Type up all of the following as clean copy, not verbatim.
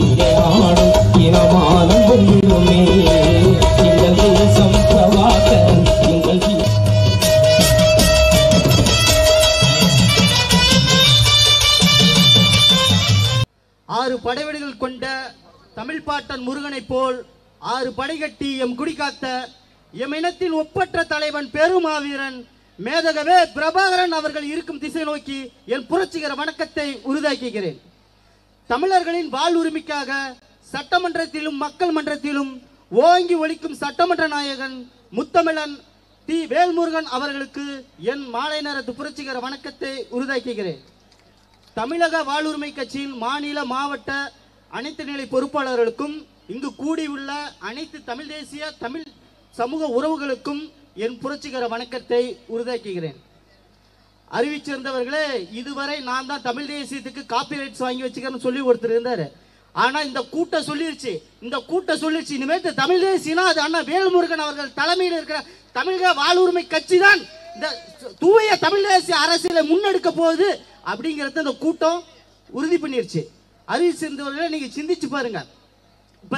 இங்கே ஆடும் இனமானம் பொங்கிடுமே எங்கள் தேசம் பிரபாகரன் எங்கள் ஆறு படைவீடுகள் கொண்ட தமிழ் பாட்டன் முருகனை போல் ஆறு படைகட்டி எம் குடிகாத்த எம் இனத்தின் ஒப்பற்ற தலைவன் பெருமாவீரன் மேதகவே பிரபாகரன் அவர்கள் இருக்கும் திசை நோக்கி என் புரட்சிகர வணக்கத்தை உறுதியாக்குகிறேன். தமிழர்களின் வாழ்வுரிமைக்காக சட்டமன்றத்திலும் மக்கள் மன்றத்திலும் ஓங்கி ஒலிக்கும் சட்டமன்ற நாயகன் முத்தமிழன் தி வேல்முருகன் அவர்களுக்கு என் மாலை நேரத்து புரட்சிகர வணக்கத்தை உறுதியாக்குகிறேன். தமிழக வாழ்வுரிமை கட்சியின் மாநில மாவட்ட அனைத்து நிலை பொறுப்பாளர்களுக்கும் இங்கு கூடியுள்ள அனைத்து தமிழ் தேசிய தமிழ் சமூக உறவுகளுக்கும் என் புரட்சிகர வணக்கத்தை உறுதியாக்குகிறேன். அறிவிச்சிருந்தவர்களே, இதுவரை நான் தான் தமிழ் தேசியத்துக்கு காப்பிரைட்ஸ் வாங்கி வச்சுக்கிறேன்னு சொல்லி ஒருத்தர் இருந்தார். ஆனால் இந்த கூட்டம் சொல்லிருச்சு இனிமேல் தமிழ் தேசியனா அது அண்ணா வேல்முருகன் அவர்கள் தலைமையில் இருக்கிற தமிழக வாழ்வுரிமை கட்சி தான் இந்த தூய தமிழ் தேசிய அரசியலை முன்னெடுக்க போகுது அப்படிங்கிறத இந்த கூட்டம் உறுதி பண்ணிருச்சு. அறிவிச்சிருந்தவர்களே, நீங்க சிந்திச்சு பாருங்க. இப்ப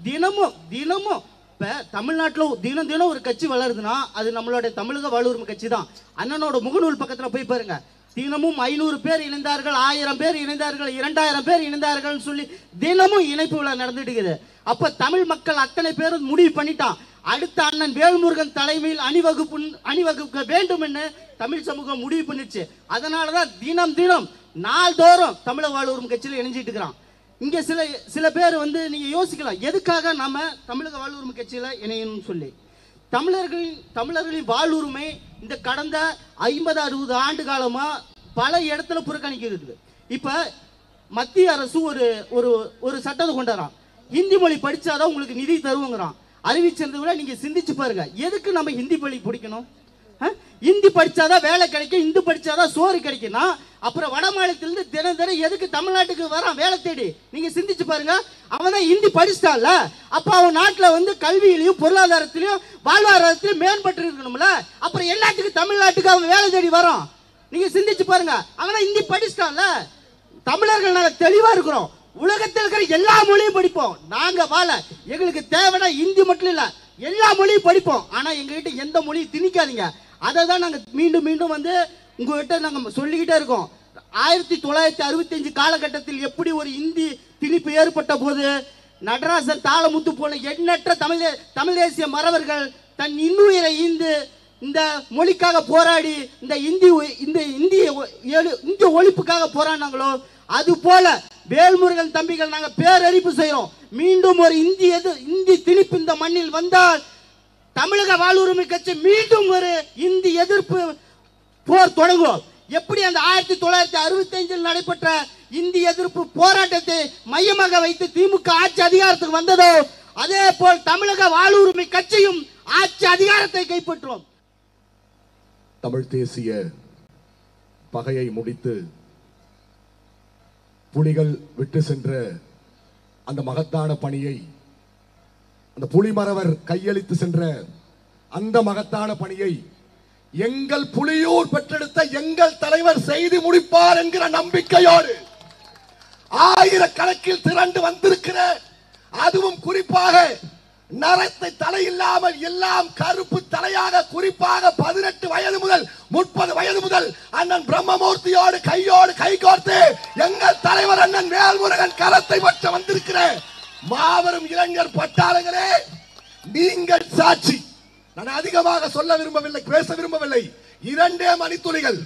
தினமும் இப்ப தமிழ்நாட்டில் தினம் ஒரு கட்சி வளருதுன்னா அது நம்மளுடைய தமிழக வாழ்வுரிமை கட்சி தான். அண்ணனோட முகநூல் பக்கத்தில் போய் பாருங்க. தினமும் 500 பேர் இணைந்தார்கள், 1000 பேர் இணைந்தார்கள், 2000 பேர் இணைந்தார்கள் சொல்லி தினமும் இணைப்பு விழா நடந்துட்டு இருக்குது. அப்ப தமிழ் மக்கள் அத்தனை பேரும் முடிவு பண்ணிட்டான், அடுத்த அண்ணன் வேல்முருகன் தலைமையில் அணிவகுக்க வேண்டும் என்று தமிழ் சமூகம் முடிவு பண்ணிடுச்சு. அதனாலதான் தினம் நாள்தோறும் தமிழக வாழ்வுரிமை கட்சியில் இணைஞ்சிட்டு இருக்கிறான். இங்க சில பேர் நீங்க யோசிக்கலாம், எதுக்காக நாம தமிழக வாழ்வுரிமை கட்சியில இணையணும்னு சொல்லி. தமிழர்களின் வாழ்வுரிமை இந்த கடந்த 50-60 ஆண்டு காலமா பல இடத்துல புறக்கணிக்கிறது. இப்ப மத்திய அரசு ஒரு சட்டத்தை கொண்டாராம், ஹிந்தி மொழி படிச்சாதான் உங்களுக்கு நிதி தருவோங்கிறான். அறிவிச்சிருந்தது கூட நீங்க சிந்திச்சு பாருங்க, எதுக்கு நம்ம ஹிந்தி மொழி படிக்கணும்? ஹிந்தி படிச்சாதான் வேலை கிடைக்கும், ஹிந்தி படிச்சாதான் சோறு கிடைக்கும்னா அப்புறம் வட மாநிலத்திலிருந்து தினம் எதுக்கு தமிழ்நாட்டுக்கு வரான் வேலை தேடி? நீங்க சிந்திச்சு பாருங்க. அவன் தான் ஹிந்தி படிச்சிட்டான்ல, அப்ப அவன் நாட்டில் கல்வியிலையும் பொருளாதாரத்திலையும் வாழ்வாதாரத்திலையும் மேம்பட்டு இருக்கணும்ல, அப்புறம் எல்லாத்துக்கும் தமிழ்நாட்டுக்கு அவன் வேலை தேடி வரான். நீங்க சிந்திச்சு பாருங்க, அவன் தான் ஹிந்தி படிச்சிட்டான்ல. தமிழர்கள் நாங்க தெளிவா இருக்கிறோம், உலகத்தில் இருக்கிற எல்லா மொழியும் படிப்போம். நாங்க வாழ எங்களுக்கு தேவைன்னா ஹிந்தி மட்டும் இல்ல, எல்லா மொழியும் படிப்போம். ஆனா எங்ககிட்ட எந்த மொழியும் திணிக்காதீங்க. அதை தான் நாங்க மீண்டும் உங்ககிட்ட நாங்க சொல்லிக்கிட்டே இருக்கோம். 1965 காலகட்டத்தில் எப்படி ஒரு இந்தி திணிப்பு ஏற்பட்ட போது நடராசன் தாளமுத்து போல எண்ணற்ற தமிழ் தேசிய மறவர்கள் தன் இன்னுயிரை ஈந்து இந்த மொழிக்காக போராடி இந்த இந்திய ஒழிப்புக்காக போராடினாங்களோ, அது போல வேல்முருகன் தம்பிகள் நாங்க பேரறிப்பு செய்யறோம். மீண்டும் ஒரு இந்தி திணிப்பு இந்த மண்ணில் வந்தால் தமிழக வாழ்வுரிமை கட்சி மீண்டும் ஒரு இந்தி எதிர்ப்பு போர் தொடங்குவோம். எப்படி அந்த 1965 நடைபெற்ற இந்தி எதிர்ப்பு போராட்டத்தை மையமாக வைத்து திமுக ஆட்சி அதிகாரத்துக்கு வந்ததோ, அதே போல் தமிழக வாழ்வுரிமை கட்சியும் ஆட்சி அதிகாரத்தை கைப்பற்றும். தமிழ் தேசிய பகையை முடித்து புலிகள் விட்டு சென்ற அந்த மகத்தான பணியை, அந்த புலிமறவர் கையளித்து சென்ற அந்த மகத்தான பணியை எங்கள் புலியூர் பெற்றெடுத்த எங்கள் தலைவர் செய்து முடிப்பார் என்கிற நம்பிக்கையோடு ஆயிரக்கணக்கில் திரண்டு வந்திருக்கிற, அதுவும் குறிப்பாக நரத்தை தலை இல்லாமல் எல்லாம் கருப்பு தலையாக, குறிப்பாக 18 வயது முதல் 30 வயது முதல் அண்ணன் பிரம்மமூர்த்தியோடு கையோடு கைகோர்த்து எங்கள் தலைவர் அண்ணன் வேல்முருகன் கரத்தை பற்ற வந்திருக்கிற மாபெரும் இளைஞர் பட்டாளங்களே, நீங்கள் சாட்சி. நான் அதிகமாக சொல்ல விரும்பவில்லை, பேச விரும்பவில்லை. 2 மணித்துளிகள்.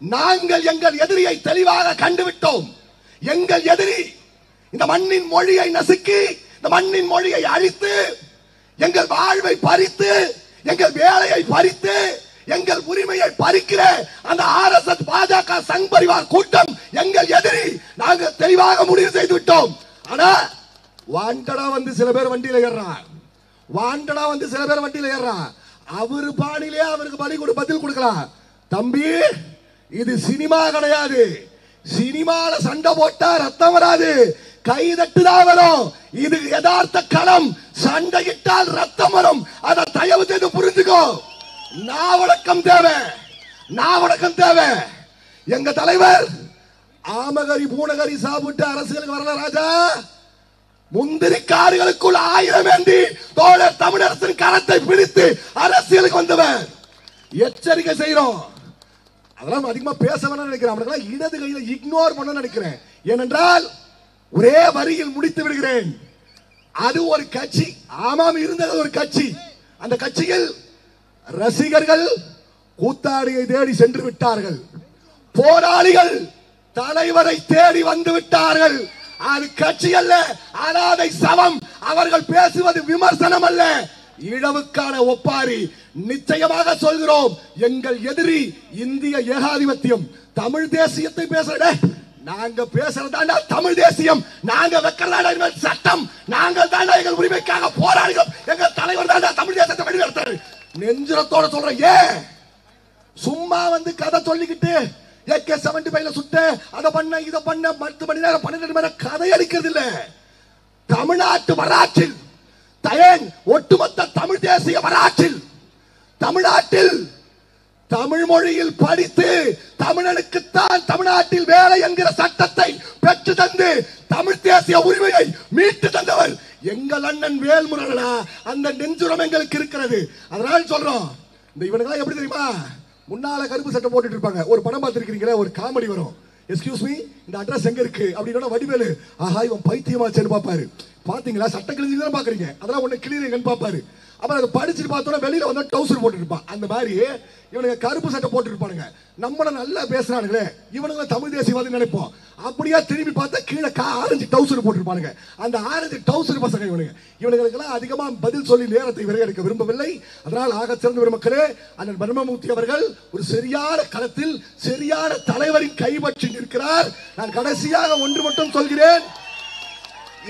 நாங்கள் எங்கள் எதிரியை தெளிவாக கண்டுவிட்டோம். எங்கள் எதிரி இந்த மண்ணின் மொழியை நசுக்கி, இந்த மண்ணின் மொழியை அழித்து, எங்கள் வாழ்வை பறித்து, எங்கள் வேலையை பறித்து, எங்கள் உரிமையை பறிக்கிற அந்த RSS பாஜக சங் பரிவார் கூட்டம் எங்கள் எதிரி. நாங்கள் தெளிவாக முடிவு செய்து விட்டோம். ஆனா வாண்டடா சில பேர் வண்டியில ஏறான், சில பேர் வண்டியில ஏறான். அவரு பாணிலே அவருக்கு பதில் கொடுக்கலாம். தம்பி, இது சினிமா கிடையாது. சினிமால சண்டை போட்டா ரத்தம் வராது, கை தட்டுதான் வரும். இது யதார்த்த களம். சண்டையிட்டால் ரத்தம் வரும். அதை தயவு செய்து புரிஞ்சுக்கோ. நாவடக்கம் தேவை. எங்க தலைவர் ஆமகரி பூனகரி சாப்பிட்டு அரசியலுக்கு வரல ராஜா. முந்திரிக்காடுகளுக்குள் 1000 ஏந்தி தோழர் தமிழரசின் கரத்தை பிடித்து அரசியலுக்கு வந்தவர். எச்சரிக்கை செய்யறோம். அதெல்லாம் அதிகமா பேச வேணாம் நினைக்கிறேன். அவனுக்கு இடது கையில இக்னோர் பண்ண நினைக்கிறேன். ஏனென்றால் ஒரே வரியில் முடித்து விடுகிறேன். அது ஒரு கட்சி. ஆமாம், இருந்தது ஒரு கட்சி. அந்த கட்சியில் ரசிகர்கள் கூத்தாடியை தேடி சென்று விட்டார்கள். போராளிகள் தலைவரை தேடி வந்து விட்டார்கள். அது கட்சி அல்ல, அனாதை சவம். அவர்கள் பேசுவது விமர்சனம் அல்ல, இழவுக்கான ஒப்பாரி. நிச்சயமாக சொல்கிறோம், எங்கள் எதிரி இந்திய ஏகாதிபத்தியம். தமிழ் தேசியத்தை பேசுற நாங்க பேசுறதா தமிழ் தேசியம். நாங்க வைக்கிறதா சட்டம். நாங்கள் தான் எங்கள் உரிமைக்காக போராடுகிறோம். எங்கள் தலைவர் தான் தமிழ் தேசத்தை வழிநடத்துறாரு. நெஞ்சரத்தோட சொல்றேன். ஏன் சும்மா வந்து கதை சொல்லிக்கிட்டு AK-75 சுட்ட அதை பண்ண இதை பண்ண 10 மணி நேரம் 12 மணி நேரம் கதை அடிக்கிறது இல்ல. தமிழ்நாட்டு வரலாற்றில் ஒட்டுமொத்த தமிழ் தேசிய வரலாற்றில் தமிழ்நாட்டில் தமிழ் மொழியில் படித்து தமிழனுக்குத்தான் தமிழ்நாட்டில் வேலை என்கிற சட்டத்தை பெற்று தந்து தமிழ் தேசிய உரிமையை மீட்டு தந்தவர் எங்கள் அண்ணன் வேல்முருகனா. அந்த நெஞ்சுரம் எங்களுக்கு இருக்கிறது. அதனால சொல்றோம், இந்த இவனுக்கு எப்படி தெரியுமா, முன்னால கருப்பு சட்டை போட்டுட்டு இருப்பாங்க. ஒரு படம் பார்த்திருக்கீங்களா, ஒரு காமெடி வரும். எக்ஸ்கியூஸ் மீ, இந்த அட்ரஸ் எங்க இருக்கு அப்படின்னா வடிவேலு ஆஹா இவன் பைத்தியமாச்சேன்னு பாப்பாரு. பாத்தீங்களா, சட்டை கிழிஞ்சு தான் பாக்குறீங்க, அதெல்லாம் ஒண்ணு கிளியரிங்கன்னு பாப்பாரு. அப்புறம் அதை படிச்சுட்டு பார்த்தோன்னா வெளியில வந்து டவுசர் போட்டு இருப்பான். அந்த மாதிரி இவனுங்க கருப்பு சட்டை போட்டு இருப்பானுங்க. நம்மள நல்லா பேசுறானுங்களே, இவனுங்க தமிழ் தேசியவாதி நினைப்போம். அப்படியே திரும்பி பார்த்தா கீழே ஆரஞ்சு டவுசர் போட்டுருப்பானுங்க. அந்த ஆரஞ்சு டவுசர் பசங்க இவனுங்களுக்கெல்லாம் அதிகமா பதில் சொல்லி நேரத்தை விரையெடுக்க விரும்பவில்லை. அதனால் ஆக சிறந்த பெருமக்களே, அண்ணன் பிரம்மமூர்த்தி அவர்கள் ஒரு சரியான களத்தில் சரியான தலைவரின் கைப்பற்றி நிற்கிறார். நான் கடைசியாக ஒன்று மட்டும் சொல்கிறேன்,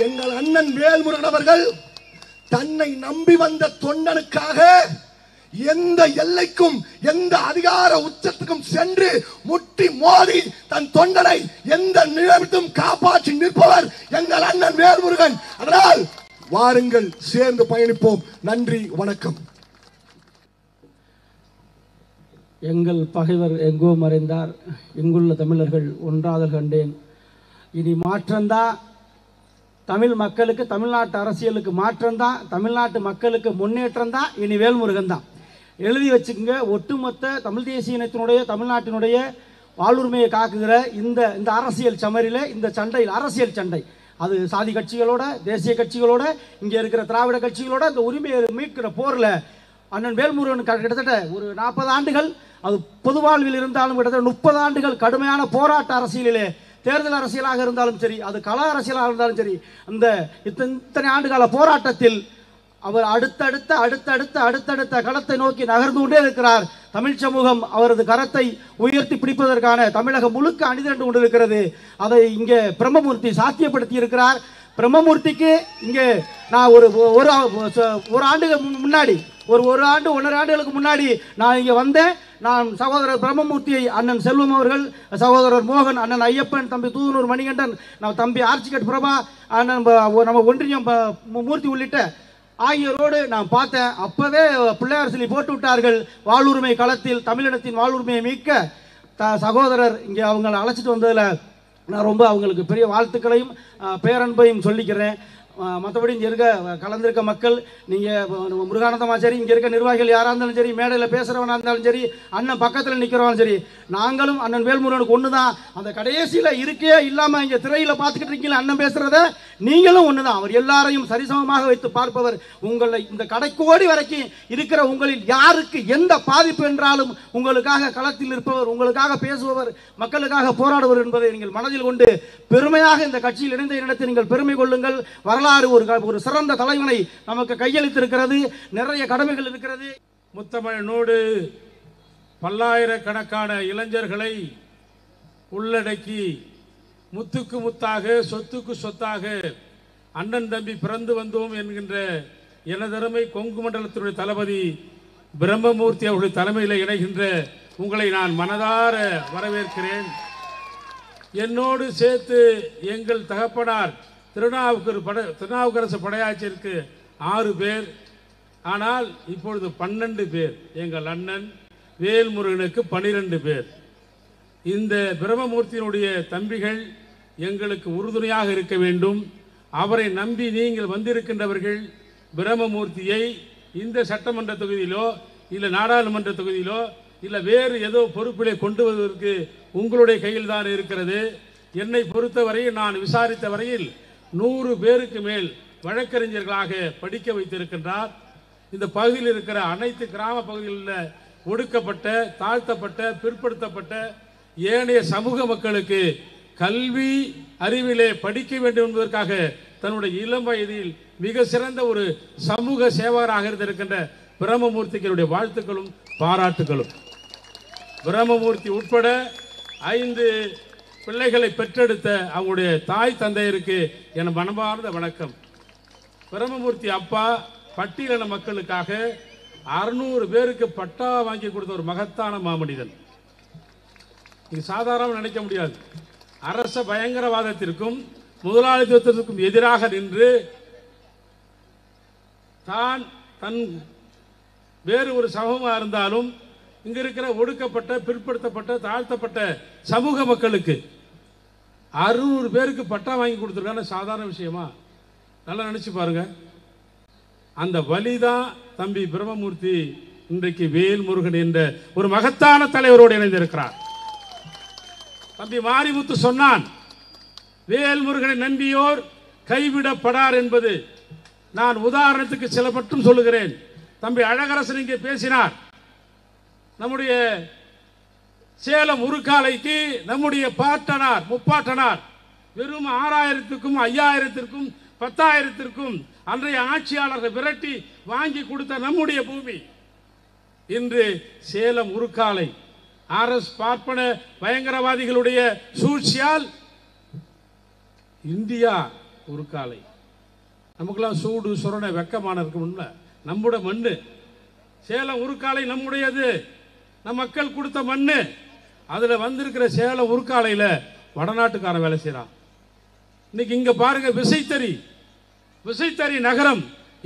எங்கள் அண்ணன் வேல்முருகன் அவர்கள் தன்னை நம்பி வந்த தொண்டனுக்காக எந்த எல்லைக்கும் எந்த அதிகார உச்சத்துக்கும் சென்று முட்டி மோதி தன் தொண்டனை எந்த நிலைமையும் காப்பாற்றி நிற்பவர் எங்கள் அண்ணன் வேல்முருகன். அதனால் வாருங்கள், சேர்ந்து பயணிப்போம். நன்றி, வணக்கம். எங்கள் பகைவர் எங்கோ மறைந்தார், எங்குள்ள தமிழர்கள் ஒன்றாதல் கண்டேன். இனி மாற்றம்தான் தமிழ் மக்களுக்கு, தமிழ்நாட்டு அரசியலுக்கு மாற்றம்தான், தமிழ்நாட்டு மக்களுக்கு முன்னேற்றம் தான். இனி வேல்முருகன் தான். எழுதி வச்சுக்கோங்க. ஒட்டுமொத்த தமிழ் தேசிய இனத்தினுடைய தமிழ்நாட்டினுடைய வாழ்வுரிமையை காக்குகிற இந்த அரசியல் சமரில், இந்த சண்டையில், அரசியல் சண்டை, அது சாதி கட்சிகளோட, தேசிய கட்சிகளோட, இங்கே இருக்கிற திராவிட கட்சிகளோட இந்த உரிமையை மீட்கிற போரில் அண்ணன் வேல்முருகன் கிட்டத்தட்ட ஒரு 40 ஆண்டுகள், அது பொது வாழ்வில் இருந்தாலும் கிட்டத்தட்ட 30 ஆண்டுகள் கடுமையான போராட்ட அரசியலிலே, தேர்தல் அரசியலாக இருந்தாலும் சரி, அது கள அரசியலாக இருந்தாலும் சரி, அந்த இத்தனை ஆண்டுகால போராட்டத்தில் அவர் அடுத்தடுத்த களத்தை நோக்கி நகர்ந்து கொண்டே இருக்கிறார். தமிழ் சமூகம் அவரது கரத்தை உயர்த்தி பிடிப்பதற்கான தமிழகம் முழுக்க அணிதிரண்டு கொண்டிருக்கிறது. அதை இங்கே பிரம்மமூர்த்தி சாத்தியப்படுத்தி இருக்கிறார். பிரம்மமூர்த்திக்கு இங்கே நான் ஒரு ஆண்டுக்கு முன்னாடி, ஒரு ஆண்டு 1.5 ஆண்டுகளுக்கு முன்னாடி நான் இங்கே வந்தேன். நான் சகோதரர் பிரம்மமூர்த்தியை, அண்ணன் செல்வம் அவர்கள், சகோதரர் மோகன், அண்ணன் ஐயப்பன், தம்பி தூதனூர் மணிகண்டன், நம்ம தம்பி ஆர்ச்சிகட் பிரபா, அண்ணன் நம்ம ஒன்றியம் மூர்த்தி உள்ளிட்ட ஆகியோரோடு நான் பார்த்தேன். அப்போவே பிள்ளையார் சிலை போட்டு விட்டார்கள். வாழ்வுரிமை களத்தில் தமிழினத்தின் வாழ்வுரிமையை மீட்க சகோதரர் இங்கே அவங்களை அழைச்சிட்டு வந்ததில் நான் ரொம்ப அவங்களுக்கு பெரிய வாழ்த்துக்களையும் பேரன்பையும் சொல்லிக்கிறேன். மற்றபடி இங்கே இருக்க கலந்திருக்க மக்கள், நீங்கள் முருகானந்தமா சரி, இங்கே இருக்க நிர்வாகிகள் யாராக இருந்தாலும் சரி, மேடையில் பேசுகிறவனாக இருந்தாலும் சரி, அண்ணன் பக்கத்தில் நிற்கிறவனும் சரி, நாங்களும் அண்ணன் வேல்முருகனுக்கு ஒன்று தான். அந்த கடைசியில் இருக்கே இல்லாமல் இங்கே திரையில் பார்த்துக்கிட்டு இருக்கீங்களா அண்ணன் பேசுகிறத, நீங்களும் ஒன்று தான். அவர் எல்லாரையும் சரிசமமாக வைத்து பார்ப்பவர். உங்களை இந்த கடைக்கோடி வரைக்கும் இருக்கிற உங்களில் யாருக்கு எந்த பாதிப்பு என்றாலும் உங்களுக்காக களத்தில் இருப்பவர், உங்களுக்காக பேசுபவர், மக்களுக்காக போராடுவர் என்பதை நீங்கள் மனதில் கொண்டு பெருமையாக இந்த கட்சியில் இணைந்த இடத்தை நீங்கள் பெருமை கொள்ளுங்கள். வரலாறு ஒரு சிறந்த தலைவனை நமக்கு கையளித்திருக்கிறது. நிறைய கடமைகள் இருக்கிறது. முத்தமிழனோடு பல்லாயிரக்கணக்கான இளைஞர்களை உள்ளடக்கி முத்துக்கு முத்தாக, சொத்துக்கு சொத்தாக அண்ணன் தம்பி பிறந்து வந்தோம் என்கின்ற எனதருமை கொங்கு மண்டலத்தினுடைய தளபதி பிரம்மமூர்த்தி அவருடைய தலைமையில் இணைகின்ற உங்களை நான் மனதார வரவேற்கிறேன். என்னோடு சேர்த்து எங்கள் தகப்பனார் திருநாவுக்கரசு படையாச்சிற்கு 6 பேர், ஆனால் இப்பொழுது 12 பேர். எங்கள் அண்ணன் வேல்முருகனுக்கு 12 பேர். இந்த பிரம்மமூர்த்தியினுடைய தம்பிகள் எங்களுக்கு உறுதுணையாக இருக்க வேண்டும். அவரை நம்பி நீங்கள் வந்திருக்கின்றவர்கள் பிரம்மமூர்த்தியை இந்த சட்டமன்ற தொகுதியிலோ இல்லை நாடாளுமன்ற தொகுதியிலோ இல்லை வேறு ஏதோ பொறுப்பிலே கொண்டு வருவதற்கு உங்களுடைய கையில் தான் இருக்கிறது. என்னை பொறுத்தவரையில் நான் விசாரித்த வரையில் 100 பேருக்கு மேல் வழக்கறிஞர்களாக படிக்க வைத்திருக்கின்றார். இந்த பகுதியில் இருக்கிற அனைத்து கிராம பகுதிகளில் ஒடுக்கப்பட்ட, தாழ்த்தப்பட்ட, பிற்படுத்தப்பட்ட ஏனைய சமூக மக்களுக்கு கல்வி அறிவிலே படிக்க வேண்டும் என்பதற்காக தன்னுடைய இளம் வயதில் மிக சிறந்த ஒரு சமூக சேவகராக இருந்திருக்கின்ற பிரம்மமூர்த்திகளுடைய வாழ்த்துக்களும் பாராட்டுகளும். பிரம்மமூர்த்தி உட்பட 5 பிள்ளைகளை பெற்றெடுத்த அவங்களுடைய தாய் தந்தையருக்கு என் மனமார்ந்த வணக்கம். பிரம்மமூர்த்தி அப்பா பட்டியலின மக்களுக்காக 600 பேருக்கு பட்டா வாங்கி கொடுத்த ஒரு மகத்தான மாமனிதன். இது சாதாரண நினைக்க முடியாது. அரச பயங்கரவாதத்திற்கும் முதலாளித்துவத்திற்கும் எதிராக நின்று தன் வேறு ஒரு சமூகமாக இருந்தாலும் இங்க இருக்கிற ஒடுக்கப்பட்ட, பிற்படுத்தப்பட்ட, தாழ்த்தப்பட்ட சமூக மக்களுக்கு 600 பேருக்கு பட்டா வாங்கி கொடுத்துருக்கான சாதாரண விஷயமா? நல்லா நினைச்சு பாருங்க. அந்த வழிதான் தம்பி பிரம்மமூர்த்தி இன்றைக்கு வேல்முருகன் என்ற ஒரு மகத்தான தலைவரோடு இணைந்திருக்கிறார். தம்பி மாரிமுத்து சொன்னான், வேல்முருகனை நம்பியோர் கைவிடப்படார் என்பது. நான் உதாரணத்துக்கு சில மட்டும் சொல்லுகிறேன். தம்பி அழகரசன் இங்கே பேசினார். நம்முடைய சேலம் உருக்காலைக்கு நம்முடைய பாட்டனார், முப்பாட்டனார் வெறும் 6000க்கும் 5000க்கும் 10,000க்கும் அன்றைய ஆட்சியாளர்கள் விரட்டி வாங்கி கொடுத்த நம்முடைய பூமி இன்று சேலம் உருக்காலை RS பார்ப்பன பயங்கரவாதிகளுடைய சூழ்ச்சியால் இந்தியா உருக்காலை. நமக்கெல்லாம் சூடு சுரணை வெக்கமான இருக்கும்ல. நம்முடைய மண்ணு சேலம் உருக்காலை நம்முடையது. நம் மக்கள் கொடுத்த மண்ணு. அதுல வந்திருக்கிற சேலம் உருக்காலையில வடநாட்டுக்காரன் வேலை செய்யறான். இன்னைக்கு இங்க பாருங்க, விசைத்தறி நகரம்.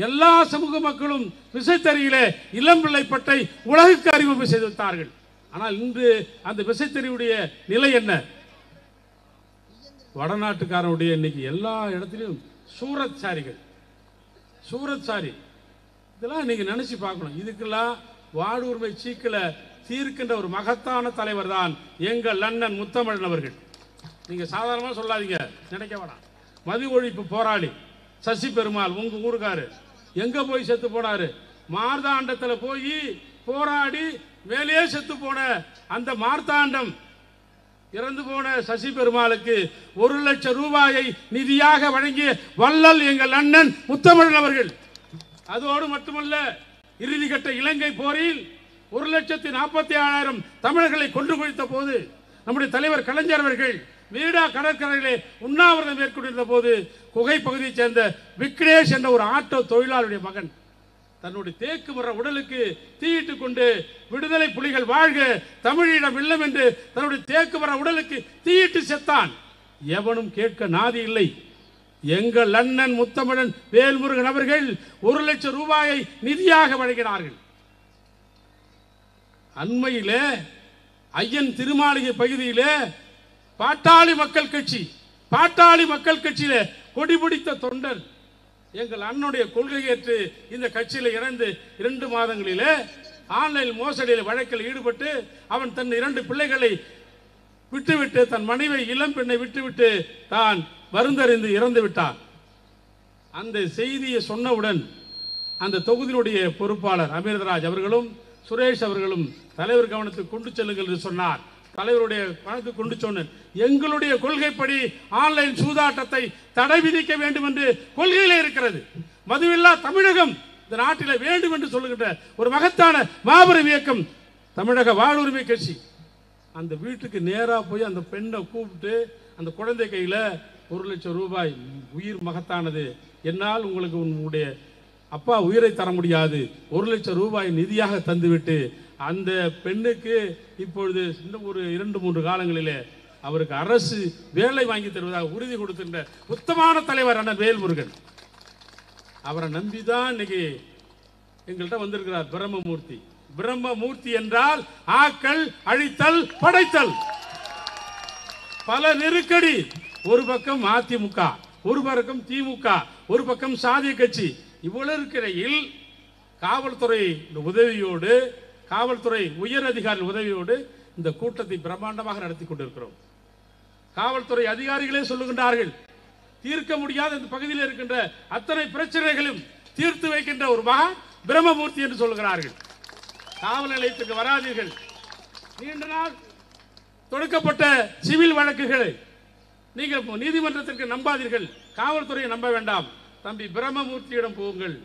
எல்லா சமூக மக்களும் விசைத்தறியிலே இளம்பிள்ளைப்பட்டை உலகுக்கு அறிமுகம் செய்து வைத்தார்கள். ஆனால் இன்று அந்த விசைத்தறியுடைய நிலை என்ன? வடநாட்டுக்காரனுடைய இன்னைக்கு எல்லா இடத்திலும் சூரத் சாரி. இதெல்லாம் நீங்க நினைச்சு பார்க்கணும். இதுக்கெல்லாம் வாடுரிமை சீக்கில தீர்க்கின்ற ஒரு மகத்தான தலைவர் தான் எங்கள் அண்ணன் முத்தமிழன் அவர்கள். நீங்க சாதாரணமா சொல்லாதீங்க, நினைக்க வேணாம். மது ஒழிப்பு போராளி சசி பெருமாள் உங்க ஊருக்காரு எங்க போய் செத்து போனாரு? மார்த்தாண்டத்தில் போய் போராடி மேலே செத்து போன அந்த மார்த்தாண்டம் இறந்து போன சசி பெருமாளுக்கு 1 லட்சம் ரூபாயை நிதியாக வழங்கிய வள்ளல் எங்கள் அண்ணன் முத்தமிழன் அவர்கள். அதோடு மட்டுமல்ல, இறுதிக்கட்ட இலங்கை போரில் 1,47,000 தமிழர்களை கொன்று குவித்த போது நம்முடைய தலைவர் கலைஞர் அவர்கள் வீடா கடற்கரையிலே உண்ணாவிரதம் மேற்கொண்டிருந்த போது குகை பகுதியைச் சேர்ந்த விக்னேஷ் என்ற ஒரு ஆட்டோ தொழிலாளருடைய மகன் தன்னுடைய தேக்கு மர உடலுக்கு தீயிட்டுக் கொண்டு விடுதலை புலிகள் வாழ்க, தமிழீழம் இல்லம் என்று தன்னுடைய தேக்கு மர உடலுக்கு தீயிட்டு செத்தான். எவனும் கேட்க நாதி இல்லை. எங்கள் அண்ணன் முத்தமிழன் வேல்முருகன் அவர்கள் 1 லட்சம் ரூபாயை நிதியாக வழங்கினார்கள். அண்மையிலே ஐயன் திருமாளிகை பகுதியிலே பாட்டாளி மக்கள் கட்சியில கொடி பிடித்த தொண்டன் எங்கள் அண்ணனுடைய கொள்கை ஏற்று இந்த கட்சியில் இணைந்து 2 மாதங்களிலே ஆன்லைன் மோசடியில் வழக்கில் ஈடுபட்டு அவன் தன் 2 பிள்ளைகளை விட்டுவிட்டு, தன் மனைவி இளம் பெண்ணை விட்டுவிட்டு தான் வருந்தறிந்து இறந்து விட்டான். அந்த செய்தியை சொன்னவுடன் அந்த தொகுதியினுடைய பொறுப்பாளர் அமிர்தராஜ் அவர்களும் சுரேஷ் அவர்களும் தலைவர் கவனத்துக்கு கொண்டு செல்லுங்கள் என்று சொன்னார். தலைவருடைய கவனத்துக்கு கொண்டு சொன்னேன். எங்களுடைய கொள்கைப்படி ஆன்லைன் சூதாட்டத்தை தடை விதிக்க வேண்டும் என்று கொள்கையிலே இருக்கிறது. மதுவில்லா தமிழகம் இந்த நாட்டில் வேண்டும் என்று சொல்லுகின்ற ஒரு மகத்தான மாபெரும் இயக்கம் தமிழக வாழ்வுரிமை கட்சி. அந்த வீட்டுக்கு நேராக போய் அந்த பெண்ணை கூப்பிட்டு அந்த குழந்தை கையில 1 லட்சம் ரூபாய், உயிர் மகத்தானது, என்னால் உங்களுக்கு உங்களுடைய அப்பா உயிரை தர முடியாது, 1 லட்சம் ரூபாய் நிதியாக தந்துவிட்டு அந்த பெண்ணுக்கு இப்பொழுது இன்னும் ஒரு 2-3 காலங்களிலே அவருக்கு அரசு வேலை வாங்கி தருவதாக உறுதி கொடுக்கின்ற உத்தமான தலைவர் அண்ணன் வேல்முருகன். அவரை நம்பிதான் இன்னைக்கு எங்கள்கிட்ட வந்திருக்கிறார் பிரம்மமூர்த்தி. பிரம்மமூர்த்தி என்றால் ஆக்கல், அழித்தல், படைத்தல். பல நெருக்கடி. ஒரு பக்கம் அதிமுக, ஒரு பக்கம் திமுக, ஒரு பக்கம் சாதிய கட்சி. இவ்வளவு இருக்கிறையில் காவல்துறை உதவியோடு, காவல்துறை உயர் அதிகாரிகள் உதவியோடு இந்த கூட்டத்தை பிரம்மாண்டமாக நடத்தி கொண்டிருக்கிறோம். காவல்துறை அதிகாரிகளே சொல்லுகின்றார்கள், தீர்க்க முடியாத இந்த பகுதியில் இருக்கின்ற அத்தனை பிரச்சனைகளும் தீர்த்து வைக்கின்ற ஒரு மகா பிரம்மமூர்த்தி என்று சொல்கிறார்கள். காவல் நிலையத்துக்கு வராதீர்கள். நீண்ட நாள் தொடுக்கப்பட்ட சிவில் வழக்குகளை நீங்கள் நீதிமன்றத்திற்கு நம்பாதீர்கள், காவல்துறையை நம்ப வேண்டாம், தம்பி பிரம்மமூர்த்தியிடம் போங்கள்,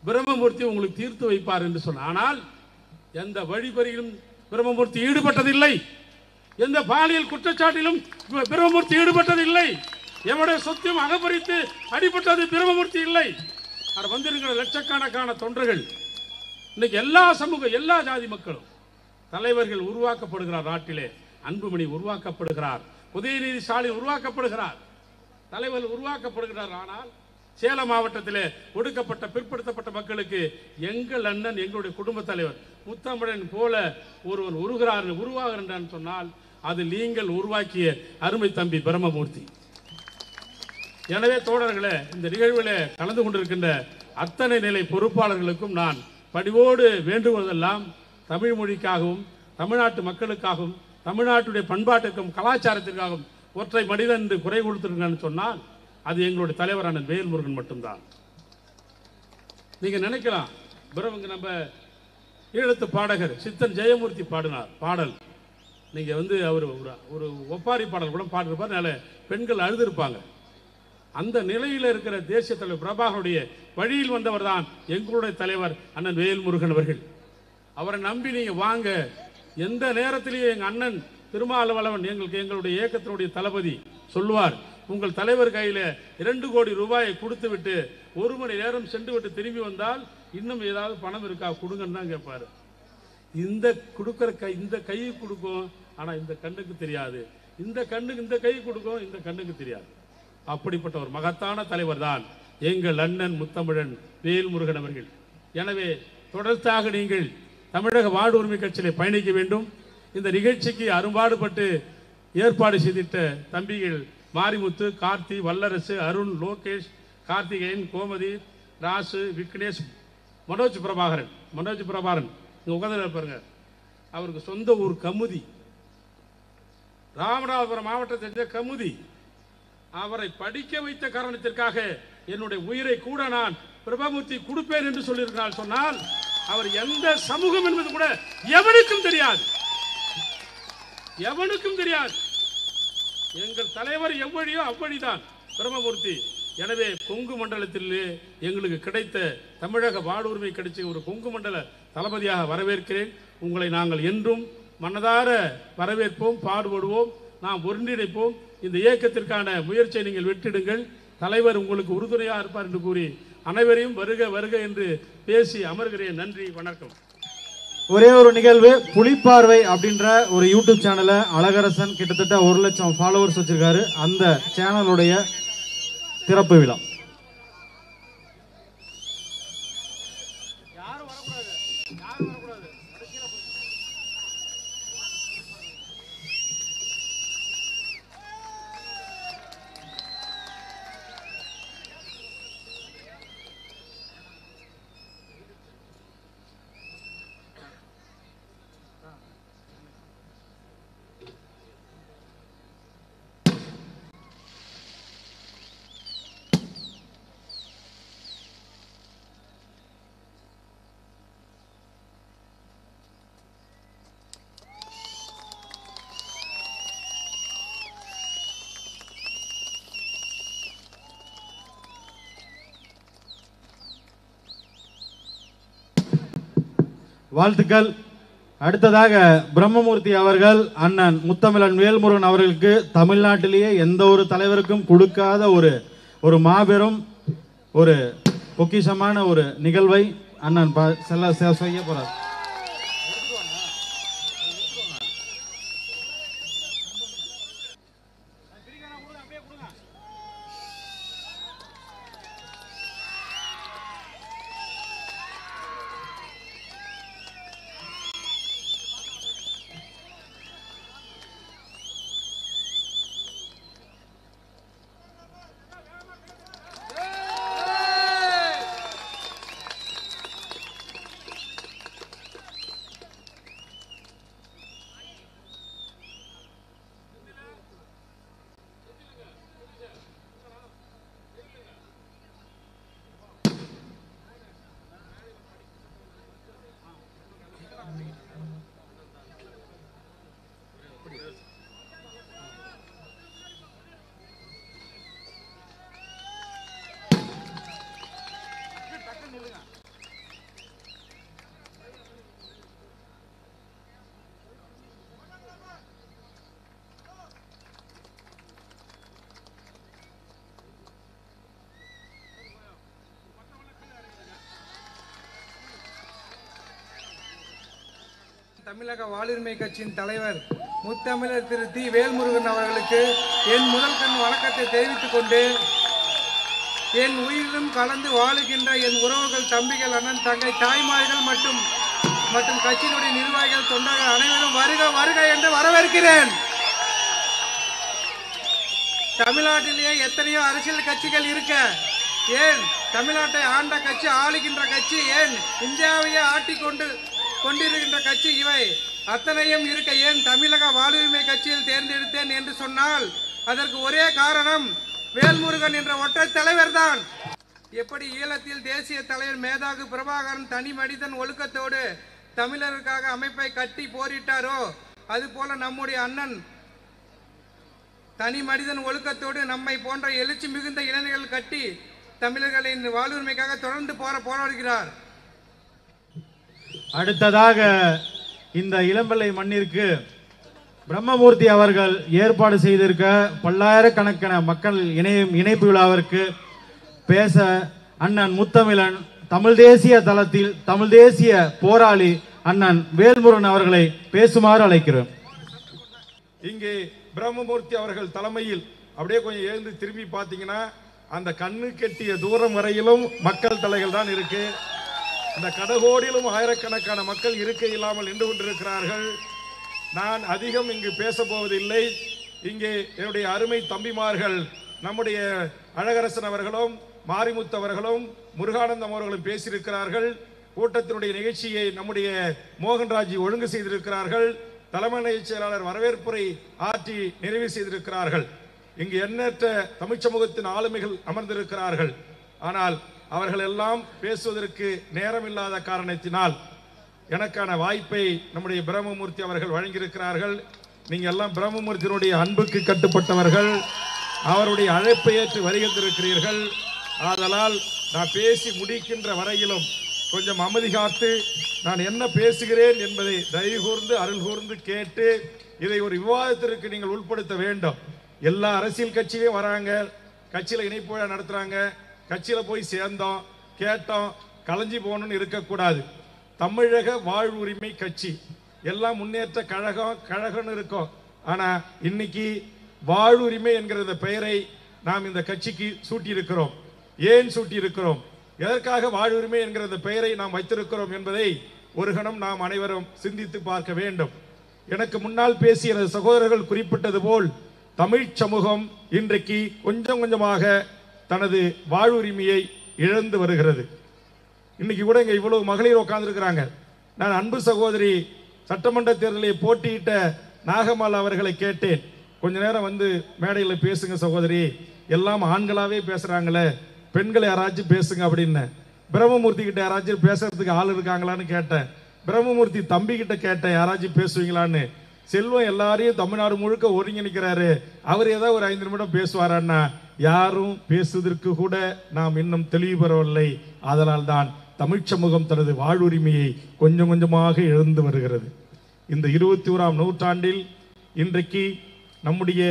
பிரம்மமூர்த்தி உங்களுக்கு தீர்த்து வைப்பார் என்று சொன்னார். ஆனால் எந்த வழிபறியிலும் பிரம்மமூர்த்தி ஈடுபட்டதில்லை, எந்த பாலியல் குற்றச்சாட்டிலும் பிரம்மமூர்த்தி ஈடுபட்டதில்லை, எவருடைய சொத்தையும் அகப்பறித்து அடிபட்டது பிரம்மமூர்த்தி இல்லை. அவர் வந்திருக்கிற லட்சக்கணக்கான தொண்டர்கள், இன்னைக்கு எல்லா சமூக எல்லா ஜாதி மக்களும், தலைவர்கள் உருவாக்கப்படுகிறார், நாட்டிலே அன்புமணி உருவாக்கப்படுகிறார், உதயநிதி ஸ்டாலின் உருவாக்கப்படுகிறார், தலைவர்கள் உருவாக்கப்படுகிறார். ஆனால் சேலம் மாவட்டத்திலே ஒடுக்கப்பட்ட பிற்படுத்தப்பட்ட மக்களுக்கு எங்கள் அண்ணன், எங்களுடைய குடும்ப தலைவர் முத்தமிழன் போல ஒருவன் உருவாகிறான் சொன்னால் அது நீங்கள் உருவாக்கிய அருமை தம்பி பிரம்மமூர்த்தி. எனவே தோழர்களே, இந்த நிகழ்வில் கலந்து கொண்டிருக்கின்ற அத்தனை நிலை பொறுப்பாளர்களுக்கும் நான் பணிவோடு வேண்டுவதெல்லாம் தமிழ் மொழிக்காகவும் தமிழ்நாட்டு மக்களுக்காகவும் தமிழ்நாட்டுடைய பண்பாட்டுக்கும் கலாச்சாரத்திற்காகவும் ஒற்றை மனிதன் என்று குறை கொடுத்திருக்கான்னு சொன்னால் அது எங்களுடைய தலைவரான வேல்முருகன் மட்டும்தான். நீங்க நினைக்கலாம், நம்ம ஈழத்து பாடகர் சித்தன் ஜெயமூர்த்தி பாடினார் பாடல், நீங்க அவர் ஒரு ஒப்பாரி பாடல் கூட பாடிருப்பார், பெண்கள் அழுதிருப்பாங்க. அந்த நிலையில் இருக்கிற தேசிய தலைவர் பிரபாகருடைய வழியில் வந்தவர் தான் எங்களுடைய தலைவர் அண்ணன் வேல்முருகன் அவர்கள். அவரை நம்பி நீங்க வாங்க, எந்த நேரத்திலேயே எங்க அண்ணன் திருமாவளவன் எங்களுடைய இயக்கத்தினுடைய தளபதி சொல்லுவார், உங்கள் தலைவர் கையில 2 கோடி ரூபாயை கொடுத்து விட்டு 1 மணி நேரம் சென்று விட்டு திரும்பி வந்தால் இன்னும் ஏதாவது பணம் இருக்கா கொடுங்கன்னு தான் கேட்பாரு. இந்த கொடுக்கிற இந்த கையை கொடுக்கும், ஆனா இந்த கண்ணுக்கு தெரியாது, இந்த கண்ணுக்கு இந்த கை கொடுக்கும், இந்த கண்ணுக்கு தெரியாது. அப்படிப்பட்ட ஒரு மகத்தான தலைவர் தான் எங்கள் அண்ணன் முத்தமிழன் வேல்முருகன் அவர்கள். எனவே தொடர்ச்சியாக நீங்கள் தமிழக வாழ் உரிமை கட்சியிலே பயணிக்க வேண்டும். இந்த நிகழ்ச்சிக்கு அரும்பாடுபட்டு ஏற்பாடு செய்திட்ட தம்பிகள் மாரிமுத்து, கார்த்தி, வல்லரசு, அருண், லோகேஷ், கார்த்திகேயன், கோமதி, ராசு, விக்னேஷ், மனோஜ் பிரபாகரன் இங்க உட்கார்ந்து பாருங்க, அவருக்கு சொந்த ஊர் கமுதி, ராமநாதபுரம் மாவட்டத்தை சேர்ந்த கமுதி. அவரை படிக்க வைத்த காரணத்திற்காக என்னுடைய உயிரை கூட நான் பிரபமூர்த்தி கொடுப்பேன் என்று சொல்லியிருக்கிறார். சொன்னால் அவர் எந்த சமூகம் என்பது கூட எவனுக்கும் தெரியாது, எவனுக்கும் தெரியாது. எங்கள் தலைவர் எவ்வழியோ அவ்வழிதான் பிரம்மமூர்த்தி. எனவே கொங்கு மண்டலத்தில் எங்களுக்கு கிடைத்த தமிழக வாழ்வுரிமை கிடைச்ச ஒரு கொங்கு மண்டல தளபதியாக வரவேற்கிறேன். உங்களை நாங்கள் என்றும் மனதார வரவேற்போம், பாடுபடுவோம், நாம் ஒன்றிணைப்போம். இந்த இயக்கத்திற்கான முயற்சியை நீங்கள் வெற்றிடுங்கள். தலைவர் உங்களுக்கு உறுதுணையாக இருப்பார் என்று கூறி அனைவரையும் வருக வருக என்று பேசி அமர்கிறேன். நன்றி, வணக்கம். ஒரே ஒரு நிகழ்வு, புலிப்பார்வை அப்படின்ற ஒரு யூடியூப் சேனலை அழகரசன் கிட்டத்தட்ட 1 லட்சம் ஃபாலோவர்ஸ் வச்சிருக்காரு. அந்த சேனலுடைய திறப்பு விழா. வாழ்த்துக்கள். அடுத்ததாக பிரம்மமூர்த்தி அவர்கள் அண்ணன் முத்தமிழன் வேல்முருகன் அவர்களுக்கு தமிழ்நாட்டிலேயே எந்த ஒரு தலைவருக்கும் கொடுக்காத ஒரு மாபெரும் ஒரு பொக்கிஷமான ஒரு நிகழ்வை அண்ணன் செய்ய போறார். தமிழக வாழ்வுரிமை கட்சியின் தலைவர் முத்தமிழர் திரு தி வேல்முருகன் அவர்களுக்கு என் முதல் கண் வணக்கத்தை தெரிவித்துக் கொண்டு, என் உயிரிலும் கலந்து வாழுகின்ற என் உறவுகள், தம்பிகள், அண்ணன், தங்கை, தாய்மார்கள் மற்றும் கட்சியினுடைய நிர்வாகிகள், தொண்டர்கள் அனைவரும் வருக வருக என்று வரவேற்கிறேன். தமிழ்நாட்டிலேயே எத்தனையோ அரசியல் கட்சிகள் இருக்க, ஏன் தமிழ்நாட்டை ஆண்ட கட்சி, ஆளுகின்ற கட்சி, ஏன் இந்தியாவையே கொண்டிருக்கின்ற கட்சி, இவை அத்தனையும் இருக்க ஏன் தமிழக வாழ்வுரிமை கட்சியில் தேர்ந்தெடுத்தேன் என்று சொன்னால் அதற்கு ஒரே காரணம் வேல்முருகன் என்ற ஒற்றை தலைவர் தான். எப்படி ஈழத்தில் தேசிய தலைவர் மேதாகு பிரபாகரன் தனி மனிதன் ஒழுக்கத்தோடு தமிழருக்காக அமைப்பை கட்டி போரிட்டாரோ, அதுபோல நம்முடைய அண்ணன் தனி மனிதன் ஒழுக்கத்தோடு நம்மை போன்ற எழுச்சி மிகுந்த இளைஞர்கள் கட்டி தமிழர்களின் வாழ்வுரிமைக்காக தொடர்ந்து போராடுகிறார். அடுத்ததாக இந்த இளம்பிள்ளை மண்ணிற்கு பிரம்மமூர்த்தி அவர்கள் ஏற்பாடு செய்திருக்க பல்லாயிரக்கணக்கான மக்கள் இணைப்பு விழாவிற்கு பேச அண்ணன் முத்தமிழன் தமிழ் தேசிய தளத்தில் தமிழ் தேசிய போராளி அண்ணன் வேல்முருகன் அவர்களை பேசுமாறு அழைக்கிறோம். இங்கே பிரம்மமூர்த்தி அவர்கள் தலைமையில் அப்படியே கொஞ்சம் எழுந்து திரும்பி பார்த்தீங்கன்னா அந்த கண்ணு கெட்டிய தூரம் வரையிலும் மக்கள் தலைகள் தான் இருக்கு. இந்த கடகோடியிலும் ஆயிரக்கணக்கான மக்கள் இருக்கை இல்லாமல் நின்று கொண்டிருக்கிறார்கள். நான் அதிகம் இங்கு பேச போவதில்லை. இங்கே என்னுடைய அருமை தம்பிமார்கள் நம்முடைய அழகரசன் அவர்களும் மாரிமுத்து அவர்களும் முருகானந்தம் அவர்களும் பேசியிருக்கிறார்கள். கூட்டத்தினுடைய நிகழ்ச்சியை நம்முடைய மோகன்ராஜ் ஒழுங்கு செய்திருக்கிறார்கள். தலைமை செயலாளர் வரவேற்புரை ஆற்றி நிறைவு செய்திருக்கிறார்கள். இங்கு எண்ணற்ற தமிழ் சமூகத்தின் ஆளுமைகள் அமர்ந்திருக்கிறார்கள். ஆனால் அவர்கள் எல்லாம் பேசுவதற்கு நேரம் இல்லாத காரணத்தினால் எனக்கான வாய்ப்பை நம்முடைய பிரம்மமூர்த்தி அவர்கள் வழங்கியிருக்கிறார்கள். நீங்க எல்லாம் பிரம்மமூர்த்தியினுடைய அன்புக்கு கட்டுப்பட்டவர்கள், அவருடைய அழைப்பை ஏற்று வருகின்றிருக்கிறீர்கள். ஆதலால் நான் பேசி முடிக்கின்ற வரையிலும் கொஞ்சம் அமைதி காத்து நான் என்ன பேசுகிறேன் என்பதை தயவு கூர்ந்து அருள் கூர்ந்து கேட்டு இதை ஒரு விவாதத்திற்கு நீங்கள் உட்படுத்த வேண்டும். எல்லா அரசியல் கட்சியிலையும் வராங்க, கட்சியில இணைப்பு நடத்துறாங்க, கட்சியில போய் சேர்ந்தோம் கேட்டோம் கலைஞ்சி போகணும்னு இருக்கக்கூடாது. தமிழக வாழ்வுரிமை கட்சி எல்லாம் முன்னேற்ற கழகம்னு இருக்கும். ஆனா இன்னைக்கு வாழ்வுரிமை என்கிற பெயரை நாம் இந்த கட்சிக்கு சூட்டி இருக்கிறோம். ஏன் சூட்டி இருக்கிறோம், எதற்காக வாழ்வுரிமை என்கிற பெயரை நாம் வைத்திருக்கிறோம் என்பதை ஒரு கணம் நாம் அனைவரும் சிந்தித்து பார்க்க வேண்டும். எனக்கு முன்னால் பேசிய எனது சகோதரர்கள் குறிப்பிட்டது போல் தமிழ் சமூகம் இன்றைக்கு கொஞ்சம் கொஞ்சமாக தனது வாழ்வுரிமையை இழந்து வருகிறது. இன்னைக்கு கூட இங்க இவ்வளவு மகளிர் உட்கார்ந்து இருக்கிறாங்க. நான் அன்பு சகோதரி சட்டமன்ற தேர்தலில் போட்டியிட்ட நாகம்மாள் அவர்களை கேட்டேன், கொஞ்ச நேரம் வந்து மேடையில் பேசுங்க சகோதரி, எல்லாம் ஆண்களாவே பேசுறாங்களே, பெண்களை யாராச்சும் பேசுங்க அப்படின்னு. பிரம்மமூர்த்தி கிட்ட யாராச்சும் பேசுறதுக்கு ஆள் இருக்காங்களான்னு கேட்டேன். பிரம்மமூர்த்தி தம்பி கிட்ட கேட்டேன், யாராச்சும் பேசுவீங்களான்னு. செல்வம் எல்லாரையும் தமிழ்நாடு முழுக்க ஒருங்கிணைக்கிறாரு, அவர் ஏதாவது ஒரு 5 நிமிடம் பேசுவாரான்னா யாரும் பேசுவதற்கு கூட நாம் இன்னும் தெளிவு பெறவில்லை. அதனால் தான் தமிழ் சமூகம் தனது வாழ்வுரிமையை கொஞ்சம் கொஞ்சமாக இழந்து வருகிறது. இந்த 21ஆம் நூற்றாண்டில் இன்றைக்கு நம்முடைய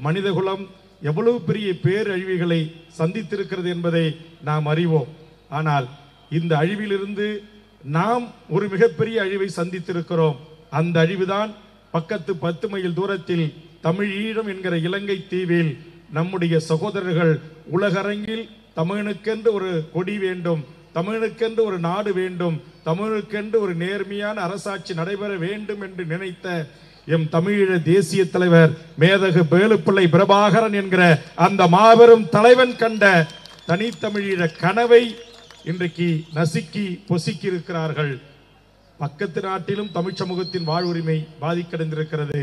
மனிதகுலம் எவ்வளவு பெரிய பேரழிவுகளை சந்தித்திருக்கிறது என்பதை நாம் அறிவோம். ஆனால் இந்த அழிவிலிருந்து நாம் ஒரு மிகப்பெரிய அழிவை சந்தித்திருக்கிறோம். அந்த அழிவுதான் பக்கத்து 10 மைல் தூரத்தில் தமிழீழம் என்கிற இலங்கை தீவில் நம்முடைய சகோதரர்கள் உலகரங்கில் தமிழனுக்கென்று ஒரு கொடி வேண்டும், தமிழனுக்கென்று ஒரு நாடு வேண்டும், தமிழுக்கென்று ஒரு நேர்மையான அரசாட்சி நடைபெற வேண்டும் என்று நினைத்த எம் தமிழீழ தேசிய தலைவர் மேதகு வேலுப்பிள்ளை பிரபாகரன் என்கிற அந்த மாபெரும் தலைவன் கண்ட தனித்தமிழீழ கனவை இன்றைக்கு நசுக்கி பொசுக்கி இருக்கிறார்கள். பக்கத்து நாட்டிலும் தமிழ் சமூகத்தின் வாழ்வுரிமை பாதிக்கடைந்திருக்கிறது,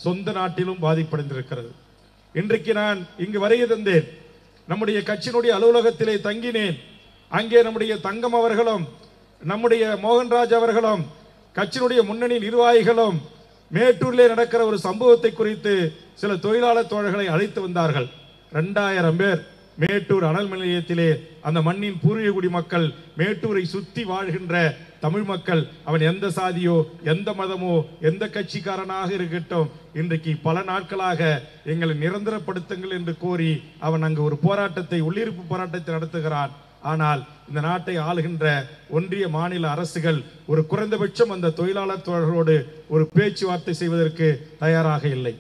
சொந்த நாட்டிலும் பாதிப்படைந்திருக்கிறது. இன்றைக்கு நான் இங்கு வருகை தந்தேன், நம்முடைய கட்சியினுடைய அலுவலகத்திலே தங்கினேன். அங்கே நம்முடைய தங்கம் அவர்களும் நம்முடைய மோகன்ராஜ் அவர்களும் கட்சியினுடைய முன்னணி நிர்வாகிகளும் மேட்டூரிலே நடக்கிற ஒரு சம்பவத்தை குறித்து சில தொழிலாளர் தோழர்களை அழைத்து வந்தார்கள். 2000 பேர் மேட்டூர் அனல் நிலையத்திலே அந்த மண்ணின் பூர்வீக குடி மக்கள், மேட்டூரை சுத்தி வாழ்கின்ற தமிழ் மக்கள், அவன் எந்த சாதியோ எந்த மதமோ எந்த கட்சிக்காரனாக இருக்கட்டும், இன்றைக்கு பல நாட்களாக எங்களை நிரந்தரப்படுத்துங்கள் என்று கோரி அவன் அங்கு ஒரு போராட்டத்தை, உள்ளிருப்பு போராட்டத்தை நடத்துகிறான். ஆனால் இந்த நாட்டை ஆளுகின்ற ஒன்றிய மாநில அரசுகள் ஒரு குறைந்தபட்சம் அந்த தொழிலாளர் தோழர்களோடு ஒரு பேச்சுவார்த்தை செய்வதற்கு தயாராக இல்லை.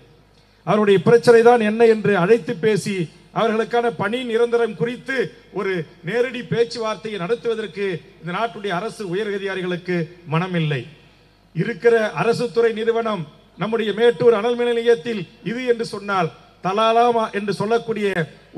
அவருடைய பிரச்சனை தான் என்ன என்று அழைத்து பேசி அவர்களுக்கான பணி நிரந்தரம் குறித்து ஒரு நேரடி பேச்சுவார்த்தையை நடத்துவதற்கு இந்த நாட்டுடைய அரசு உயர் அதிகாரிகளுக்கு மனமில்லை. இருக்கிற அரசு துறை நிறுவனம் நம்முடைய மேட்டூர் அனல் மின் நிலையத்தில் இது என்று சொன்னால் தலாலாமா என்று சொல்லக்கூடிய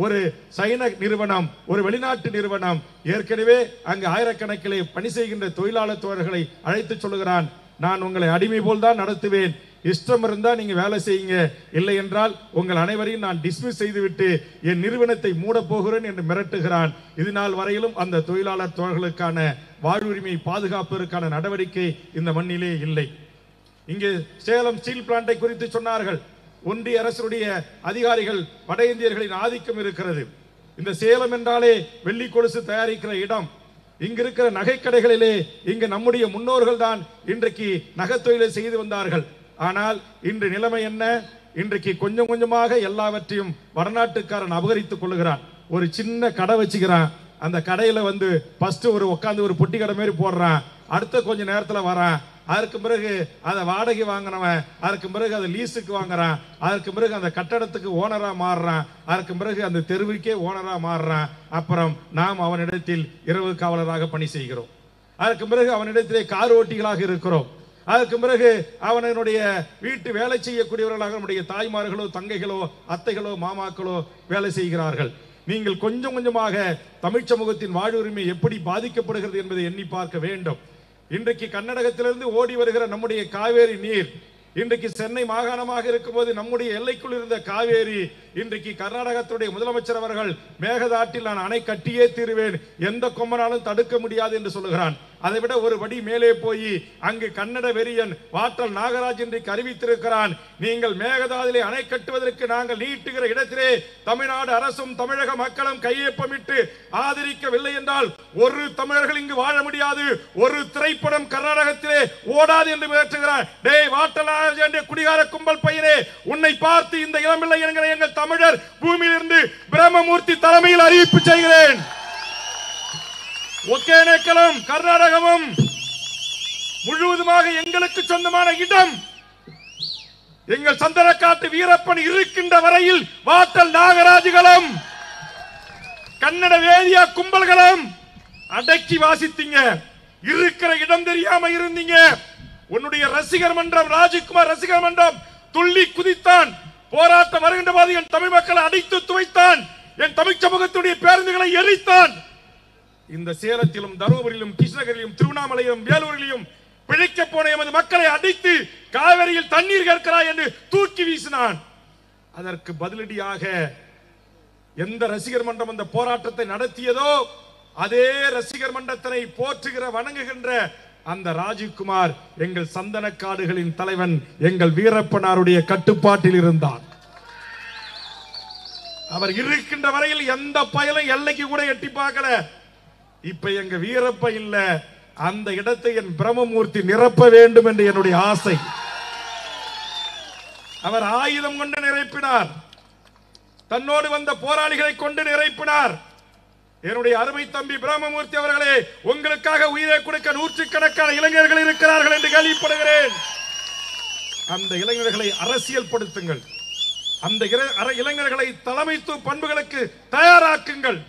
ஒரு சைன நிறுவனம், ஒரு வெளிநாட்டு நிறுவனம் ஏற்கனவே அங்கு ஆயிரக்கணக்கிலே பணி செய்கின்ற தொழிலாளர் தோழர்களை அழைத்து சொல்லுகிறான், நான் உங்களை அடிமை போல் தான் நடத்துவேன், இஷ்டம் இருந்தா நீங்க வேலை செய்யுங்க, இல்லை என்றால் உங்கள் அனைவரையும் நான் டிஸ்மிஸ் செய்துவிட்டு என் நிறுவனத்தை மூட போகிறேன் என்று மிரட்டுகிறான். இது நாள் வரையிலும் அந்த தொழிலாளர் தோழர்களுக்கான வாழ்வுரிமையை பாதுகாப்பதற்கான நடவடிக்கை இந்த மண்ணிலே இல்லை. இங்கே சேலம் ஸ்டீல் பிளான்டை குறித்து சொன்னார்கள். ஒன்றிய அரசுடைய அதிகாரிகள் வட இந்தியர்களின் ஆதிக்கம் இருக்கிறது. இந்த சேலம் என்றாலே வெள்ளி கொலுசு தயாரிக்கிற இடம். இங்க இருக்கிற நகைக்கடைகளிலே இங்கு நம்முடைய முன்னோர்கள் தான் இன்றைக்கு நகைத்தொழிலை செய்து வந்தார்கள். ஆனால் இன்று நிலைமை என்ன? இன்றைக்கு கொஞ்சம் கொஞ்சமாக எல்லாவற்றையும் வடநாட்டுக்காரன் அபகரித்துக் கொள்ளுகிறான். ஒரு சின்ன கடை வச்சுக்கிறான். அந்த கடையில வந்து ஃபர்ஸ்ட் ஒரு உட்காந்து ஒரு பொட்டி கடை மாதிரி போடுறான். அடுத்த கொஞ்ச நேரத்துல வரான். அதற்கு பிறகு அதை வாடகை வாங்கினவன், அதற்கு பிறகு அதை லீஸுக்கு வாங்குறான், அதற்கு பிறகு அந்த கட்டடத்துக்கு ஓனரா மாறுறான், அதற்கு பிறகு அந்த தெருவுக்கே ஓனரா மாறுறான். அப்புறம் நாம் அவனிடத்தில் இரவு காவலராக பணி செய்கிறோம். அதற்கு பிறகு அவனிடத்திலே கார் ஓட்டிகளாக இருக்கிறோம். அதற்கு பிறகு அவனுடைய வீட்டு வேலை செய்யக்கூடியவர்களாக நம்முடைய தாய்மார்களோ தங்கைகளோ அத்தைகளோ மாமாக்களோ வேலை செய்கிறார்கள். நீங்கள் கொஞ்சம் கொஞ்சமாக தமிழ் சமூகத்தின் வாழ்வுரிமை எப்படி பாதிக்கப்படுகிறது என்பதை எண்ணி பார்க்க வேண்டும். இன்றைக்கு கர்நாடகத்திலிருந்து ஓடி வருகிற நம்முடைய காவேரி நீர் இன்றைக்கு சென்னை மாகாணமாக இருக்கும்போது நம்முடைய எல்லைக்குள் இருந்த காவேரி இன்றைக்கு கர்நாடகத்துடைய முதலமைச்சர் அவர்கள் மேகதாட்டில் நான் அணை கட்டியே தீருவேன், எந்த கொம்பனாலும் தடுக்க முடியாது என்று சொல்லுகிறான். அதை விட ஒரு படி மேலே போய் அங்கு கன்னட வெறியன் வாட்டல் நாகராஜ் இன்றைக்கு அறிவித்திருக்கிறான், நீங்கள் மேகதாதிலே அணை கட்டுவதற்கு நாங்கள் நீட்டுகிற இடத்திலே தமிழ்நாடு அரசும் தமிழக மக்களும் கையொப்பமிட்டு ஆதரிக்கவில்லை என்றால் ஒரு தமிழர்கள் இங்கு வாழ முடியாது, ஒரு திரைப்படம் கர்நாடகத்திலே ஓடாது என்று மிரட்டுகிறார். டேய் வாட்டல் நாகராஜ் என்ற குடிகார கும்பல் பையனே, உன்னை பார்த்து இந்த இளம்பிள்ளை என்கிற எங்கள் தமிழர் பூமியிலிருந்து பிரம்மமூர்த்தி தலைமையில் அறிவிப்பு செய்கிறேன். ஒகேனக்கலும் கர்நாடகமும் முழுவதுமாக எங்களுக்கு சொந்தமான இடம். எங்கள் சந்தனக்காட்டு வீரப்பன் இருக்கின்ற வரையில் வாட்டல் நாகராஜுகளும் கன்னட வேதியா கும்பல்களும் அடக்கி வாசித்தீங்க. இருக்கிற இடம் தெரியாம இருந்தீங்க. உன்னுடைய ரசிகர் மன்றம், ராஜ்குமார் ரசிகர் மன்றம் துள்ளி குதித்தான். போராட்டம் வருகின்ற போது என் தமிழ் மக்களை அடித்து துவைத்தான். என் தமிழ் சமூகத்துடைய பேருந்துகளை எரித்தான். இந்த சேலத்திலும் தருமபுரியிலும் கிருஷ்ணகிரியிலும் திருவண்ணாமலையிலும் வேலூரிலும் பிழைக்க போன எமது மக்களை அடித்து காவிரியில் தண்ணீர் கேட்கிறாய் என்று தூக்கி வீசினான். அதற்கு பதிலடியாக எந்த ரசிகர் மன்றம் அந்த போராட்டத்தை நடத்தியதோ அதே ரசிகர் மன்றத்தினை போற்றுகிற வணங்குகின்ற அந்த ராஜ்குமார் எங்கள் சந்தனக்காடுகளின் தலைவன் எங்கள் வீரப்பனாருடைய கட்டுப்பாட்டில் இருந்தார். அவர் இருக்கின்ற வரையில் எந்த பயலும் எல்லைக்கு கூட எட்டி பார்க்கல. இப்ப எங்க வீரப்ப இல்ல, அந்த இடத்தை என் பிரம்மமூர்த்தி நிரப்ப வேண்டும் என்று என்னுடைய ஆசை. அவர் ஆயுதம் கொண்டு நிரப்பினார், தன்னோடு வந்த போராளிகளை கொண்டு நிரப்பினார். என்னுடைய அருமை தம்பி பிரம்மமூர்த்தி அவர்களே, உங்களுக்காக உயிரை கொடுக்க நூற்றுக்கணக்கான இளைஞர்கள் இருக்கிறார்கள் என்று கேள்விப்படுகிறேன். அந்த இளைஞர்களை அரசியல் படுத்துங்கள். அந்த இளைஞர்களை தலைமைத்துவ பண்புகளுக்கு தயாராக்குங்கள்.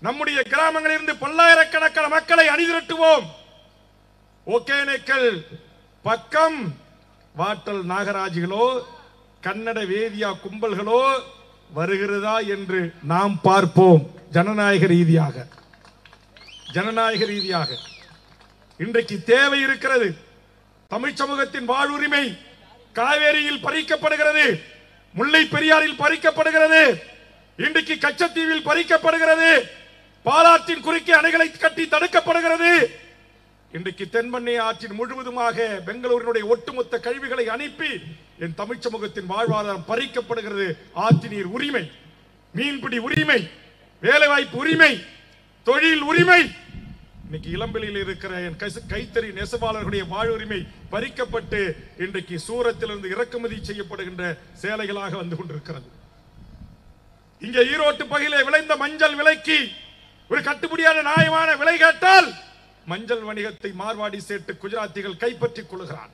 நம்முடைய கிராமங்களில் இருந்து பல்லாயிரக்கணக்கான மக்களை அணிதிரட்டுவோம். ஒகேனக்கல் பக்கம் வாட்டல் நாகராஜுகளோ கன்னட வேதியா கும்பல்களோ வருகிறதா என்று நாம் பார்ப்போம். ஜனநாயக ரீதியாக இன்றைக்கு தேவை இருக்கிறது. தமிழ் சமூகத்தின் வாழ்வுரிமை காவேரியில் பறிக்கப்படுகிறது, முல்லை பெரியாரில் பறிக்கப்படுகிறது, இன்றைக்கு கச்சத்தீவில் பறிக்கப்படுகிறது, பாலாற்றின் குறுக்கே அணைகளை கட்டி தடுக்கப்படுகிறது. இன்றைக்கு தென்பண்ணை ஆற்றின் முழுவதுமாக பெங்களூரினுடைய ஒட்டுமொத்த கழிவுகளை அனுப்பி என் தமிழ் சமூகத்தின் வாழ்வாதாரம் பறிக்கப்படுகிறது. ஆற்று நீர் உரிமை, மீன்பிடி உரிமை, வேலைவாய்ப்பு உரிமை, தொழில் உரிமை, இன்னைக்கு இளம்பிள்ளையில் இருக்கிற என் கைத்தறி நெசவாளர்களுடைய வாழ்வுரிமை பறிக்கப்பட்டு இன்றைக்கு சூரத்திலிருந்து இறக்குமதி செய்யப்படுகின்ற சேலைகளாக வந்து கொண்டிருக்கிறது. இங்கே ஈரோட்டு பகுதியிலே விளைந்த மஞ்சள் விலைக்கு ஒரு கட்டுப்படியான நியாயமான விலை கேட்டால் மஞ்சள் வணிகத்தை மார்வாடி சேட்டு குஜராத்திகள் கைப்பற்றிக் கொள்கிறான்.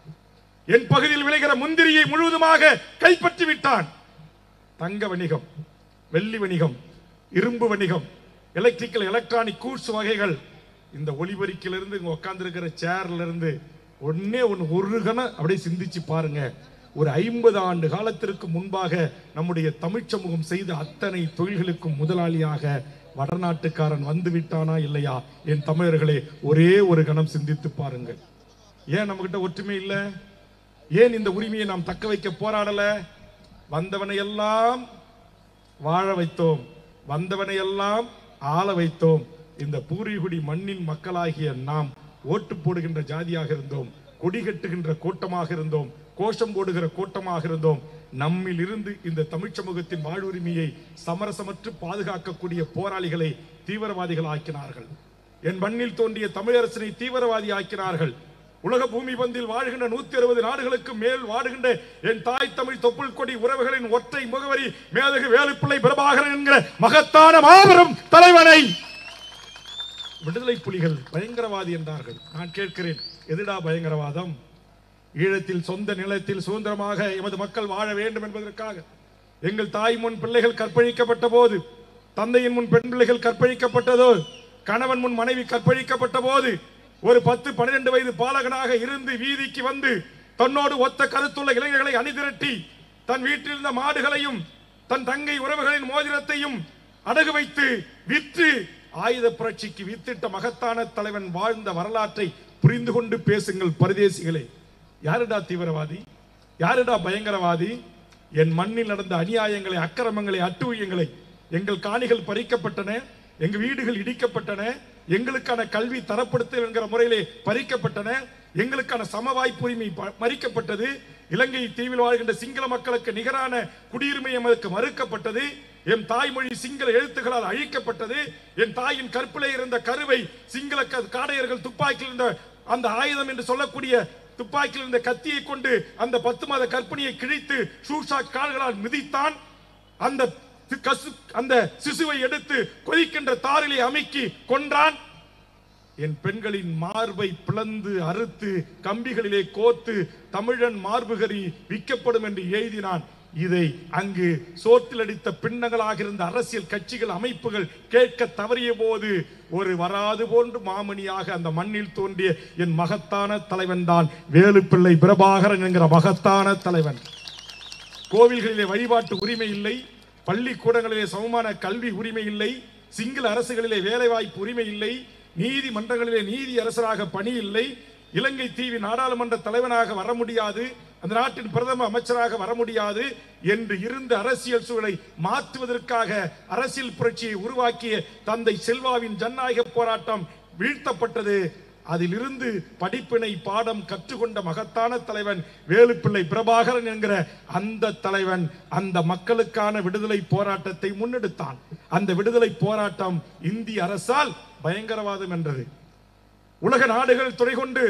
என் பகுதியில் விளைகிற முந்திரியை முழுவதுமாக கைப்பற்றி விட்டான். தங்க வணிகம், வெள்ளி வணிகம், இரும்பு வணிகம், எலக்ட்ரிக்கல் எலக்ட்ரானிக் கூட்ஸ் வகைகள், இந்த ஒளிபெருக்கிலிருந்து இங்க உட்கார்ந்து இருக்கிற சேர்ல இருந்து ஒரு கணம் அப்படியே சிந்திச்சு பாருங்க. ஒரு 50 ஆண்டு காலத்திற்கு முன்பாக நம்முடைய தமிழ் சமூகம் செய்த அத்தனை தொழில்களுக்கும் முதலாளியாக வடநாட்டுக்காரன் வந்து விட்டானா இல்லையா? என் தமிழர்களே, ஒரே ஒரு கணம் சிந்தித்து பாருங்கள். ஏன் நம்ம கிட்ட ஒற்றுமை இல்லை? ஏன் இந்த உரிமையை நாம் தக்க வைக்க போராடல? வந்தவனை எல்லாம் வாழ வைத்தோம், வந்தவனை எல்லாம் ஆள வைத்தோம். இந்த பூர்வீகுடி மண்ணின் மக்களாகிய நாம் ஓட்டு போடுகின்ற ஜாதியாக இருந்தோம், கொடி கட்டுகின்ற கூட்டமாக இருந்தோம், கோஷம் போடுகிற கூட்டமாக இருந்தோம். நம்மில் இருந்து இந்த தமிழ் சமூகத்தின் வாழ்வுரிமையை சமரசமற்று பாதுகாக்கக்கூடிய போராளிகளை தீவிரவாதிகள் ஆக்கினார்கள். என் மண்ணில் தோன்றிய தமிழரசனை தீவிரவாதி ஆக்கினார்கள். உலக பூமி பந்தில் வாழ்கின்ற 160 நாடுகளுக்கு மேல் வாடுகின்ற என் தாய் தமிழ் தொப்புள் கொடி உறவுகளின் ஒற்றை முகவரி மேதகு வேலுப்பிள்ளை பிரபாகரன் என்கிற மகத்தான மாபெரும் தலைவனை விடுதலை புலிகள் பயங்கரவாதி என்றார்கள். நான் கேட்கிறேன், எதுடா பயங்கரவாதம்? ஈழத்தில் சொந்த நிலத்தில் சுதந்திரமாக எமது மக்கள் வாழ வேண்டும் என்பதற்காக எங்கள் தாய் முன் பிள்ளைகள் கற்பழிக்கப்பட்ட போது, தந்தையின் முன் பெண் பிள்ளைகள் கற்பழிக்கப்பட்டதோ, கணவன் முன் மனைவி கற்பழிக்கப்பட்ட போது ஒரு 10-12 வயது பாலகனாக இருந்து வீதிக்கு வந்து தன்னோடு ஒத்த கருத்துள்ள இளைஞர்களை அணிதிரட்டி தன் வீட்டில் இருந்த மாடுகளையும் தன் தங்கை உறவுகளின் மோதிரத்தையும் அடகு வைத்து விற்று ஆயுத புரட்சிக்கு வித்திட்ட மகத்தான தலைவன் வாழ்ந்த வரலாற்றை புரிந்து கொண்டு பேசுங்கள் பரதேசிகளே. யாருடா தீவிரவாதி? யாருடா பயங்கரவாதி? என் மண்ணில் நடந்த அநியாயங்களை, அக்கிரமங்களை, அட்டூழியங்களை, எங்கள் காணிகள் பறிக்கப்பட்டன, எங்கள் வீடுகள் இடிக்கப்பட்டன, எங்களுக்கான கல்வி தரப்படுத்தல் என்கிற முறையிலே பறிக்கப்பட்டன, எங்களுக்கான சம வாய்ப்பு உரிமை மறிக்கப்பட்டது, இலங்கை தீவில் வாழ்கின்ற சிங்கள மக்களுக்கு நிகரான குடியுரிமை எமக்கு மறுக்கப்பட்டது, என் தாய்மொழி சிங்கள எழுத்துக்களால் அழிக்கப்பட்டது, என் தாயின் கற்பிலே இருந்த கருவை சிங்கள காடையர்கள் துப்பாக்கியில் இருந்த அந்த ஆயுதம் என்று சொல்லக்கூடிய துப்பாக்கியில் இருந்த கத்தியை கொண்டு அந்த 10 மாத கற்பிணியை கிழித்து ஷூஷா கால்களால் மிதித்தான். அந்த சிசுவை எடுத்து கொதிக்கின்ற தாரிலே அமுக்கி கொன்றான். என் பெண்களின் மார்பை பிளந்து அறுத்து கம்பிகளிலே கோர்த்து தமிழன் மார்புகரி விற்கப்படும் என்று எழுதினான். இதை அங்கு சோத்தில் அடித்த பின்னங்களாக இருந்த அரசியல் கட்சிகள், அமைப்புகள் கேட்க தவறிய போது ஒரு வராது போன்று மாமணியாக அந்த மண்ணில் தோன்றிய என் மகத்தான தலைவன் தான் வேலுப்பிள்ளை பிரபாகரன் என்கிற மகத்தான தலைவன். கோவில்களிலே வழிபாட்டு உரிமை இல்லை, பள்ளிக்கூடங்களிலே சமமான கல்வி உரிமை இல்லை, சிங்கள அரசுகளிலே வேலை வாய்ப்பு உரிமை இல்லை, நீதிமன்றங்களிலே நீதி அரசராக பணி இல்லை, இலங்கை தீவின் நாடாளுமன்ற தலைவனாக வர முடியாது, அந்த நாட்டின் பிரதம அமைச்சராக வர முடியாது என்று இருந்த அரசியல் சூழலை மாற்றுவதற்காக அரசியல் புரட்சியை உருவாக்கிய தந்தை செல்வாவின் ஜனநாயக போராட்டம் வீழ்த்தப்பட்டது. அதிலிருந்து படிப்பினை பாடம் கற்றுக்கொண்ட மகத்தான தலைவன் வேலுப்பிள்ளை பிரபாகரன் என்கிற அந்த தலைவன் அந்த மக்களுக்கான விடுதலை போராட்டத்தை முன்னெடுத்தான். அந்த விடுதலை போராட்டம் இந்திய அரசால் பயங்கரவாதம் என்றது. உலக நாடுகள் துணை கொண்டு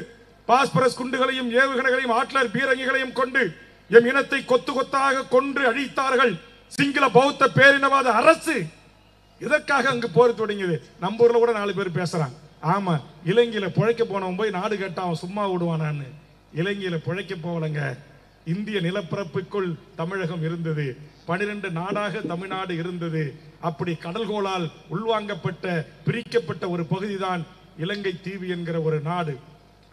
பாஸ்பரஸ் குண்டுகளையும் ஏவுகணைகளையும் ஆட்லர் பீரங்கிகளையும் கொண்டு எம் இனத்தை கொத்து கொத்தாக கொன்று அழித்தார்கள் சிங்கள பௌத்த பேரினவாத அரசு. இதற்காக அங்கு போர் தொடங்கியது. நம்ம ஊர்ல கூட 4 பேர் பேசுறாங்க, ஆமா இலங்கையில பிழைக்க போனவன் போய் நாடு கேட்டா அவன் சும்மா விடுவானான்னு. இலங்கையில பிழைக்க போவலங்க, இந்திய நிலப்பரப்புக்குள் தமிழகம் இருந்தது, 12 நாடாக தமிழ்நாடு இருந்தது. அப்படி கடல்கோளால் உள்வாங்கப்பட்ட பிரிக்கப்பட்ட ஒரு பகுதிதான் இலங்கை தீவு என்கிற ஒரு நாடு.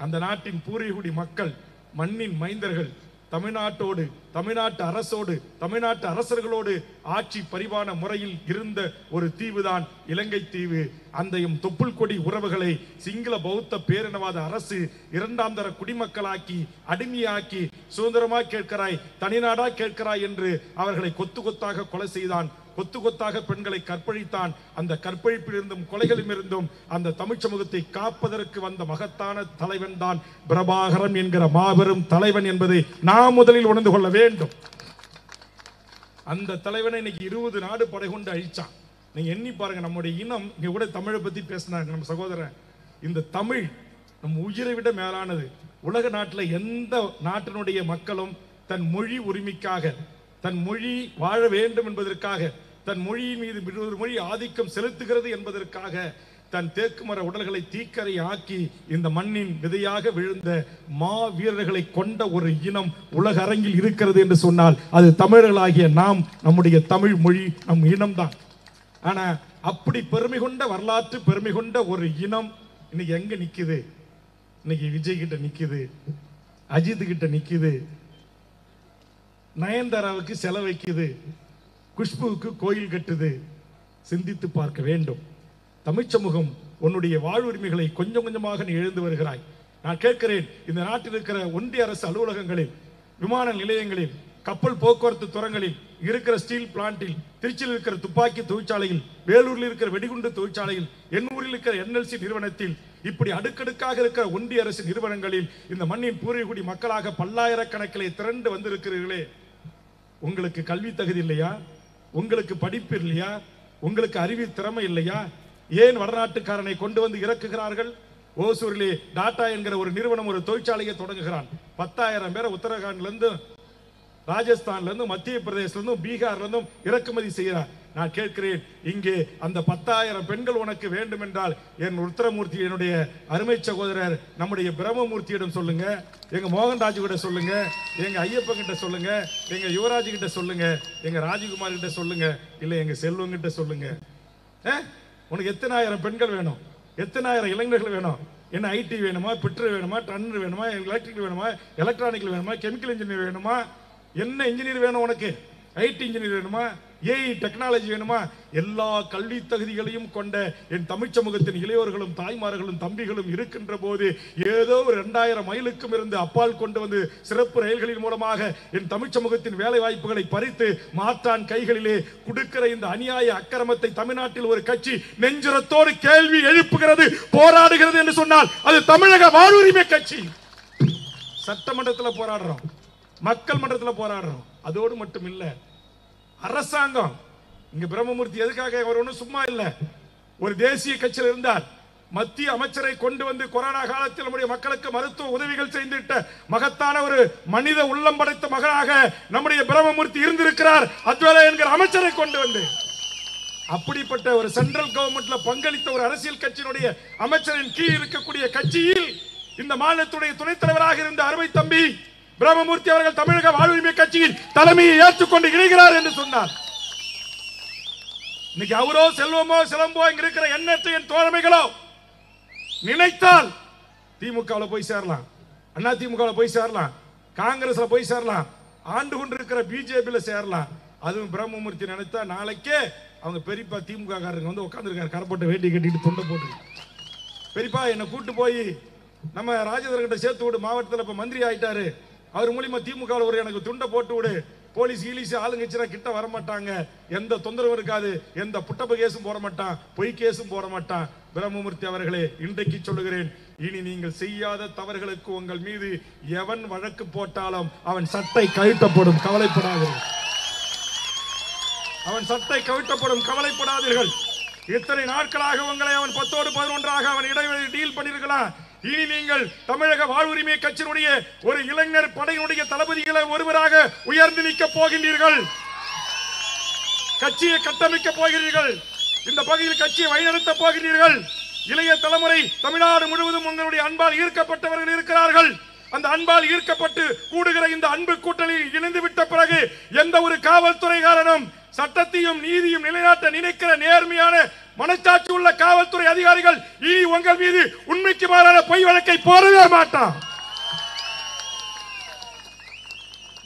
அந்த நாட்டின் பூர்வீகுடி மக்கள், மண்ணின் மைந்தர்கள் தமிழ்நாட்டோடு, தமிழ்நாட்டு அரசோடு, தமிழ்நாட்டு அரசர்களோடு ஆட்சி பரிவான முறையில் இருந்த ஒரு தீவுதான் இலங்கை தீவு. அந்த தொப்புள் கொடி உறவுகளை சிங்கள பௌத்த பேரினவாத அரசு 2ஆம் தர குடிமக்களாக்கி அடிமையாக்கி சுதந்திரமா கேட்கிறாய், தனிநாடா கேட்கிறாய் என்று அவர்களை கொத்து கொத்தாக கொலை செய்தான். கொத்து கொத்தாக பெண்களை கற்பழித்தான். அந்த கற்பழிப்பில் இருந்தும் கொலைகளில் இருந்தும் அந்த தமிழ் சமூகத்தை காப்பதற்கு வந்த மகத்தான தலைவன் தான் பிரபாகரன் என்கிற மாபெரும் தலைவன் என்பதை நாம் முதலில் உணர்ந்து கொள்ள வேண்டும். அந்த தலைவனை இன்னைக்கு 20 நாடு படை கொண்டு அழிச்சான். நீங்க எண்ணி பாருங்க, நம்முடைய இனம் இங்க கூட தமிழை பத்தி பேசினாங்க நம்ம சகோதரன். இந்த தமிழ் நம் உயிரை விட மேலானது. உலக நாட்டில் எந்த நாட்டினுடைய மக்களும் தன் மொழி உரிமைக்காக, தன் மொழி வாழ வேண்டும் என்பதற்காக தன் மொழியின் மீது இன்னொரு மொழி ஆதிக்கம் செலுத்துகிறது என்பதற்காக தன் தேக்கு மர உடல்களை தீக்கரை ஆக்கி இந்த மண்ணின் விதையாக விழுந்த மா வீரர்களை கொண்ட ஒரு இனம் உலக அரங்கில் இருக்கிறது என்று சொன்னால் அது தமிழர்களாகிய நாம், நம்முடைய தமிழ் மொழி, நம் இனம்தான். ஆனா அப்படி பெருமை கொண்ட வரலாற்று பெருமை கொண்ட ஒரு இனம் இன்னைக்கு எங்க நிக்குது? இன்னைக்கு விஜய் கிட்ட நிக்குது, அஜித் கிட்ட நிக்குது, நயன்தாராவுக்கு செலவு வைக்குது, குஷ்புவுக்கு கோயில் கட்டுது. சிந்தித்து பார்க்க வேண்டும். தமிழ் சமூகம் உன்னுடைய வாழ்வுரிமைகளை கொஞ்சம் கொஞ்சமாக நீ எழுந்து வருகிறாய். நான் கேட்கிறேன், இந்த நாட்டில் இருக்கிற ஒன்றிய அரசு அலுவலகங்களில், விமான நிலையங்களில், கப்பல் போக்குவரத்து துறைகளில் இருக்கிற ஸ்டீல் பிளான்டில், திருச்சியில் இருக்கிற துப்பாக்கி தொழிற்சாலையில், வேலூரில் இருக்கிற வெடிகுண்டு தொழிற்சாலையில், எண்ணூரில் இருக்கிற NLC நிறுவனத்தில், இப்படி அடுக்கடுக்காக இருக்கிற ஒன்றிய அரசு நிறுவனங்களில் இந்த மண்ணின் பூர்வீகுடி மக்களாக பல்லாயிரக்கணக்கிலே திரண்டு வந்திருக்கிறீர்களே, உங்களுக்கு கல்வி தகுதி இல்லையா? உங்களுக்கு படிப்பு இல்லையா? உங்களுக்கு அறிவு திறமை இல்லையா? ஏன் வடநாட்டுக்காரனை கொண்டு வந்து இறக்குகிறார்கள்? ஓசூரிலே டாடா என்கிற ஒரு நிறுவனம் ஒரு தொழிற்சாலையை தொடங்குகிறான். 10,000 பேரை உத்தரகாண்ட்ல இருந்து, ராஜஸ்தான்ல இருந்து, மத்திய பிரதேசல இருந்து, பீகார்ல இருந்தும் இறக்குமதி செய்கிறார். நான் கேட்கிறேன், இங்கே அந்த 10,000 பெண்கள் உனக்கு வேண்டும் என்றால் என் உத்தரமூர்த்தி, என்னுடைய அருமை சகோதரர் நம்முடைய பிரம்மமூர்த்தியிடம் சொல்லுங்க, எங்க மோகன்ராஜ் கிட்ட சொல்லுங்க, எங்க ஐயப்பன் கிட்ட சொல்லுங்க, எங்க யுவராஜ் கிட்ட சொல்லுங்க, எங்க ராஜகுமார் கிட்ட சொல்லுங்க, இல்ல எங்க செல்வம் கிட்ட சொல்லுங்க. உனக்கு எத்தனை ஆயிரம் பெண்கள் வேணும்? எத்தனை ஆயிரம் இளைஞர்கள் வேணும்? என்ன ஐடி வேணுமா, பிட்ரு வேணுமா, டன்னர் வேணுமா, எலக்ட்ரிக் வேணுமா, எலக்ட்ரானிக் வேணுமா, கெமிக்கல் இன்ஜினியர் வேணுமா, என்ன இன்ஜினியர் வேணும் உனக்கு? ஐடி இன்ஜினியர் வேணுமா, ஏஐ டெக்னாலஜி வேணுமா? எல்லா கல்வி தகுதிகளையும் கொண்ட என் தமிழ் சமூகத்தின் இளையோர்களும் தாய்மார்களும் தம்பிகளும் இருக்கின்ற போது ஏதோ ஒரு 2000 மைலுக்கும் இருந்து அப்பால் கொண்டு வந்து சிறப்பு ரயில்களின் மூலமாக என் தமிழ் சமூகத்தின் வேலை வாய்ப்புகளை பறித்து மாற்றான் கைகளிலே கொடுக்கிற இந்த அநியாய அக்கிரமத்தை தமிழ்நாட்டில் ஒரு கட்சி நெஞ்சுரத்தோடு கேள்வி எழுப்புகிறது, போராடுகிறது என்று சொன்னால் அது தமிழக வாழ்வுரிமை கட்சி. சட்டமன்றத்தில் போராடுறோம், மக்கள் மன்றத்தில் போராடுறோம். அதோடு மட்டும் இல்ல, அரசாங்கம் இங்க பிரம்மமூர்த்தி எதுக்காக அவர் ஒன்றும் சும்மா இல்ல, ஒரு தேசிய கட்சியில் இருந்தார். மத்திய அமைச்சரை கொண்டு வந்து கொரோனா காலத்தில் நம்முடைய மக்களுக்கு மருத்துவ உதவிகள் செய்துவிட்ட மகத்தான ஒரு மனித உள்ளம் படைத்த மகனாக நம்முடைய பிரம்மமூர்த்தி இருந்திருக்கிறார். அத்வாலே என்கிற அமைச்சரை கொண்டு வந்து அப்படிப்பட்ட ஒரு சென்ட்ரல் கவர்மெண்ட்ல பங்களித்த ஒரு அரசியல் கட்சியினுடைய அமைச்சரின் கீழ் இருக்கக்கூடிய கட்சியில் இந்த மாநிலத்துடைய துணைத் தலைவராக இருந்த அருமை தம்பி பிரம்மமூர்த்தி அவர்கள் தமிழக வாழ்வுரிமை கட்சியில் தலைமையை ஏற்றுக்கொண்டு இணைகிறார் என்று சொன்னார். இன்னைக்கு அவரோ செல்வமோ சிலம்போ இங்க இருக்கிற எண்ணற்ற என் தோழமைகளோ நினைத்தால் திமுகவில் போய் சேரலாம், அண்ணா திமுகவில் போய் சேரலாம், காங்கிரஸ்ல போய் சேரலாம், ஆண்டு கொண்டிருக்கிற பிஜேபியில சேரலாம். அதுவும் பிரம்மமூர்த்தி நினைத்தா நாளைக்கே அவங்க பெரியப்பா திமுக காரங்க வந்து உட்காந்துருக்காரு, கரப்போட்ட வேட்டி கட்டிட்டு தொண்டை போட்டு, பெரியப்பா என்னை கூட்டு போய் நம்ம ராஜேந்திரகிட்ட சேர்த்து விடு, மாவட்டத்தில் இப்ப மந்திரி ஆயிட்டாரு, அவர் மூலியமா திமுக ஒரு எனக்கு துண்டை போட்டு விடு, போலீஸ் ஈலிஸ் ஆளுங்கட்சினா கிட்ட வர மாட்டாங்க, எந்த தொந்தரவும் இருக்காது, எந்த புட்டப்ப கேஸும் போட மாட்டான், பொய் கேஸும் போட மாட்டான். பிரம்மமூர்த்தி அவர்களே, இன்றைக்கு சொல்லுகிறேன், இனி நீங்கள் செய்யாத தவறுகளுக்கு உங்கள் மீது எவன் வழக்கு போட்டாலும் அவன் சட்டை கழட்டப்படும், கவலைப்படாதீர்கள். அவன் சட்டை கழட்டப்படும், கவலைப்படாதீர்கள். இத்தனை நாட்களாக உங்களை அவன் 10ஓடு 11ஆக அவன் இடைவெளி டீல் பண்ணிருக்கலாம். இனி நீங்கள் தமிழக வாழ்வுரிமை கட்சியினுடைய ஒரு இளைஞர் படையினுடைய தளபதிகளை ஒருவராக உயர்ந்து நிற்க போகின்றீர்கள். கட்சியை கட்டமைக்க போகிறீர்கள். இந்த பகுதியில் கட்சியை வழிநடத்த போகிறீர்கள். இளைய தலைமுறை தமிழ்நாடு முழுவதும் உங்களுடைய அன்பால் ஈர்க்கப்பட்டவர்கள் இருக்கிறார்கள். அந்த அன்பால் ஈர்க்கப்பட்டு கூடுகிற இந்த அன்பு கூட்டணியில் இணைந்து விட்ட பிறகு எந்த ஒரு காவல்துறைகாரனும் சட்டத்தையும் நீதியும் நிலைநாட்ட நினைக்கிற நேர்மையான மனச்சாட்சி உள்ள காவல்துறை அதிகாரிகள் இனி உங்கள் மீது உண்மைக்கு மாறான பொய் வழக்கை போடவே மாட்டான்.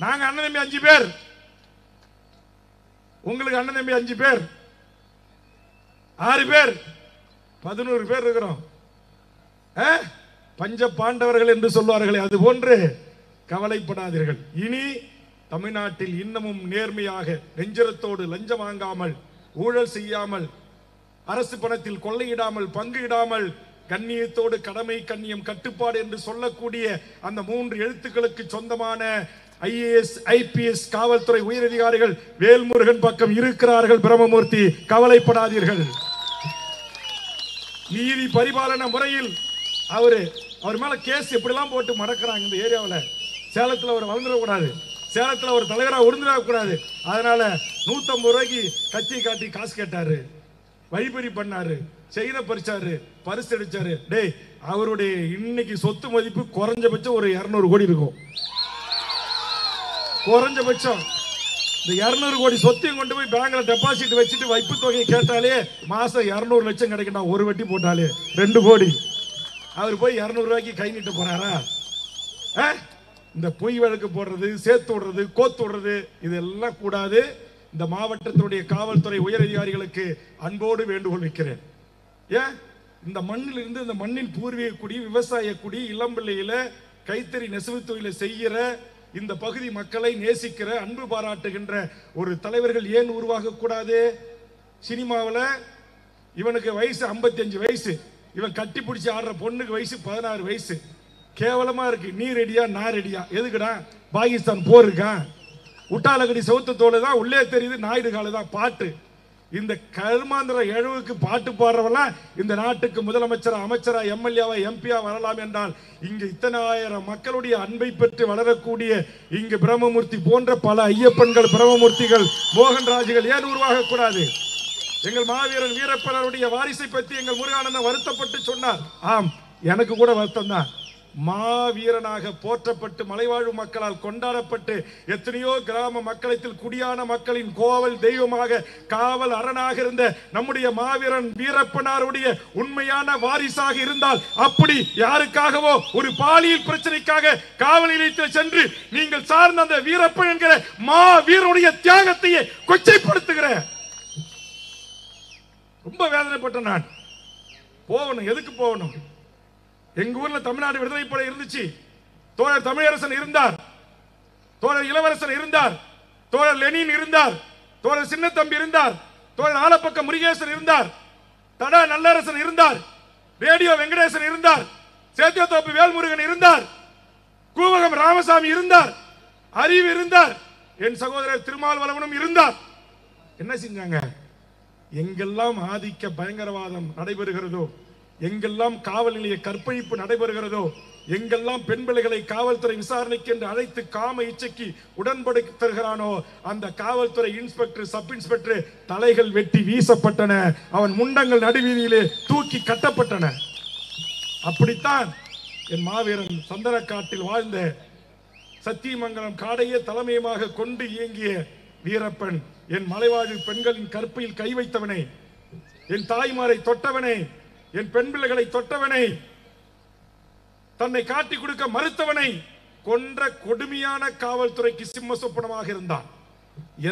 நாங்க அண்ணன் தம்பி 5 பேர், உங்களுக்கு அண்ணன் தம்பி 5 பேர், 6 பேர், 11 பேர் இருக்கிறோம். பஞ்ச பாண்டவர்கள் என்று சொல்வார்களே, அது போன்று கவலைப்படாதீர்கள். இனி தமிழ்நாட்டில் இன்னமும் நேர்மையாக நெஞ்சரத்தோடு லஞ்சம் வாங்காமல், ஊழல் செய்யாமல், அரசு பணத்தில் கொள்ளையிடாமல், பங்கிடாமல், கண்ணியத்தோடு கடமை கண்ணியம் கட்டுப்பாடு என்று சொல்லக்கூடிய அந்த 3 எழுத்துக்களுக்கு சொந்தமான IAS IPS காவல்துறை உயரதிகாரிகள் வேல்முருகன் பக்கம் இருக்கிறார்கள். பிரம்மமூர்த்தி, கவலைப்படாதீர்கள். நீதி பரிபாலன முறையில் அவர் மேல கேஸ் எப்படிலாம் போட்டு மடக்கிறாங்க. இந்த ஏரியாவில் சேலத்தில் அவர் வளர்ந்துடக்கூடாது, சேலத்துல ஒரு தலைவரா உருந்துடக்கூடாது. அதனால 150 ரூபாய்க்கு கட்சி காட்டி காசு கேட்டாரு, வழிபறி பண்ணாரு, செயினை பறிச்சாரு, பரிசு அடிச்சாரு. டேய், அவருடைய இன்னைக்கு சொத்து மதிப்பு குறைஞ்சபட்சம் ஒரு 200 கோடி இருக்கும். குறைஞ்சபட்சம் இந்த 200 கோடி சொத்தையும் கொண்டு போய் பேங்க்ல டெபாசிட் வச்சுட்டு வைப்பு தொகையை கேட்டாலே மாசம் 200 லட்சம் கிடைக்கணும். ஒரு வட்டி போட்டாலே 2 கோடி. அவர் போய் 200 ரூபாய்க்கு கை நீட்ட போறாரா? இந்த பொய் வழக்கு போடுறது, சேர்த்து விடுறது, கோத்து விடுறது இதெல்லாம் கூடாது. இந்த மாவட்டத்தினுடைய காவல்துறை உயர் அதிகாரிகளுக்கு அன்போடு வேண்டுகோள் வைக்கிறேன். ஏன் இந்த மண்ணில் இருந்து, இந்த மண்ணின் பூர்வீக குடி, விவசாய குடி, இளம்பிள்ளையில கைத்தறி நெசவு தொழிலை செய்கிற இந்த பகுதி மக்களை நேசிக்கிற, அன்பு பாராட்டுகின்ற ஒரு தலைவர்கள் ஏன் உருவாக கூடாது? சினிமாவில் இவனுக்கு வயசு 55 வயசு, இவன் கட்டி பிடிச்சி ஆடுற பொண்ணுக்கு வயசு 16 வயசு. கேவலமா இருக்கு. நீ ரெடியா, நான் ரெடியா? எதுக்குடா? பாகிஸ்தான் போர் இருக்கான், உட்டாலகடி சவுத்து தோலை தான் உள்ளே தெரியுது, நாயுடு கால தான் பாட்டு. இந்த கருமாந்திர எழுவுக்கு பாட்டு பாடுறவெல்லாம் இந்த நாட்டுக்கு முதலமைச்சரா, அமைச்சரா, எம்எல்ஏவா, எம்பியா வரலாம் என்றால் இங்கு இத்தனை ஆயிரம் மக்களுடைய அன்பை பெற்று வளரக்கூடிய இங்கு பிரம்மமூர்த்தி போன்ற பல ஐயப்பன்கள், பிரம்மமூர்த்திகள், மோகன்ராஜுகள் ஏன் உருவாக கூடாது? எங்கள் மாவீரன் வீரப்பனருடைய வாரிசை பற்றி எங்கள் முருகானந்தன் வருத்தப்பட்டு சொன்னார். ஆம், எனக்கு கூட வருத்தம் தான். மாவீரனாக போற்றப்பட்டு மலைவாழ்வு மக்களால் கொண்டாடப்பட்டு எத்தனையோ கிராம மக்களத்தில் குடியான மக்களின் கோவல் தெய்வமாக, காவல் அரணாக இருந்த நம்முடைய மாவீரன் வீரப்பனாருடைய உண்மையான வாரிசாக இருந்தால், அப்படி யாருக்காகவோ ஒரு பாலியல் பிரச்சனைக்காக காவல் நிலையத்தில் சென்று நீங்கள் சார்ந்த அந்த வீரப்பன் என்கிற மாவீரனுடைய தியாகத்தையே கொச்சைப்படுத்துகிற ரொம்ப வேதனைப்பட்ட நான். போகணும், எதுக்கு போகணும்? எங்க ஊர்ல தமிழ்நாடு விடுதலை படை இருந்துச்சு. தோழர் தமிழரசன் இருந்தார், தோழர் இளவரசன் இருந்தார், தோழர் லெனின் இருந்தார், தோழர் சின்னத்தம்பி இருந்தார், தோழர் ஆலப்பக்கம் முருகேசன் இருந்தார், தடா நல்லரசன் இருந்தார், ரேடியோ வெங்கடேசன் இருந்தார், சேத்தியத்தோப்பு வேல்முருகன் இருந்தார், கூவகம் ராமசாமி இருந்தார், அறிவு இருந்தார், என் சகோதரர் திருமாவளவனும் இருந்தார். என்ன செஞ்சாங்க? எங்கெல்லாம் ஆதிக்க பயங்கரவாதம் நடைபெறுகிறதோ, எங்கெல்லாம் காவல் நிலைய கற்பழிப்பு நடைபெறுகிறதோ, எங்கெல்லாம் பெண் பிள்ளைகளை காவல்துறை விசாரணைக்கு என்று அழைத்து காம இச்சைக்கு உடன்படுத்துகிறானோ, அந்த காவல்துறை இன்ஸ்பெக்டர், சப் இன்ஸ்பெக்டர் தலைகள் வெட்டி வீசப்பட்டன. அவன் முண்டங்கள் நடுவீதியிலே தூக்கி கட்டப்பட்டன. அப்படித்தான் என் மாவீரன் சந்தனக்காட்டில் வாழ்ந்த, சத்தியமங்கலம் காடையே தலைமையமாக கொண்டு இயங்கிய வீரப்பன், என் மலைவாழ் பெண்களின் கற்பையில் கை வைத்தவனே, என் தாய்மாரை தொட்டவனே, என் பெண் பிள்ளைகளை தொட்டவனை, தன்னை காட்டி கொடுக்க மறுத்தவனை கொன்ற கொடுமையான காவல்துறைக்கு சிம்ம சொப்பனமாக இருந்தான்.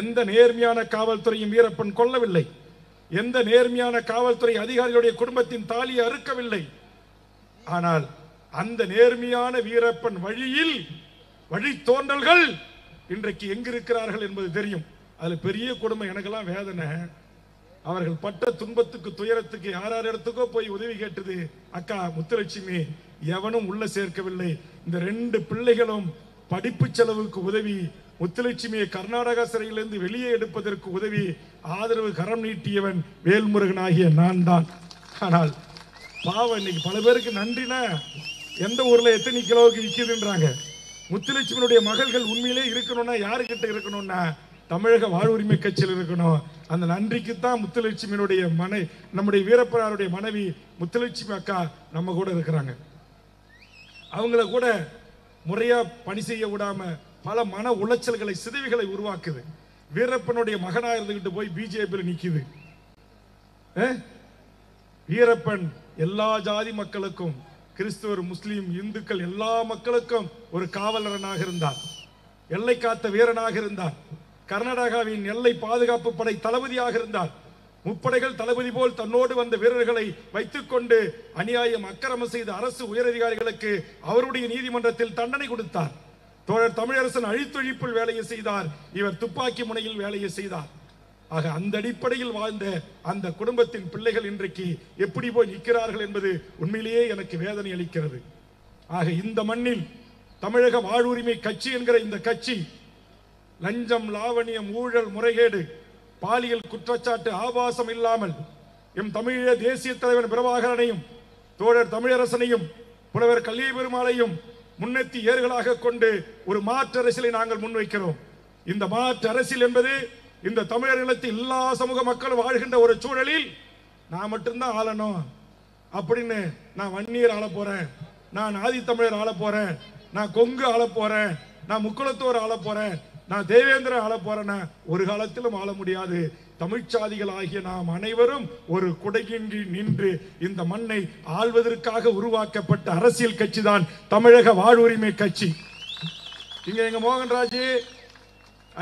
எந்த நேர்மையான காவல்துறையும் வீரப்பன் கொல்லவில்லை. எந்த நேர்மையான காவல்துறை அதிகாரிகளுடைய குடும்பத்தின் தாலியை அறுக்கவில்லை. ஆனால் அந்த நேர்மையான வீரப்பன் வழியில் வழித்தோன்றல்கள் இன்றைக்கு எங்கிருக்கிறார்கள் என்பது தெரியும். அதுல பெரிய கொடுமை, எனக்கெல்லாம் வேதனை. அவர்கள் பட்ட துன்பத்துக்கு, துயரத்துக்கு யார் இடத்துக்கோ போய் உதவி கேட்டது. அக்கா முத்துலட்சுமி எவனும் உள்ள சேர்க்கவில்லை. இந்த 2 பிள்ளைகளும் படிப்பு செலவுக்கு உதவி, முத்துலட்சுமியை கர்நாடகா சிறையிலிருந்து வெளியே எடுப்பதற்கு உதவி, ஆதரவு கரம் நீட்டியவன் வேல்முருகன் ஆகிய நான் தான். ஆனால் பாவம், இன்னைக்கு பல பேருக்கு நன்றினா எந்த ஊர்ல எத்தனை கிலோவுக்கு விற்கிதுன்றாங்க. முத்துலட்சுமியுடைய மகள்கள் உண்மையிலே இருக்கணும்னா யாருக்கிட்ட இருக்கணும்னா தமிழக வாழ்வுரிமை கட்சியில் இருக்கணும். அந்த நன்றிக்கு தான் முத்துலட்சுமியினுடைய நம்முடைய வீரப்பனாருடைய மனைவி முத்துலட்சுமி அக்கா நம்ம கூட இருக்கிறாங்க. அவங்கள கூட முறையா பணி செய்ய விடாம பல மன உளைச்சல்களை, சிதைவுகளை உருவாக்குது. வீரப்பனுடைய மகனா இருந்துகிட்டு போய் பிஜேபியில் நிக்குது. வீரப்பன் எல்லா ஜாதி மக்களுக்கும், கிறிஸ்துவர், முஸ்லீம், இந்துக்கள் எல்லா மக்களுக்கும் ஒரு காவலரனாக இருந்தார். எல்லை காத்த வீரனாக இருந்தார். கர்நாடகாவின் எல்லை பாதுகாப்பு படை தளபதியாக இருந்தார். முப்படைகள் தளபதி போல் தன்னோடு வந்த வீரர்களை வைத்துக் கொண்டு அநியாயம், அக்கிரமம் செய்த அரசு உயரதிகாரிகளுக்கு அவருடைய நீதிமன்றத்தில் தண்டனை கொடுத்தார். தோழர் தமிழரசன் அழித்தொழிப்பில் வேலையை செய்தார், இவர் துப்பாக்கி முனையில் வேலையை செய்தார். ஆக அந்த அடிப்படையில் வாழ்ந்த அந்த குடும்பத்தின் பிள்ளைகள் இன்றைக்கு எப்படி போய் நிற்கிறார்கள் என்பது உண்மையிலேயே எனக்கு வேதனை அளிக்கிறது. ஆக இந்த மண்ணில் தமிழக வாழ்வுரிமை கட்சி என்கிற இந்த கட்சி லஞ்சம், லாவணியம், ஊழல், முறைகேடு, பாலியல் குற்றச்சாட்டு ஆபாசம் இல்லாமல் எம் தமிழீழ தேசிய தலைவர் பிரபாகரனையும், தோழர் தமிழரசனையும், புலவர் கல்லிய பெருமாளையும், முன்னெத்தி ஏறுகளாக கொண்டு ஒரு மாற்று அரசியலை நாங்கள் முன்வைக்கிறோம். இந்த மாற்று அரசியல் என்பது இந்த தமிழர் நிலத்தில் எல்லா சமூக மக்களும் வாழ்கின்ற ஒரு சூழலில் நான் மட்டும்தான் ஆளணும் அப்படின்னு நான் வன்னியர் ஆள போறேன், நான் ஆதித்தமிழர் ஆள போறேன், நான் கொங்கு ஆள போறேன், நான் முக்குளத்தோர் ஆள போறேன், நான் தேவேந்திர ஆள போறேன்னா ஒரு காலத்திலும் ஆள முடியாது. தமிழ்ச்சாதிகள் ஆகிய நாம் அனைவரும் ஒரு குடையின் கீழ் நின்று இந்த மண்ணை ஆள்வதற்காக உருவாக்கப்பட்ட அரசியல் கட்சி தான் தமிழக வாழ்வுரிமை கட்சி. இங்க எங்க மோகன்ராஜ்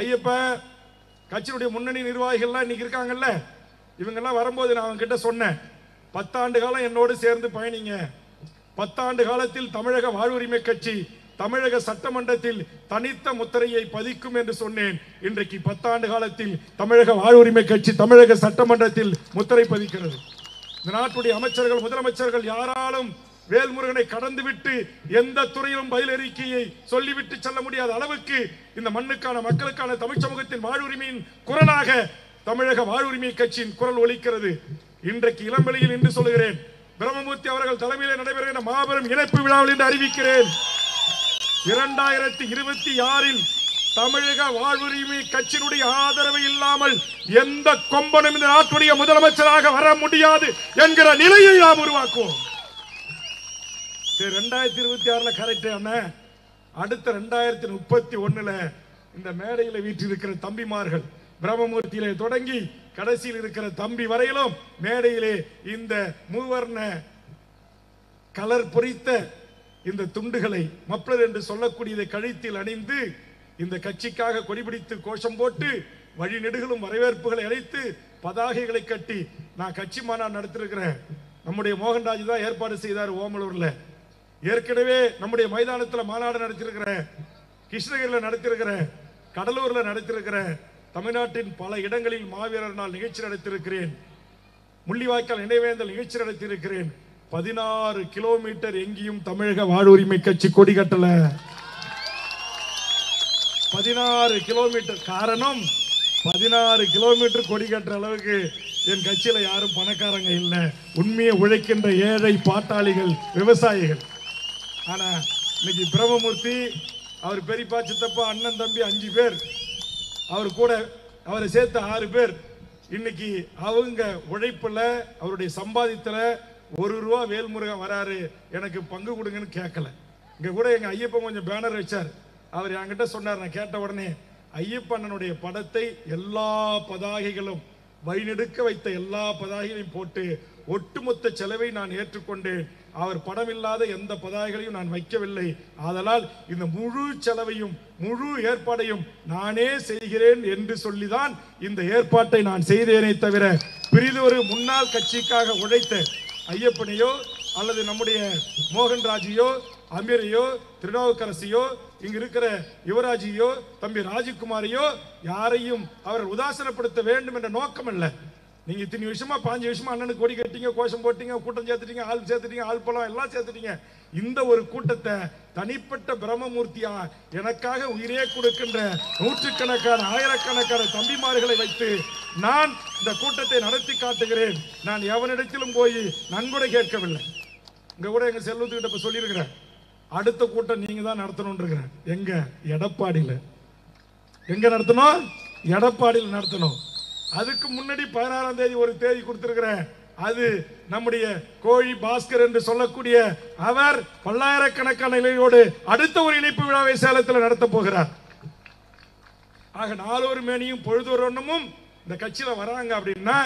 ஐயப்ப கட்சியுடைய முன்னணி நிர்வாகிகள்லாம் இன்னைக்கு இருக்காங்கல்ல, இவங்கெல்லாம் வரும்போது நான் அவங்க கிட்ட சொன்னேன், 10 ஆண்டு காலம் என்னோடு சேர்ந்து பயணிங்க. 10 ஆண்டு காலத்தில் தமிழக வாழ்வுரிமை கட்சி தமிழக சட்டமன்றத்தில் தனித்த முத்திரையை பதிக்கும் என்று சொன்னேன். இன்றைக்கு 10 ஆண்டு காலத்தில் தமிழக வாழ்வுரிமை கட்சி தமிழக சட்டமன்றத்தில் முத்திரை பதிக்கிறது. இந்த நாட்டுடைய அமைச்சர்கள், முதலமைச்சர்கள் யாராலும் வேல்முருகனை கடந்துவிட்டு எந்த துறையிலும் பதில் அறிக்கையை சொல்லிவிட்டு செல்ல முடியாத அளவுக்கு இந்த மண்ணுக்கான மக்களுக்கான தமிழ் சமூகத்தின் வாழ்வுரிமையின் குரலாக தமிழக வாழ்வுரிமை கட்சியின் குரல் ஒலிக்கிறது. இன்றைக்கு இளம்பெளியில் என்று சொல்கிறேன், பிரம்மமூர்த்தி அவர்கள் தலைமையில் நடைபெறுகிற மாபெரும் இணைப்பு விழாவில் என்று அறிவிக்கிறேன். 2026 தமிழக வாழ்வுரிமை கட்சியினுடைய ஆதரவு இல்லாமல் எந்த கொம்பனும் இந்த நாட்டுடைய முதலமைச்சராக வர முடியாது என்கிற நிலையை நாம் உருவாக்குவோம். 2026 கரெக்ட் அண்ணன். அடுத்த 2031 இந்த மேடையில் வீற்றிருக்கிற தம்பிமார்கள் பிரம்மமூர்த்தியிலே தொடங்கி கடைசியில் இருக்கிற தம்பி வரையிலும் மேடையிலே இந்த மூவர்ண கலர் பொறித்த இந்த துண்டுகளை மப்ளர் என்று சொல்லக்கூடியதை கழுத்தில் அணிந்து இந்த கட்சிக்காக கொடிபிடித்து கோஷம் போட்டு வழி நெடுகளும் வரவேற்புகளை அழைத்து பதாகைகளை கட்டி நான் கட்சி மாநாடு நடத்திருக்கிறேன். நம்முடைய மோகன்ராஜ் தான் ஏற்பாடு செய்தார் ஓமலூர்ல. ஏற்கனவே நம்முடைய மைதானத்தில் மாநாடு நடத்திருக்கிறேன், கிருஷ்ணகிரியில் நடத்திருக்கிறேன், கடலூர்ல நடத்திருக்கிறேன், தமிழ்நாட்டின் பல இடங்களில் மாவீரர் நாள் நிகழ்ச்சி நடத்திருக்கிறேன், முள்ளிவாய்க்கால் நினைவேந்தல் நிகழ்ச்சி நடத்தியிருக்கிறேன். 16 கிலோமீட்டர் எங்கேயும் தமிழக வாழ்வுரிமை கட்சி கொடி கட்டல. 16 கிலோமீட்டர். காரணம் 16 கிலோமீட்டர் கொடி கட்டுற அளவுக்கு என் கட்சியில யாரும் பணக்காரங்க இல்ல, உண்மையை உழைக்கின்ற ஏழை பாட்டாளிகள், விவசாயிகள். ஆனா இன்னைக்கு பிரம்மமூர்த்தி அவர் பெரியப்பா சித்தப்பா அண்ணன் தம்பி 5 பேர், அவர் கூட அவரை சேர்த்து 6 பேர் இன்னைக்கு அவங்க உழைப்புல அவருடைய சம்பாதித்துல ₹1 வேல்முருகன் வராரு எனக்கு பங்கு கொடுங்கன்னு கேட்கல. இங்க கூட எங்க ஐயப்பன் கொஞ்சம் பேனர் வச்சார். அவர் என்கிட்ட சொன்னார், நான் கேட்ட உடனே ஐயப்பண்ணனுடைய படத்தை எல்லா பதாகைகளும் வழிநெடுக்க வைத்த எல்லா பதாகைகளையும் போட்டு ஒட்டுமொத்த செலவை நான் ஏற்றுக்கொண்டேன். அவர் படம் இல்லாத எந்த பதாகைகளையும் நான் வைக்கவில்லை. ஆதலால் இந்த முழு செலவையும் முழு ஏற்பாடையும் நானே செய்கிறேன் என்று சொல்லிதான் இந்த ஏற்பாட்டை நான் செய்தேனே தவிர பிரிதொரு முன்னாள் கட்சிக்காக உழைத்த ஐயப்பனையோ அல்லது நம்முடைய மோகன்ராஜையோ அமீரையோ திருநாவுக்கரசையோ இங்க இருக்கிற யுவராஜியோ தம்பி ராஜகுமாரையோ யாரையும் அவர் உதாசனப்படுத்த வேண்டும் என்ற நோக்கம் அல்ல. நீங்க இத்தனை விஷயமா 5 விஷயமா அண்ணனுக்கு கொடி கட்டிங்க, கோஷம் போட்டீங்க, கூட்டம் சேர்த்துட்டீங்க, ஆள் சேர்த்துட்டீங்க, ஆள் பழம் எல்லாம் சேர்த்துட்டீங்க. இந்த ஒரு கூட்டத்தை தனிப்பட்ட பிரம்மமூர்த்தியா எனக்காக உயிரே கொடுக்கின்ற நூற்றுக்கணக்கான ஆயிரக்கணக்கான தம்பிமார்களை வைத்து நான் இந்த கூட்டத்தை நடத்தி காட்டுகிறேன். நான் எவனிடத்திலும் போய் நன்கொடை கேட்கவில்லை. இங்க கூட எங்க செல்வத்துக்கிட்ட இப்ப சொல்லியிருக்கிறேன், அடுத்த கூட்டம் நீங்க தான் நடத்தணும் இருக்கிறேன். எங்க எடப்பாடியில எங்க நடத்தணும்? எடப்பாடியில் நடத்தணும். அதுக்கு முன்னாடி 16ஆம் தேதி ஒரு தேதி கொடுத்திருக்கிறேன். அது நம்முடைய கோழி பாஸ்கர் என்று சொல்லக்கூடிய அவர் பல்லாயிரக்கணக்கான இளையோடு அடுத்த ஒரு இணைப்பு விழாவை சேலத்தில் நடத்த போகிறார். ஆக நாளொரு மேனியும் பொழுதொரு ஒண்ணுமும் இந்த கட்சியில வராங்க அப்படின்னா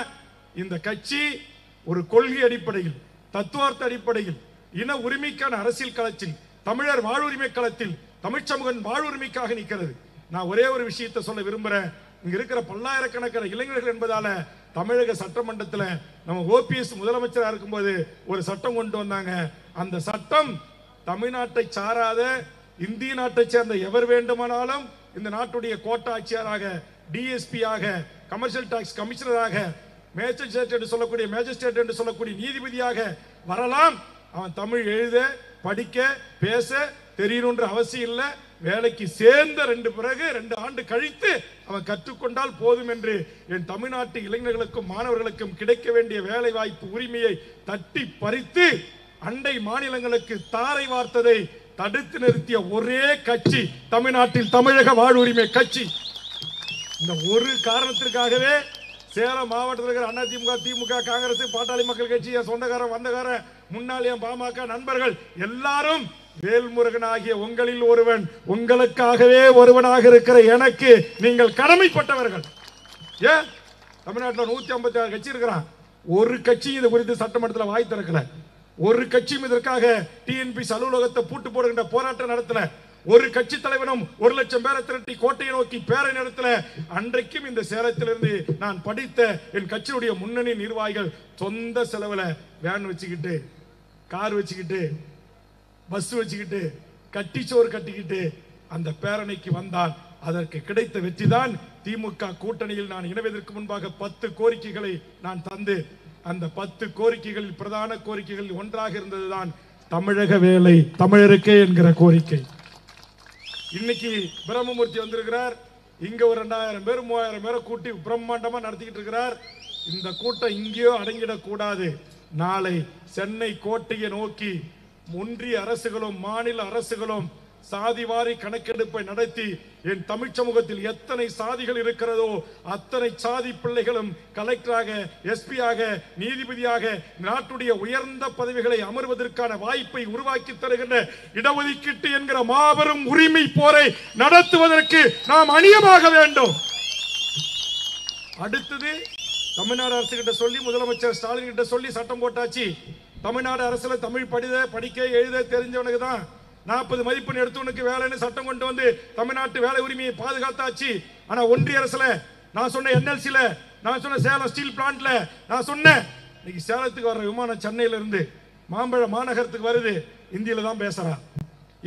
இந்த கட்சி ஒரு கொள்கை அடிப்படையில், தத்துவார்த்த அடிப்படையில், இன உரிமைக்கான அரசியல் களத்தில், தமிழர் வாழ்வுரிமை களத்தில் தமிழ் சமூகம் வாழ்வுரிமைக்காக நிற்கிறது. நான் ஒரே ஒரு விஷயத்தை சொல்ல விரும்புறேன். இங்க இருக்கிற பல்லாயிரக்கணக்கான இளைஞர்கள் என்பதால தமிழக சட்டமன்றத்தில் நம்ம ஓபிஎஸ் முதலமைச்சராக இருக்கும்போது ஒரு சட்டம் கொண்டு வந்தாங்க. அந்த சட்டம் தமிழ்நாட்டை சாராத இந்திய நாட்டை சேர்ந்த எவர் வேண்டுமானாலும் இந்த நாட்டுடைய கோட்டாட்சியராக, டிஎஸ்பியாக, கமர்ஷியல் டாக்ஸ் கமிஷனராக, மேஜிஸ்ட்ரேட் என்று சொல்லக்கூடிய மேஜிஸ்ட்ரேட் என்று சொல்லக்கூடிய நீதிபதியாக வரலாம். அவன் தமிழ் எழுத, படிக்க, பேச தெரியணுன்ற அவசியம் இல்லை. வேலைக்கு சேர்ந்த 2 ஆண்டு கழித்து அவன் கற்றுக்கொண்டால் போதும் என்று என் தமிழ்நாட்டு இளைஞர்களுக்கும் மாணவர்களுக்கும் கிடைக்க வேண்டிய வேலை வாய்ப்பு உரிமையை தட்டி பறித்து அண்டை மாநிலங்களுக்கு தாரை வார்த்ததை தடுத்து நிறுத்திய ஒரே கட்சி தமிழ்நாட்டில் தமிழக வாழ்வுரிமை கட்சி. இந்த ஒரு காரணத்திற்காகவே சேலம் மாவட்டத்தில் இருக்கிற அதிமுக, திமுக, காங்கிரஸ், பாட்டாளி மக்கள் கட்சி, சொந்தக்காரன் வந்தகாரன், முன்னாள் பாமக நண்பர்கள் எல்லாரும் வேல்முருகன் ஆகிய உங்களில் ஒருவன், உங்களுக்காகவே ஒருவனாக இருக்கிற எனக்கு நீங்கள் கடமைப்பட்டவர்கள். ஏன் தமிழ்நாட்டில் 156 கட்சி இருக்கிறான், ஒரு கட்சி இது குறித்து சட்டமன்றத்தில் வாய் திறக்கல, ஒரு கட்சியும் இதற்காக டிஎன்பிசி அலுவலகத்தை பூட்டு போடுகின்ற போராட்டம் நடத்தல, ஒரு கட்சி தலைவனும் 1 லட்சம் பேரை திரட்டி கோட்டையை நோக்கி பேரை நடத்தல. அன்றைக்கும் இந்த சேலத்திலிருந்து நான் படித்த என் கட்சியுடைய முன்னணி நிர்வாகிகள் சொந்த செலவுல வேன் வச்சுக்கிட்டு, கார் வச்சுக்கிட்டு, பஸ் வச்சுக்கிட்டு, கட்டிச்சோறு கட்டிக்கிட்டு அந்த பேரணிக்கு வந்தால் அதற்கு கிடைத்த வெற்றி தான். திமுக கூட்டணியில் நான் இணைவதற்கு முன்பாக 10 கோரிக்கைகளை நான் தந்து, அந்த 10 கோரிக்கைகளில் பிரதான கோரிக்கைகளில் ஒன்றாக இருந்ததுதான் தமிழக வேலை தமிழருக்கே என்கிற கோரிக்கை. இன்னைக்கு பிரம்மமூர்த்தி வந்திருக்கிறார், இங்க ஒரு 2000 பேர் 3000 பேரை கூட்டி பிரம்மாண்டமா நடத்திக்கிட்டு இருக்கிறார். இந்த கூட்டம் இங்கேயோ அடங்கிடக்கூடாது. நாளை சென்னை கோட்டையை நோக்கி ஒன்றிய அரசுகளும் மாநில அரசுகளும் சாதிவாரி கணக்கெடுப்பை நடத்தி என் தமிழ் சமூகத்தில் எத்தனை சாதிகள் இருக்கிறதோ அத்தனை சாதி பிள்ளைகளும் கலெக்டராக, எஸ்பியாக, நீதிபதியாக, நாட்டுடைய உயர்ந்த பதவிகளை அமர்வதற்கான வாய்ப்பை உருவாக்கி தருகின்ற இடஒதுக்கீட்டு என்கிற மாபெரும் உரிமை போரை நடத்துவதற்கு நாம் அணியமாக வேண்டும். அடுத்தது தமிழ்நாடு அரசு கிட்ட சொல்லி, முதலமைச்சர் ஸ்டாலின் கிட்ட சொல்லி சட்டம் போட்டாச்சு. தமிழ்நாடு அரசுல தமிழ் படிக்க எழுத தெரிஞ்சவனுக்கு தான் 40 மதிப்பெண் எடுத்தவனுக்கு வேலைன்னு சட்டம் கொண்டு வந்து தமிழ்நாட்டு வேலை உரிமையை பாதுகாத்தாச்சு. ஆனா ஒன்றிய அரசுல நான் சொன்ன NLCல, நான் சொன்ன சேலம் ஸ்டீல் பிளான்ட்ல, நான் சொன்னேன் இன்னைக்கு சேலத்துக்கு வர்ற விமானம் சென்னையில இருந்து மாநகரத்துக்கு வருது, இந்தியில தான் பேசுறான்,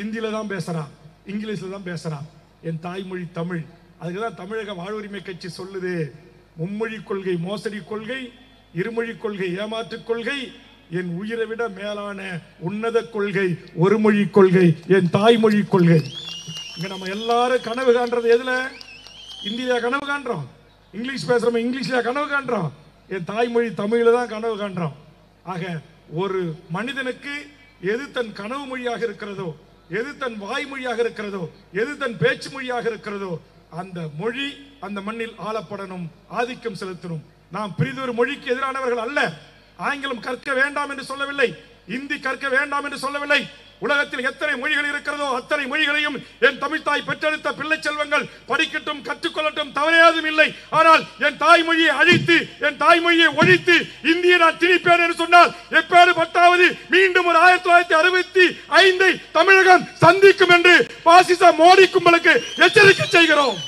இந்தியில தான் பேசுறான், இங்கிலீஷ்ல தான் பேசுறான். என் தாய்மொழி தமிழ். அதுக்குதான் தமிழக வாழ்வுரிமை கட்சி சொல்லுது, மும்மொழி கொள்கை மோசடி கொள்கை, இருமொழி கொள்கை ஏமாற்று கொள்கை, என் உயிரை விட மேலான உன்னத கொள்கை ஒரு மொழி கொள்கை, என் தாய்மொழி கொள்கை. இங்க நம்ம எல்லாரும் கனவு காண்றது எதுல? இந்தியில கனவு காண்றோம், இங்கிலீஷ் பேசுறோம், இங்கிலீஷ்ல கனவு காண்றோம், என் தாய்மொழி தமிழ்ல தான் கனவு காண்றோம். ஆக ஒரு மனிதனுக்கு எது தன் கனவு மொழியாக இருக்கிறதோ, எது தன் வாய்மொழியாக இருக்கிறதோ, எது தன் பேச்சு மொழியாக இருக்கிறதோ அந்த மொழி அந்த மண்ணில் ஆளப்படணும், ஆதிக்கம் செலுத்தணும். நாம் பிரிதொரு மொழிக்கு எதிரானவர்கள் அல்ல. ஆங்கிலம் கற்க வேண்டாம் என்று சொல்லவில்லை, இந்தி கற்க வேண்டாம் என்று சொல்லவில்லை. உலகத்தில் எத்தனை மொழிகள் இருக்கிறதோ அத்தனை மொழிகளையும் என் தமிழ் தாய் பெற்றெடுத்த பிள்ளை செல்வங்கள் படிக்கட்டும், கற்றுக்கொள்ளட்டும், தவறையாதும் இல்லை. ஆனால் என் தாய்மொழியை அழித்து, என் தாய்மொழியை ஒழித்து இந்தியை நான் திணிப்பேன் என்று சொன்னால் எப்பேறு பத்தாவது மீண்டும் ஒரு 1965 தமிழகம் சந்திக்கும் என்று பாசிச மோடி கும்பலுக்கு எச்சரிக்கை செய்கிறோம்.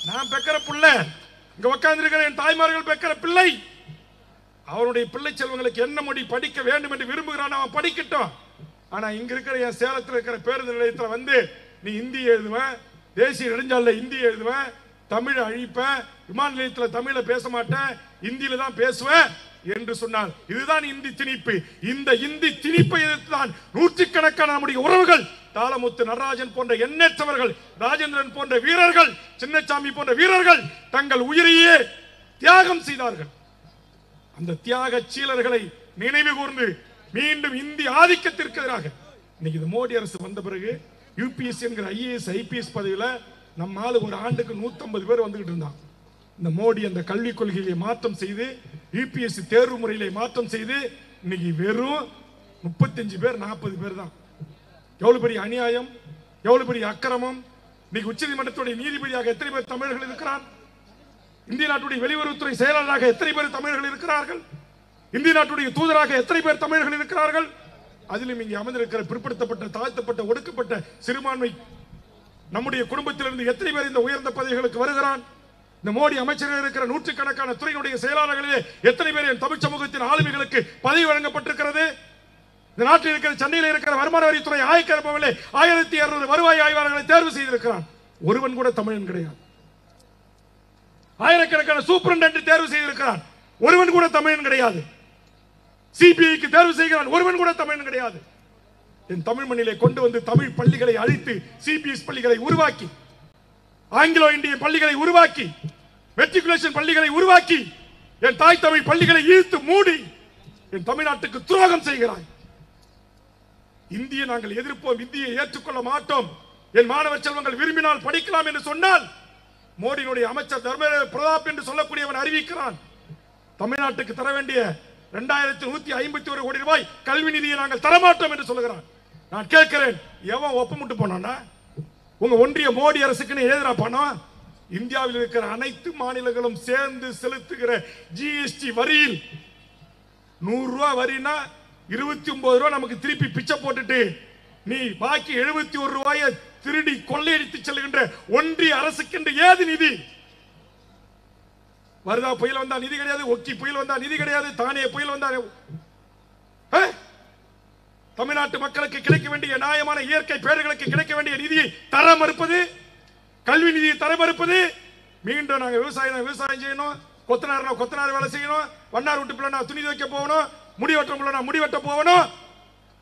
நான் பெக்கிற புள்ள, இங்க உட்கார்ந்து இருக்கிற என் தாய்மார்கள் பெக்கிற பிள்ளை, அவனுடைய பிள்ளை செல்வங்களுக்கு என்ன மொழி படிக்க வேண்டும் என்று விரும்புகிறான் அவன் படிக்கட்டும். ஆனா இங்க இருக்கிற என் சேலத்தில் இருக்கிற பேருந்து நிலையத்தில் வந்து நீ இந்தி எழுதுவேன், தேசிய நெடுஞ்சாலையில இந்தி எழுதுவேன், தமிழை அழிப்பேன், விமான நிலையத்தில் தமிழை பேச மாட்டேன், இந்தியில தான் பேசுவேன் என்று சொன்னால் இதுதான் இந்தி திணிப்பு. இந்த இந்தி திணிப்பை எதிர்த்துதான் நூற்றுக்கணக்கான நம்முடைய உறவுகள், தாளமுத்து நடராஜன் போன்ற எண்ணற்றவர்கள், ராஜேந்திரன் போன்ற வீரர்கள், சின்னசாமி போன்ற வீரர்கள் தங்கள் உயிரையே தியாகம் செய்தார்கள். அந்த தியாக சீலர்களை நினைவு கூர்ந்து மீண்டும் இந்தி ஆதிக்கத்திற்கு எதிராக இன்னைக்கு இந்த மோடி அரசு வந்த பிறகு UPSC என்கிற IAS IPS பதவியில நம்மால ஒரு ஆண்டுக்கு 150 பேர் வந்துகிட்டு இருந்தான். இந்த மோடி அந்த கல்விக் கொள்கையை மாற்றம் செய்து UPSC தேர்வு முறையிலே மாற்றம் செய்து இன்னைக்கு வெறும் 35 பேர் 40 பேர் தான். எவ்வளவு பெரிய அநியாயம், எவ்வளவு பெரிய அக்கிரமம். இன்னைக்கு உச்சநீதிமன்றத்துடைய நீதிபதியாக எத்தனை பேர் தமிழர்கள் இருக்கிறார்? இந்திய நாட்டுடைய வெளியுறவுத்துறை செயலாளராக எத்தனை பேர் தமிழர்கள் இருக்கிறார்கள்? இந்திய நாட்டுடைய தூதராக எத்தனை பேர் தமிழர்கள் இருக்கிறார்கள்? அதிலும் இங்கே அமர்ந்திருக்கிற பிற்படுத்தப்பட்ட, தாழ்த்தப்பட்ட, ஒடுக்கப்பட்ட சிறுபான்மை நம்முடைய குடும்பத்திலிருந்து எத்தனை பேர் இந்த உயர்ந்த பதவிகளுக்கு வருகிறான்? இந்த மோடி அமைச்சர்கள் இருக்கிற நூற்றுக்கணக்கான துறையினுடைய செயலாளர்களிலே எத்தனை பேர் என் தமிழ் சமூகத்தின் ஆளுமைகளுக்கு பதவி வழங்கப்பட்டிருக்கிறது? இந்த நாட்டில் இருக்கிற சென்னையில் இருக்கிற வருமான வரித்துறை ஆய்க்கரப்பவில்லை 1200 வருவாய் ஆய்வாளர்களை தேர்வு செய்திருக்கிறான். ஒருவன் கூட தமிழன் கிடையாது. ஆயிரக்கணக்கான சூப்பரண்டென்ட் தேர்வு செய்திருக்கிறான், ஒருவன் கூட தமிழன் கிடையாது. CBIக்கு தேர்வு செய்கிறான், ஒருவன் கூட தமிழன் கிடையாது. என் தமிழ் மண்ணிலே கொண்டு வந்து தமிழ் பள்ளிகளை அழித்து CBS பள்ளிகளை உருவாக்கி, ஆங்கிலோ இந்திய பள்ளிகளை உருவாக்கி, மெட்ரிகுலேஷன் பள்ளிகளை உருவாக்கி, என் தாய் தமிழ் பள்ளிகளை இழுத்து மூடி என் தமிழ்நாட்டுக்கு துரோகம் செய்கிறாய். இந்தியை நாங்கள் எதிர்ப்போம், இந்தியை ஏற்றுக்கொள்ள மாட்டோம், என் மாணவ செல்வங்கள் விரும்பினால் படிக்கலாம் என்று சொன்னால் மோடியினுடைய அமைச்சர் தர்மேந்திர பிரதாப் என்று சொல்லக்கூடியவன் அறிவிக்கிறான், தமிழ்நாட்டுக்கு தர வேண்டிய 2151 கோடி ரூபாய் கல்வி நிதியை நாங்கள் தரமாட்டோம் என்று சொல்லுகிறான். நான் கேட்கிறேன், எவன் ஒப்பமிட்டு போனான்னா? உங்க ஒன்றிய மோடி அரசுக்கு எதிரா பணம்? இந்தியாவில் இருக்கிற அனைத்து மாநிலங்களும் சேர்ந்து செலுத்துகிற ஜிஎஸ்டி வரியில் 100 ரூபாய் வரினா 29 ரூபாய் நமக்கு திருப்பி பிச்சை போட்டுட்டு நீ பாக்கி 71 ரூபாயை திருடி கொள்ளையடித்து செல்கின்ற ஒன்றிய அரசுக்கு ஏது நிதி? வருதா புயல் வந்தா நிதி கிடையாது, ஒக்கி புயல் வந்தா நிதி கிடையாது, தானே புயல் வந்தா தமிழ்நாட்டு மக்களுக்கு கிடைக்க வேண்டிய நியாயமான இயற்கை பேர்களுக்கு கிடைக்க வேண்டிய நிதியை தர மறுப்பது, கல்வி நிதியை தர மறுப்பது. மீண்டும் நாங்கள் விவசாயம் செய்யணும், கொத்தனார் வேலை செய்யணும், வண்ணார் விட்டு பிள்ளை துணி துவைக்க போகணும், முடி வெட்ட போகணும்,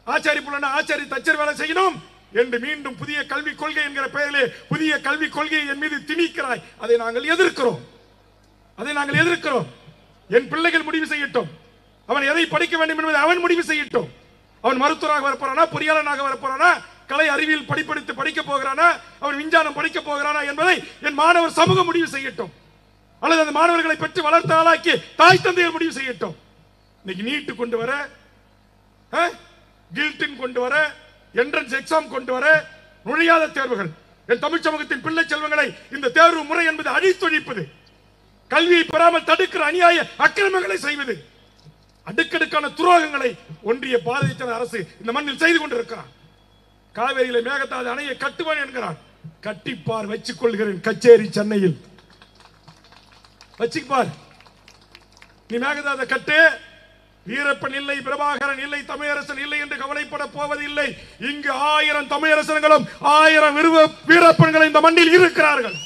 ஆச்சாரி பிள்ளை ஆச்சாரி தச்சர் வேலை செய்யணும் என்று மீண்டும் புதிய கல்விக் கொள்கை என்கிற பெயரிலே புதிய கல்விக் கொள்கையை என் மீது திணிக்கிறாய். அதை நாங்கள் எதிர்க்கிறோம். என் பிள்ளைகள் முடிவு செய்யட்டும், அவன் எதை படிக்க வேண்டும் என்பதை அவன் முடிவு செய்யட்டும். அவன் மருத்துவராக வரப்போறானா, பொறியாளனாக வரப்போறானா, கலை அறிவியல் படிப்பெடுத்து படிக்க போகிறானா, அவன் விஞ்ஞானம் படிக்க போகிறானா என்பதை என் மாணவர் சமூகம் முடிவு செய்யட்டும், அல்லது அந்த மாணவர்களை பெற்று வளர்த்த ஆளாக்கி தாய் தந்தையர் முடிவு செய்யட்டும். இன்னைக்கு நீட்டு கொண்டு வர, கில்டின் கொண்டு வர, என்ட்ரன்ஸ் எக்ஸாம் கொண்டு வர, நுழையாத தேர்வுகள், என் தமிழ் சமூகத்தின் பிள்ளை செல்வங்களை இந்த தேர்வு முறை என்பது அழித்தொழிப்பது, கல்வியை பெறாமல் தடுக்கிற அநியாய அக்கிரமங்களை செய்வது, அடுக்கடுக்கான துரோகங்களை ஒன்றிய பாரதிய ஜனதா அரசு இந்த மண்ணில் செய்து கொண்டிருக்கிறார். காவேரியில மேகதாது அணையை கட்டுவான் என்கிறான். கட்டிப்பார், வச்சுக் கொள்கிறேன். கச்சேரி சென்னையில் வச்சுப்பார். நீ மேகதாது கட்டு, வீரப்பன் இல்லை, பிரபாகரன் இல்லை, தமிழரசன் இல்லை என்று கவலைப்பட போவதில்லை. இங்கு 1000 தமிழரசன்களும் 1000 வீரப்பன்களும் இந்த மண்ணில் இருக்கிறார்கள்.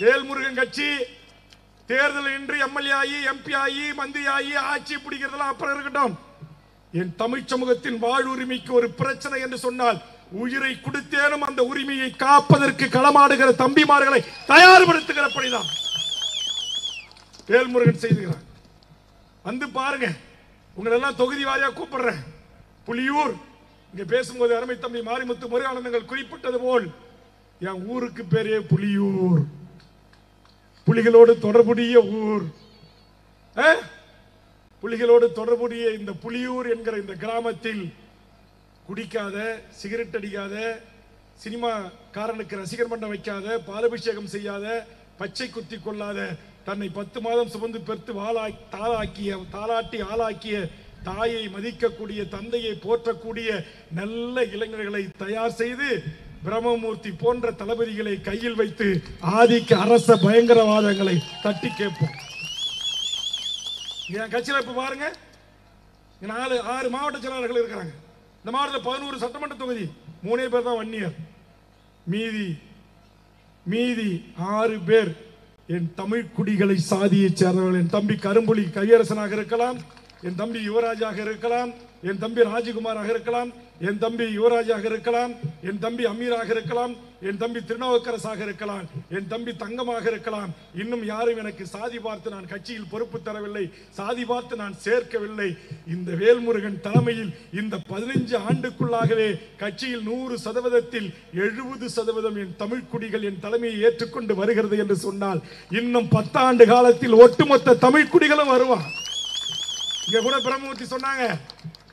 வேல்முருகன் கட்சி தேர்தல் இன்றி எம்எல்ஏ ஆகி, எம்பி ஆகி, மந்திரி ஆகி ஆட்சி பிடிக்கிறதெல்லாம் அப்புறம் இருக்கட்டும். என் தமிழ் சமூகத்தின் வாழ்வுரிமைக்கு ஒரு பிரச்சனை என்று சொன்னால் உயிரை கொடுத்தேனும் அந்த உரிமையை காப்பதற்கு களமாடுகிற தம்பிமார்களை தயார்படுத்துகிற பணிதான் வேல்முருகன் செய்துகிறார். வந்து பாருங்க, உங்களை எல்லாம் தொகுதி வாரியா கூப்பிடுறேன். புலியூர், இங்க பேசும்போது அருமை தம்பி மாரிமுத்து முருகானந்தங்கள் குறிப்பிட்டது போல் என் ஊருக்கு பேரே புலியூர், புலிகளோடு தொடர்புடைய ஊர். புலிகளோடு தொடர்புடைய இந்த புலியூர் என்கிற இந்த கிராமத்தில் குடிக்காத, சிகரெட் அடிக்காத, சினிமாக்காரனுக்கு ரசிகர் மன்றம் வைக்காத, பாலபிஷேகம் செய்யாத, பச்சை குத்தி கொள்ளாத, தன்னை 10 மாதம் சுமந்து பெற்று தாளாட்டி ஆளாக்கிய தாயை மதிக்கக்கூடிய, தந்தையை போற்றக்கூடிய நல்ல இளைஞர்களை தயார் செய்து பிரம்மமூர்த்தி போன்ற தளபதிகளை கையில் வைத்து ஆதிக்க அரச பயங்கரவாதங்களை தட்டி கேட்போம். என் கட்சியில் இப்ப பாருங்க, 6 மாவட்ட செயலாளர்கள் இருக்கிறாங்க. இந்த மாவட்டத்தில் 11 சட்டமன்ற தொகுதி, 3 பேர் தான் வன்னியர். மீதி 6 பேர் என் தமிழ் குடிகளை சாதியை சேர்ந்தவர்கள். என் தம்பி கரும்புலி கையரசனாக இருக்கலாம், என் தம்பி யுவராஜாக இருக்கலாம், என் தம்பி ராஜகுமாராக இருக்கலாம், என் தம்பி யுவராஜாக இருக்கலாம், என் தம்பி அமீராக இருக்கலாம், என் தம்பி திருநாவுக்கரசாக இருக்கலாம், என் தம்பி தங்கமாக இருக்கலாம். இன்னும் யாரும் எனக்கு சாதி பார்த்து நான் கட்சியில் பொறுப்பு தரவில்லை, சாதி பார்த்து நான் சேர்க்கவில்லை. இந்த வேல்முருகன் தலைமையில் இந்த 15 ஆண்டுக்குள்ளாகவே கட்சியில் 100%ல் 70% என் தமிழ் குடிகள் என் தலைமையை ஏற்றுக்கொண்டு வருகிறது என்று சொன்னால் இன்னும் 10 ஆண்டு காலத்தில் ஒட்டுமொத்த தமிழ் குடிகளும் வருவான். இங்க கூட பிரம்மமூர்த்தி சொன்னாங்க,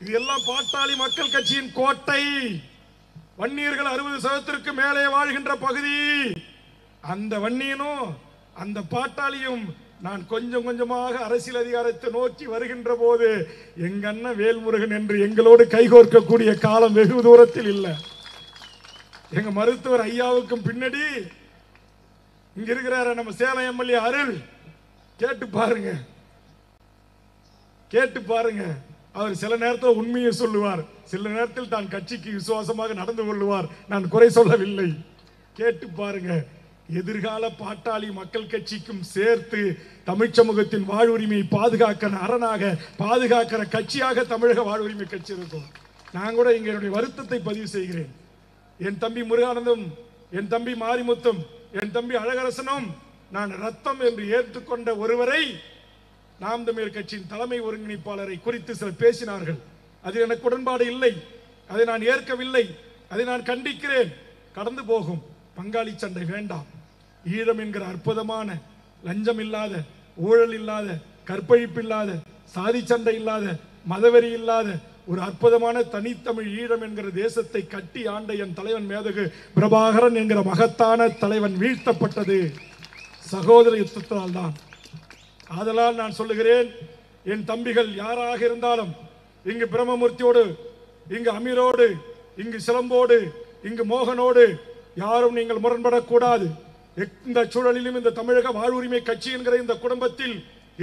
இது எல்லாம் பாட்டாளி மக்கள் கட்சியின் கோட்டை, வன்னியர்கள் 60%க்கு மேலே வாழ்கின்ற பகுதி. அந்த வன்னியனும் அந்த பாட்டாளியும் நான் கொஞ்சம் கொஞ்சமாக அரசியல் அதிகாரத்தை நோக்கி வருகின்ற போது எங்க அண்ணன் வேல்முருகன் என்று எங்களோடு கைகோர்க்கக்கூடிய காலம் வெகு தூரத்தில் இல்லை. எங்க மருத்துவர் ஐயாவுக்கும் பின்னாடி இங்க இருக்கிறார நம்ம சேலம் எம்எல்ஏ அருள், கேட்டு பாருங்க. அவர் சில நேரத்தில் உண்மையை சொல்லுவார், சில நேரத்தில் தான் கட்சிக்கு விசுவாசமாக நடந்து கொள்வார். நான் குறை சொல்லவில்லை, கேட்டு பாருங்க. எதிர்கால பாட்டாளி மக்கள் கட்சிக்கும் சேர்த்து தமிழ் சமூகத்தின் வாழ்வுரிமையை பாதுகாக்கிற அரணாக, பாதுகாக்கிற கட்சியாக தமிழக வாழ்வுரிமை கட்சி இருக்கும். நான் கூட இங்க என்னுடைய வருத்தத்தை பதிவு செய்கிறேன். என் தம்பி முருகானந்தம், என் தம்பி மாரிமுத்தும், என் தம்பி அழகரசனும் நான் ரத்தம் என்று ஏற்றுக்கொண்ட ஒருவரை நாம் தமிழர் கட்சியின் தலைமை ஒருங்கிணைப்பாளரை குறித்து சிலர் பேசினார்கள். அதில் எனக்கு உடன்பாடு இல்லை. அதை நான் ஏற்கவில்லை, அதை நான் கண்டிக்கிறேன். கடந்து போகும் பங்காளி சண்டை வேண்டாம். ஈழம் என்கிற அற்புதமான லஞ்சம் இல்லாத, ஊழல் இல்லாத, கற்பழிப்பு இல்லாத, சாதி சண்டை இல்லாத, மதவெறி இல்லாத ஒரு அற்புதமான தனித்தமிழ் ஈழம் என்கிற தேசத்தை கட்டி ஆண்ட என் தலைவன் மேதகு பிரபாகரன் என்கிற மகத்தான தலைவன் வீழ்த்தப்பட்டது சகோதர யுத்தத்தால் தான். ஆதலால் நான் சொல்லுகிறேன், என் தம்பிகள் யாராக இருந்தாலும், இங்கு பிரம்மமூர்த்தியோடு, இங்கு அமீரோடு, இங்கு சிலம்போடு, இங்கு மோகனோடு யாரும் நீங்கள் முரண்படக்கூடாது. இந்த சூழலிலும் இந்த தமிழக வாழ்வுரிமை கட்சி என்கிற இந்த குடும்பத்தில்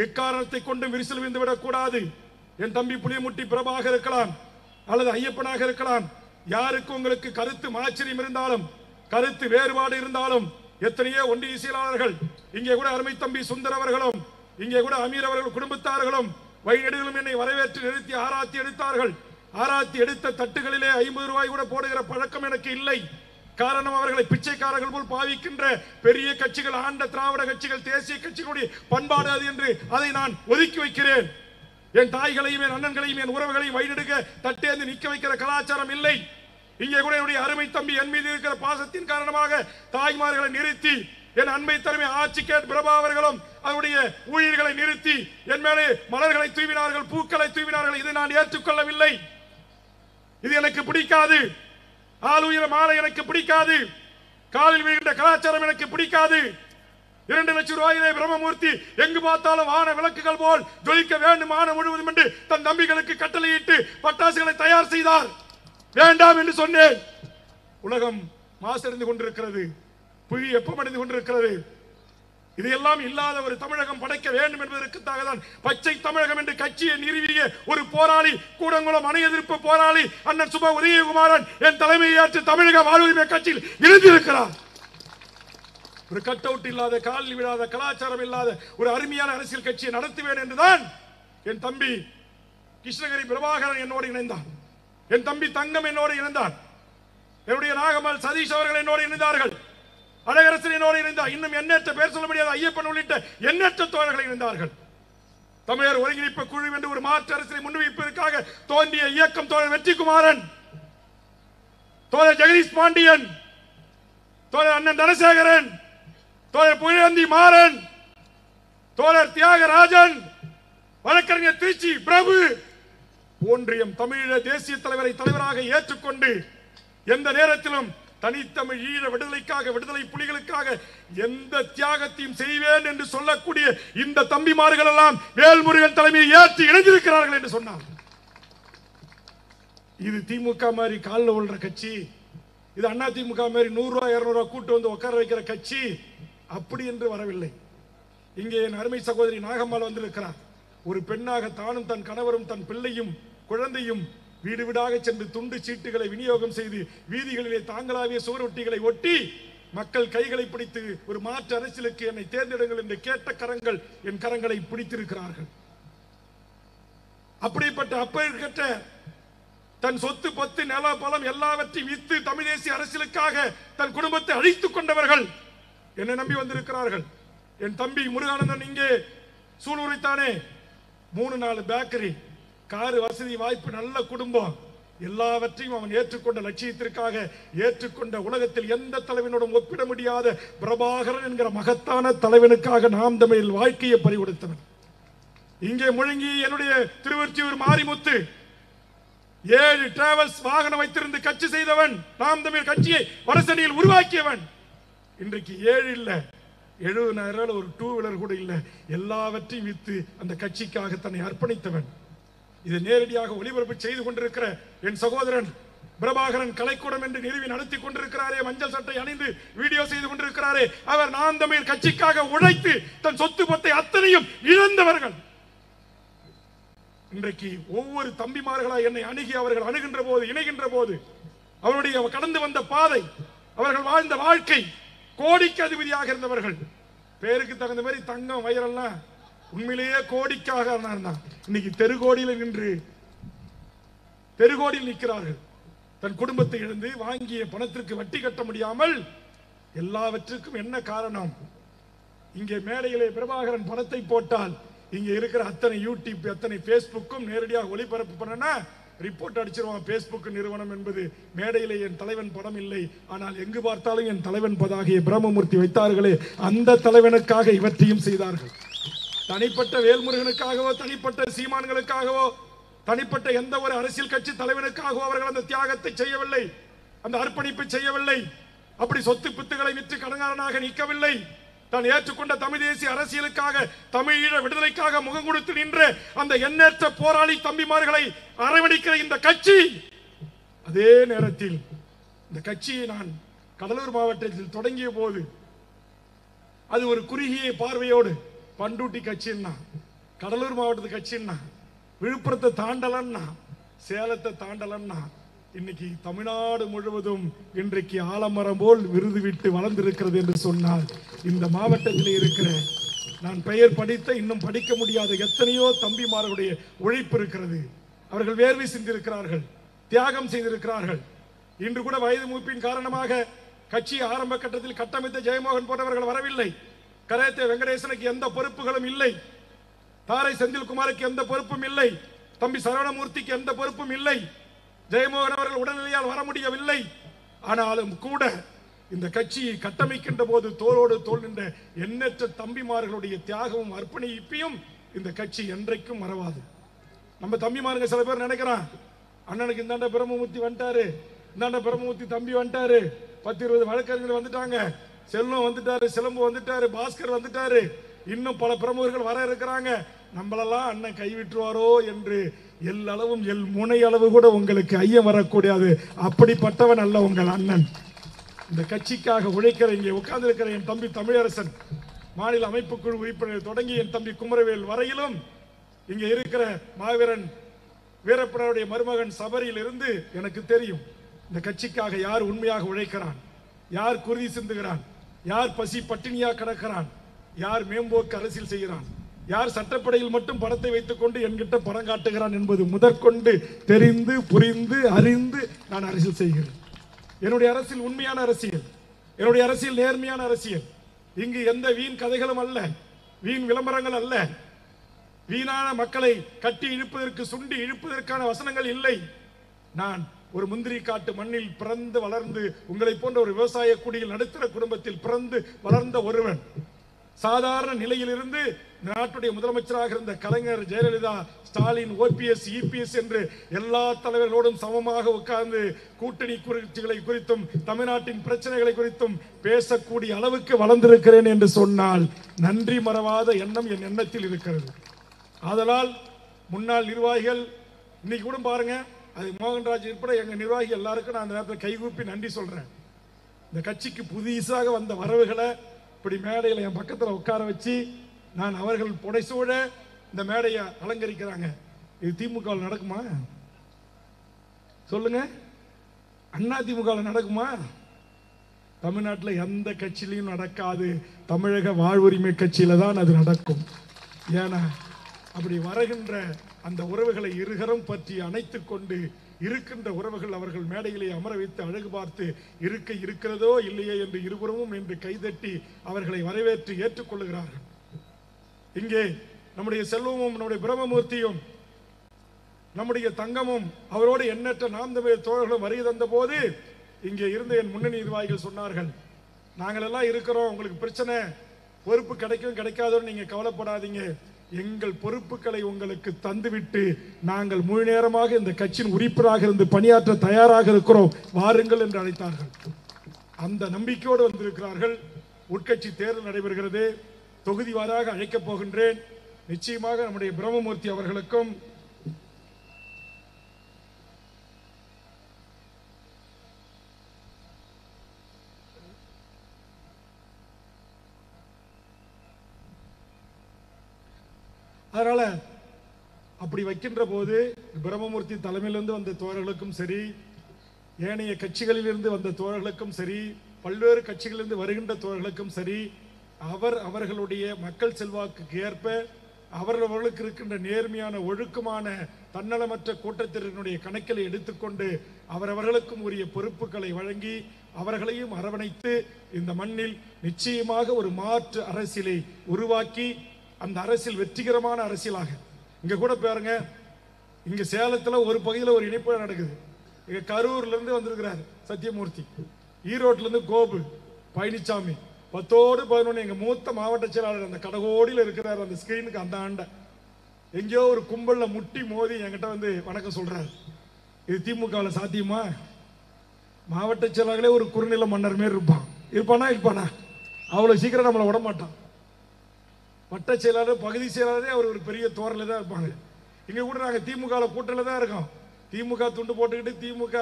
எக்காரணத்தை கொண்டு விரிசல் விழுந்து விடக்கூடாது. என் தம்பி புளியமுட்டி பிரபாகர் இருக்கலாம் அல்லது ஐயப்பனாக இருக்கலாம். யாருக்கு உங்களுக்கு கருத்து ஆச்சரியம் இருந்தாலும், கருத்து வேறுபாடு இருந்தாலும், எத்தனையோ ஒன்றிய செயலாளர்கள், இங்கே கூட அருமை தம்பி சுந்தர் அவர்களும், இங்கே கூட அமீர் அவர்கள் குடும்பத்தார்களும் வழிநெடுகளும் என்னை வரவேற்று நிறுத்தி ஆராத்தி எடுத்தார்கள். ஆராத்தி எடுத்த தட்டுகளிலே 50 ரூபாய் கூட போடுகிற பழக்கம் எனக்கு இல்லை. காரணம், அவர்களை பிச்சைக்காரர்கள் போல் பாவிக்கின்ற பெரிய கட்சிகள், ஆண்ட திராவிட கட்சிகள், தேசிய கட்சிகளுடைய பண்பாடு அது என்று அதை நான் ஒதுக்கி வைக்கிறேன். என் தாய்களையும் என் அண்ணன்களையும் என் உறவுகளையும் வழிநெடுக்க தட்டேந்து நிற்க வைக்கிற கலாச்சாரம் இல்லை. இங்கே கூட என்னுடைய அருமை தம்பி என் மீது இருக்கிற பாசத்தின் காரணமாக தாய்மார்களை நிறுத்தி, என் அன்பை தருமை ஆட்சி கேட் பிரபா அவர்களும் அவருடைய ஊழியர்களை நிறுத்தி என் மேலே மலர்களை தூவினார்கள், பூக்களை தூவினார்கள். இதை நான் ஏற்றுக்கொள்ளவில்லை. இது எனக்கு பிடிக்காது. ஆள் உயர மாலை எனக்கு பிடிக்காது. காலில் விழுகின்ற கலாச்சாரம் எனக்கு பிடிக்காது. 2 லட்சம் ரூபாயிலே பிரம்மமூர்த்தி எங்கு பார்த்தாலும் வான விளக்குகள் போல் ஜொலிக்க வேண்டும் ஆன முழுவதும் என்று தன் தம்பிகளுக்கு கட்டளையிட்டு பட்டாசுகளை தயார் செய்தார். வேண்டாம் என்று சொன்னேன். உலகம் மாசடைந்து கொண்டிருக்கிறது, புவி வெப்பமடைந்து கொண்டிருக்கிறது. இதையெல்லாம் இல்லாத ஒரு தமிழகம் படைக்க வேண்டும் என்பதற்காக தான் பச்சை தமிழகம் என்று கட்சியை நிறுவிய ஒரு போராளி, கூடங்குளம் அணை எதிர்ப்பு போராளி அண்ணன் சுப உதயகுமாரன் என் தலைமையை ஏற்று தமிழக வாழ்வுரிமை கட்சியில் இணைந்திருக்கிறார். ஒரு கட் அவுட் இல்லாத, காலில் விழாத, கலாச்சாரம் இல்லாத ஒரு அருமையான அரசியல் கட்சியை நடத்துவேன் என்றுதான் என் தம்பி கிருஷ்ணகிரி பிரபாகரன் என்னோடு இணைந்தான். என் தம்பி தங்கம் என்னோடு இணைந்தான். என்னுடைய நாகமல் சதீஷ் அவர்கள் என்னோடு இணைந்தார்கள். அழகரசன் என்னோடு இணைந்தார். இன்னும் எண்ணற்ற பேர் சொல்ல முடியாத ஐயப்பன் உள்ளிட்ட எண்ணற்ற தோழர்கள் இணைந்தார்கள். தமிழர் ஒருங்கிணைப்பு குழு என்று ஒரு மாற்று அரசியலை முன்வைப்பதற்காக தோன்றிய இயக்கம் தோழர் வெற்றிக்குமாரன், தோழர் ஜெகதீஷ் பாண்டியன், தோழர் அண்ணன் தனசேகரன், தோழர் புயந்தி மாறன், தோழர் தியாகராஜன், வழக்கறிஞர் திருச்சி பிரபு போன்ற தமிழீழ தேசிய தலைவரை தலைவராக ஏற்றுக்கொண்டு எந்த நேரத்திலும் தனித்தமிழ் ஈழ விடுதலைக்காக, விடுதலை புலிகளுக்காக எந்த தியாகத்தையும் செய்வேன் என்று சொல்லக்கூடிய இந்த தம்பிமார்கள் எல்லாம் வேல்முருகன் தலைமையை ஏற்று இணைந்திருக்கிறார்கள் என்று சொன்னார். இது திமுக மாதிரி காலில் விழுற கட்சி, இது அண்ணா திமுக மாதிரி 100 ரூபாய் 200 ரூபாய் கூட்டு வந்து உட்கார வைக்கிற கட்சி அப்படி என்று வரவில்லை. இங்கே என் அருமை சகோதரி நாகம்மாள் வந்திருக்கிறார். ஒரு பெண்ணாக தானும் தன் கணவரும் தன் பிள்ளையும் குழந்தையும் வீடு வீடாக சென்று துண்டு சீட்டுகளை விநியோகம் செய்து வீதிகளிலே தாங்களாவிய சுவரொட்டிகளை ஒட்டி மக்கள் கைகளை பிடித்து ஒரு மாற்று அரசியலுக்கு என்னை தேர்ந்தெடுங்கள் என்று கேட்ட கரங்கள் என் கரங்களை பிடித்திருக்கிறார்கள். அப்படிப்பட்ட அப்பேற்கற்ற தன் சொத்து பத்து நில பலம் எல்லாவற்றையும் வித்து தமிழ் தேசிய அரசியலுக்காக தன் குடும்பத்தை அழித்துக் கொண்டவர்கள் என்னை நம்பி வந்திருக்கிறார்கள். என் தம்பி முருகானந்தன் இங்கே சூளுரைத்தானே, 3-4 பேக்கரி, காரு வசதி வாய்ப்பு, நல்ல குடும்பம், எல்லாவற்றையும் அவன் ஏற்றுக்கொண்ட லட்சியத்திற்காக ஏற்றுக்கொண்ட உலகத்தில் எந்த தலைவனோடும் ஒப்பிட முடியாத பிரபாகரன் என்கிற மகத்தான தலைவனுக்காக நாம் தமிழில் வாழ்க்கையை பறிகொடுத்தவன். இங்கே முழங்கி என்னுடைய திருவொற்றியூர் மாரிமுத்து 7 டிராவல்ஸ் வாகனம் வைத்திருந்து கட்சி செய்தவன், நாம் தமிழ் கட்சியை வடசென்னையில் உருவாக்கியவன். இன்றைக்கு 7 இல்ல 70,000 ஒரு 2 வீலர் கூட இல்ல, எல்லாவற்றையும் வித்து அந்த கட்சிக்காக தன்னை அர்ப்பணித்தவன். இதை நேரடியாக ஒளிபரப்பு செய்து கொண்டிருக்கிற என் சகோதரன் பிரபாகரன் கலைக்கூடம் என்று நிறுவி நடத்தி கொண்டிருக்கிறாரே, மஞ்சள் சட்டை அணிந்து வீடியோ செய்து கொண்டிருக்கிறாரே, அவர் நாம் தமிழ் கட்சிக்காக உழைத்து தன் சொத்து பத்தை அத்தனையும் இழந்தவர்கள். இன்றைக்கு ஒவ்வொரு தம்பிமார்களாய் என்னை அணுகி அவர்கள் அணுகின்ற போது, இணைகின்ற போது, அவருடைய கடந்து வந்த பாதை, அவர்கள் வாழ்ந்த வாழ்க்கை, கோடிக்கு அதிபதியாக இருந்தவர்கள், பேருக்கு தகுந்த மாதிரி தங்கம் வயிறெல்லாம் உண்மையிலேயே கோடிக்காக இருந்தான். இன்னைக்கு தெருகோடியில் நின்று தெருகோடியில் நிற்கிறார்கள். தன் குடும்பத்தை இழந்து வாங்கிய பணத்திற்கு வட்டி கட்ட முடியாமல். எல்லாவற்றுக்கும் என்ன காரணம்? இங்கே மேடையிலே பிரபாகரன் பணத்தை போட்டால் இங்கே இருக்கிற அத்தனை யூடியூப், அத்தனை பேஸ்புக்கும் நேரடியாக ஒளிபரப்பு பண்ணனா ரிப்போர்ட் அடிச்சிருவான். பேஸ்புக் நிறுவனம் என்பது மேடையிலே என் தலைவன் படம் இல்லை, ஆனால் எங்கு பார்த்தாலும் என் தலைவன் பதாகிய பிரம்மமூர்த்தி வைத்தார்களே, அந்த தலைவனுக்காக இவற்றையும் செய்தார்கள். தனிப்பட்ட வேல்முருகனுக்காகவோ, தனிப்பட்ட சீமான்களுக்காகவோ, தனிப்பட்ட எந்த ஒரு அரசியல் கட்சி தலைவனுக்காகவோ அவர்கள் அந்த தியாகத்தை செய்யவில்லை, அந்த அர்ப்பணிப்பை செய்யவில்லை. அப்படி சொத்து பித்துகளை விற்று கடங்காரனாக நிற்கவில்லை. தான் ஏற்றுக்கொண்ட தமிழ் தேசிய அரசியலுக்காக, தமிழீழ விடுதலைக்காக முகம் கொடுத்து நின்ற அந்த எண்ணற்ற போராளி தம்பிமார்களை அரவணைக்கிற இந்த கட்சி, அதே நேரத்தில் இந்த கட்சியை நான் கடலூர் மாவட்டத்தில் தொடங்கிய போது அது ஒரு குறுகிய பார்வையோடு பண்டூட்டி கட்சின்னா, கடலூர் மாவட்டத்து கட்சின்னா, விழுப்புரத்தை தாண்டலன்னா, சேலத்தை தாண்டலன்னா, இன்னைக்கு தமிழ்நாடு முழுவதும் இன்றைக்கு ஆலமரம் போல் விருது விட்டு வளர்ந்திருக்கிறது என்று சொன்னால், இந்த மாவட்டத்தில் இருக்கிற நான் பெயர் படித்த இன்னும் படிக்க முடியாத எத்தனையோ தம்பிமார்களுடைய உழைப்பு இருக்கிறது. அவர்கள் வேர்வை சிந்திருக்கிறார்கள், தியாகம் செய்திருக்கிறார்கள். இன்று கூட வயது மூப்பின் காரணமாக கட்சி ஆரம்ப கட்டத்தில் கட்டமைத்த ஜெயமோகன் போன்றவர்கள் வரவில்லை. கரேத்தே வெங்கடேசனுக்கு எந்த பொறுப்புகளும் இல்லை, தாரை செந்தில்குமாருக்கு எந்த பொறுப்பும் இல்லை, தம்பி சரவணமூர்த்திக்கு எந்த பொறுப்பும் இல்லை. ஜெயமோகன் அவர்கள் உடல்நிலையால் வர முடியவில்லை. ஆனாலும் கூட இந்த கட்சியை கட்டமைக்கின்ற போது தோளோடு தோள் நின்ற எண்ணற்ற தம்பிமார்களுடைய தியாகமும் அர்ப்பணிப்பையும் இந்த கட்சி என்றைக்கும் மறவாது. நம்ம தம்பிமாருங்க சில பேர் நினைக்கிறான், அண்ணனுக்கு இந்தாண்ட பிரம்மமூர்த்தி வந்துட்டாரு, இந்தாண்ட பிரம்மமூர்த்தி தம்பி வந்துட்டாரு, 10-20 வழக்கறிஞர்கள் வந்துட்டாங்க, செல்வம் வந்துட்டாரு, சிலம்பு வந்துட்டாரு, பாஸ்கர் வந்துட்டாரு, இன்னும் பல பிரமுகர்கள் வர இருக்கிறாங்க, நம்மளெல்லாம் அண்ணன் கைவிட்டுவாரோ என்று எல்லளவும் எல் முனை அளவு கூட உங்களுக்கு ஐயம் வரக்கூடாது. அப்படிப்பட்டவன் அல்ல உங்கள் அண்ணன். இந்த கட்சிக்காக உழைக்கிற இங்கே உட்கார்ந்து இருக்கிற என் தம்பி தமிழரசன், மாநில அமைப்புக்குழு உறுப்பினர் தொடங்கி என் தம்பி குமரவேல் வரையிலும், இங்கே இருக்கிற மாவீரன் வீரப்பனுடைய மருமகன் சபரியில் இருந்து எனக்கு தெரியும் இந்த கட்சிக்காக யார் உண்மையாக உழைக்கிறான், யார் குருதி சிந்துகிறான், யார் பசி பட்டினியா கிடக்கிறான், யார் மேம்போக்கு அரசியல் செய்கிறான், யார் சட்டப்படையில் மட்டும் படத்தை வைத்துக் கொண்டு என்கிட்ட படம் காட்டுகிறான் என்பது முதற்கொண்டு தெரிந்து புரிந்து அறிந்து நான் அரசியல் செய்கிறேன். என்னுடைய அரசியல் உண்மையான அரசியல், என்னுடைய அரசியல் நேர்மையான அரசியல். இங்கு எந்த வீண் கதைகளும் அல்ல, வீண் விளம்பரங்கள் அல்ல, வீணான மக்களை கட்டி இழுப்பதற்கு சுண்டி இழுப்பதற்கான வசனங்கள் இல்லை. நான் ஒரு முந்திரி காட்டு மண்ணில் பிறந்து வளர்ந்து உங்களை போன்ற ஒரு விவசாய குடியில் நடுத்தர குடும்பத்தில் பிறந்து வளர்ந்த ஒருவன். சாதாரண நிலையிலிருந்து நாட்டுடைய முதலமைச்சராக இருந்த கலைஞர், ஜெயலலிதா, ஸ்டாலின், ஓபிஎஸ், இபிஎஸ் என்று எல்லா தலைவர்களோடும் சமமாக உட்கார்ந்து கூட்டணி குறிச்சுகளை குறித்தும் தமிழ்நாட்டின் பிரச்சனைகளை குறித்தும் பேசக்கூடிய அளவுக்கு வளர்ந்திருக்கிறேன் என்று சொன்னால் நன்றி மறவாத எண்ணம் என் எண்ணத்தில் இருக்கிறது. ஆதலால் முன்னாள் நிர்வாகிகள் இன்னைக்கு கூட பாருங்க, அது மோகன்ராஜ் உட்பட எங்க நிர்வாகி எல்லாருக்கும் நான் அந்த நேரத்தில் கைகூப்பி நன்றி சொல்றேன். இந்த கட்சிக்கு புதிசாக வந்த வரவுகளை இப்படி மேடையில் என் பக்கத்தில் உட்கார வச்சு நான் அவர்கள் புடைசூழ இந்த மேடையை அலங்கரிக்கிறாங்க. இது திமுக நடக்குமா சொல்லுங்க? அண்ணா திமுக நடக்குமா? தமிழ்நாட்டில் எந்த கட்சியிலையும் நடக்காது. தமிழக வாழ்வுரிமை கட்சியில தான் அது நடக்கும். ஏன்னா அப்படி வருகின்ற அந்த உறவுகளை இருகரம் பற்றி அணைத்துக் கொண்டு இருக்கின்ற உறவுகள் அவர்கள் மேடையிலே அமர வைத்து அழகு பார்த்து இருக்கிறதோ இல்லையே என்று இருபுறமும் என்று கைதட்டி அவர்களை வரவேற்று ஏற்றுக்கொள்ளுகிறார்கள். இங்கே நம்முடைய செல்வமும் நம்முடைய பிரம்மமூர்த்தியும் நம்முடைய தங்கமும் அவரோடு எண்ணற்ற நாம் தமிழர் தோழர்களும் வருகை தந்த போது இங்கே இருந்த என் முன்னணி நிர்வாகிகள் சொன்னார்கள், நாங்கள் எல்லாம் இருக்கிறோம், உங்களுக்கு பிரச்சனை பொறுப்பு கிடைக்கும் கிடைக்காதோன்னு நீங்க கவலைப்படாதீங்க, எங்கள் பொறுப்புகளை உங்களுக்கு தந்துவிட்டு நாங்கள் முழு நேரமாக இந்த கட்சியின் உறுப்பினராக இருந்து பணியாற்ற தயாராக இருக்கிறோம், வாருங்கள் என்று அழைத்தார்கள். அந்த நம்பிக்கையோடு வந்திருக்கிறார்கள். உட்கட்சி தேர்தல் நடைபெறுகிறது, தொகுதி வாராக அழைக்கப் போகின்றேன். நிச்சயமாக நம்முடைய பிரம்மமூர்த்தி அவர்களுக்கும் அதனால அப்படி வைக்கின்ற போது பிரம்மமூர்த்தி தலைமையிலிருந்து வந்த தோழர்களுக்கும் சரி, ஏனைய கட்சிகளிலிருந்து வந்த தோழர்களுக்கும் சரி, பல்வேறு கட்சிகளிலிருந்து வருகின்ற தோழர்களுக்கும் சரி, அவர்களுடைய மக்கள் செல்வாக்கு ஏற்ப அவர்களுக்கு இருக்கின்ற நேர்மையான ஒழுக்கமான தன்னலமற்ற கூட்டத்தினுடைய கணக்கில் எடுத்துக்கொண்டு அவர்களுக்கும் உரிய பொறுப்புகளை வழங்கி அவர்களையும் அரவணைத்து இந்த மண்ணில் நிச்சயமாக ஒரு மாற்று அரசியலை உருவாக்கி அந்த அரசியல் வெற்றிகரமான அரசியலாக, இங்க கூட பாருங்க, இங்க சேலத்துல ஒரு பகுதியில் ஒரு இணைப்பு நடக்குது. இங்க கரூர்ல இருந்து வந்திருக்கிறாரு சத்தியமூர்த்தி, ஈரோட்ல இருந்து கோபு, பழனிசாமி, 10ஓடு 11 எங்க மூத்த மாவட்ட செயலாளர் அந்த கடகோடியில் இருக்கிறார். அந்த ஸ்கிரீனுக்கு அந்த ஆண்ட எங்கேயோ ஒரு கும்பல்ல முட்டி மோதி என்கிட்ட வந்து வணக்கம் சொல்றாரு. இது திமுகவில் சாத்தியமா? மாவட்ட செயலாளர்களே ஒரு குறுநில மன்னர் மாரி இருப்பானா? அவ்வளவு சீக்கிரம் நம்மளை விட மாட்டான். வட்ட செயலாளர், பகுதி செயலாளரே அவர் ஒரு பெரிய தோரல தான் இருப்பாங்க. இங்க கூட நாங்க திமுக கூட்டணியில தான் இருக்கோம். திமுக துண்டு போட்டுக்கிட்டு திமுக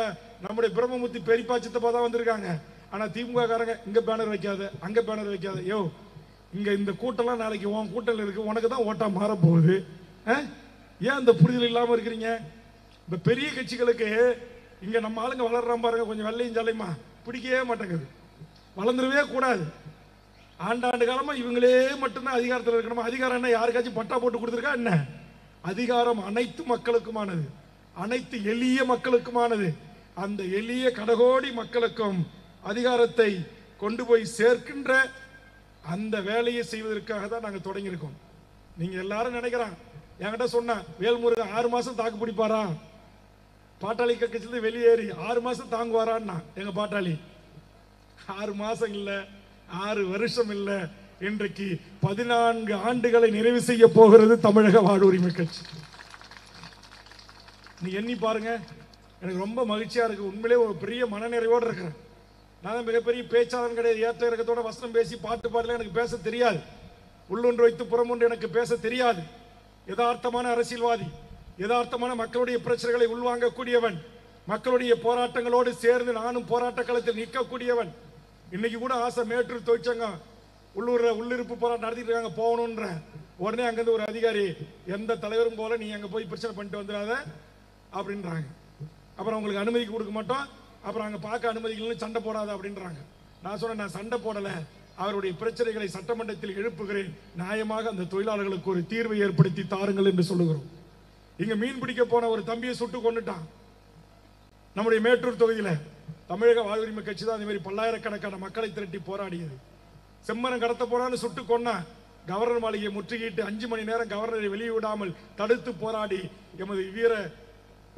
நம்முடைய பிரம்மமூர்த்தி பெரியப்பா சித்தப்பா தான் வந்திருக்காங்க. ஆனா திமுக காரங்க இங்க பேனர் வைக்காத, அங்க பேனர் வைக்காத. யோ, இங்க இந்த கூட்டம்லாம் நாளைக்கு உன் கூட்டத்தில் இருக்கு, உனக்கு தான் ஓட்டா மாற போகுது. ஏன் அந்த புரிதல் இல்லாம இருக்கிறீங்க? இப்ப பெரிய கட்சிகளுக்கு இங்க நம்ம ஆளுங்க வளர்றான் பாருங்க, கொஞ்சம் வெள்ளையும் ஜாலையுமா பிடிக்கவே மாட்டேங்குது. வளர்ந்துடவே கூடாது. ஆண்டாண்டு காலமா இவங்களே மட்டும்தான் அதிகாரத்தில் இருக்கணும். அதிகாரம் என்ன யாருக்காச்சும் பட்டா போட்டு கொடுத்துருக்கா என்ன? அதிகாரம் அனைத்து மக்களுக்குமானது, அனைத்து எளிய மக்களுக்குமானது. அந்த எளிய கடகோடி மக்களுக்கும் அதிகாரத்தை கொண்டு போய் சேர்க்கின்ற அந்த வேலையை செய்வதற்காக தான் நாங்கள் தொடங்கியிருக்கோம். நீங்க எல்லாரும் நினைக்கிறான், என்கிட்ட சொன்ன வேல்முருகன் 6 மாசம் தாக்கு பிடிப்பாரா, பாட்டாளி கட்சியிலிருந்து வெளியேறி 6 மாசம் தாங்குவாரான்னா எங்க பாட்டாளி 6 மாசம் இல்ல, 6 வருஷம் இல்ல, இன்றைக்கு 14 ஆண்டுகளை நிறைவு செய்ய போகிறது தமிழக வாழ்வுரிமை கட்சி. நீ எண்ணி பாருங்க. எனக்கு ரொம்ப மகிழ்ச்சியா இருக்கு. உண்மையிலே ஒரு பெரிய மனநிறைவோடு இருக்கிறேன். நான் மிகப்பெரிய பேச்சாளன் கிடையாது. ஏற்ற இறக்கத்தோட வசனம் பேசி பாட்டு பாடல எனக்கு பேச தெரியாது. உள்ளொன்று வைத்து புறமொன்று எனக்கு பேச தெரியாது. யதார்த்தமான அரசியல்வாதி, யதார்த்தமான மக்களுடைய பிரச்சனைகளை உள்வாங்கக்கூடியவன், மக்களுடைய போராட்டங்களோடு சேர்ந்து நானும் போராட்ட களத்தில் நிற்கக்கூடியவன். இன்னைக்கு கூட ஆசை மேட்டூர் தொழிற்சங்கம் உள்ளூர்ல உள்ளிருப்பு போராட்டம் நடத்திட்டு இருக்காங்க, போகணுன்ற உடனே அங்கிருந்து ஒரு அதிகாரி, எந்த தலைவரும் போல நீ அங்க போய் பிரச்சனை பண்ணிட்டு வந்துடாத அப்படின்றாங்க. அப்புறம் அவங்களுக்கு அனுமதி கொடுக்க மாட்டோம், அப்புறம் அங்க பார்க்க அனுமதிக்கலன்னு சண்டை போடாத அப்படின்றாங்க. நான் சொன்னேன், நான் சண்டை போடல, அவருடைய பிரச்சனைகளை சட்டமன்றத்தில் எழுப்புகிறேன். நியாயமாக அந்த தொழிலாளர்களுக்கு ஒரு தீர்வை ஏற்படுத்தி தாருங்கள் என்று சொல்லுகிறோம். இங்க மீன் பிடிக்க போன ஒரு தம்பியை சுட்டு கொண்டுட்டான் நம்முடைய மேட்டூர் தொகுதியில. தமிழக வாழ்வுரிமை கட்சி தான் அதே மாதிரி பல்லாயிரக்கணக்கான மக்களை திரட்டி போராடியது. செம்மரம் கடத்த போனான்னு சுட்டு கொன்னா, கவர்னர் மாளிகையை முற்றுகையிட்டு 5 மணி நேரம் கவர்னரை வெளியே விடாமல் தடுத்து போராடி எமது வீர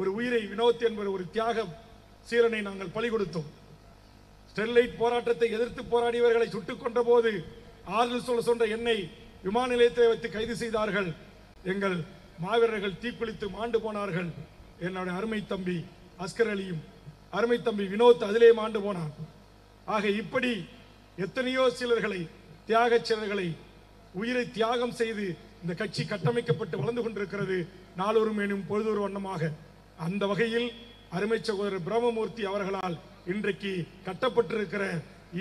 ஒரு உயிரை வினோத் என்பவர் ஒரு தியாக சீலனை நாங்கள் பலி கொடுத்தோம். ஸ்டெர்லைட் போராட்டத்தை எதிர்த்து போராடியவர்களை சுட்டுக் கொண்ட போது ஆறுதல் சொல்ல சொன்ன என்னை விமான நிலையத்தை வைத்து கைது செய்தார்கள். எங்கள் மாவீரர்கள் தீக்குளித்து மாண்டு போனார்கள். என்னுடைய அருமை தம்பி அஸ்கர் அலியும் அருமை தம்பி வினோத் அதிலே மாண்டு போனான். ஆக இப்படி எத்தனையோ சிலர்களை, தியாக சிலர்களை உயிரை தியாகம் செய்து இந்த கட்சி கட்டமைக்கப்பட்டு வளர்ந்து கொண்டிருக்கிறது. நாளொரு மேனும் பொழுதொரு வண்ணமாக. அந்த வகையில் அருமை சகோதரர் பிரம்மமூர்த்தி அவர்களால் இன்றைக்கு கட்டப்பட்டிருக்கிற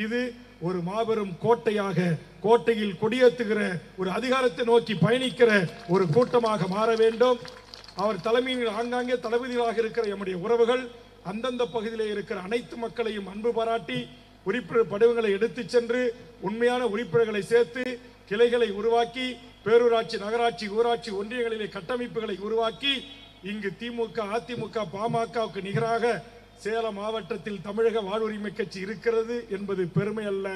இது ஒரு மாபெரும் கோட்டையாக, கோட்டையில் கொடியேற்றுகிற ஒரு அதிகாரத்தை நோக்கி பயணிக்கிற ஒரு கூட்டமாக மாற வேண்டும். அவர் தலைமையில் ஆங்காங்கே தளபதிகளாக இருக்கிற நம்முடைய உறவுகள் அந்தந்த பகுதியிலே இருக்கிற அனைத்து மக்களையும் அன்பு பாராட்டி உறுப்பினர் படிவங்களை எடுத்துச் சென்று உண்மையான உறுப்பினர்களை சேர்த்து கிளைகளை உருவாக்கி பேரூராட்சி, நகராட்சி, ஊராட்சி, ஒன்றியங்களிலே கட்டமைப்புகளை உருவாக்கி இங்கு திமுக, அதிமுக, பாமகவுக்கு நிகராக சேலம் மாவட்டத்தில் தமிழக வாழ்வுரிமை கட்சி இருக்கிறது என்பது பெருமை அல்ல.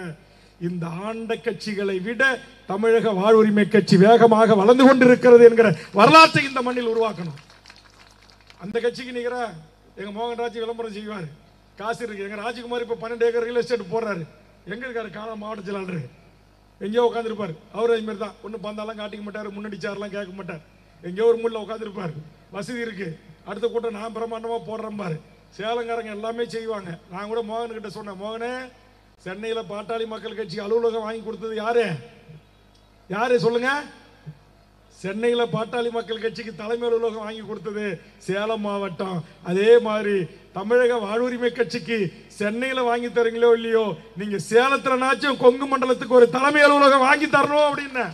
இந்த ஆண்ட கட்சிகளை விட தமிழக வாழ்வுரிமை கட்சி வேகமாக வளர்ந்து கொண்டிருக்கிறது என்கிற வரலாற்றை இந்த மண்ணில் உருவாக்கணும். அந்த கட்சிக்கு நிகரா எங்க மோகன்ராஜ் விளம்பரம் செய்வார், காசு இருக்கு. எங்க ராஜ்குமார் இப்ப 12 ஏக்கர் ரியல் எஸ்டேட் போடுறாரு. எங்க இருக்காரு? காலம் மாவட்ட செயலாளர் எங்கேயோ உட்காந்துருப்பார். அவரு அது மாதிரி தான், ஒன்னும் பந்தாலாம் காட்டிக்க மாட்டார், முன்னாடி சார்லாம் கேட்க மாட்டார். எங்கேயோ ஒரு முள்ள உட்காந்துருப்பார். வசதி இருக்கு, அடுத்த கூட்டம் நான் பிரமாண்டமா போடுறேன் பாரு. சேலங்காரங்க எல்லாமே செய்வாங்க. நான் கூட மோகன் கிட்ட சொன்னேன், மோகனே சென்னையில பாட்டாளி மக்கள் கட்சி அலுவலகம் வாங்கி கொடுத்தது யாரு? யாரு சொல்லுங்க? சென்னையில பாட்டாளி மக்கள் கட்சிக்கு தலைமை அலுவலகம் வாங்கி கொடுத்தது சேலம் மாவட்டம். அதே மாதிரி தமிழக வாழ்வுரிமை கட்சிக்கு சென்னையில வாங்கி தரீங்களோ இல்லையோ, நீங்க சேலத்துல நாச்சும் கொங்கு மண்டலத்துக்கு ஒரு தலைமை அலுவலகம் வாங்கி தரணும் அப்படின்னு.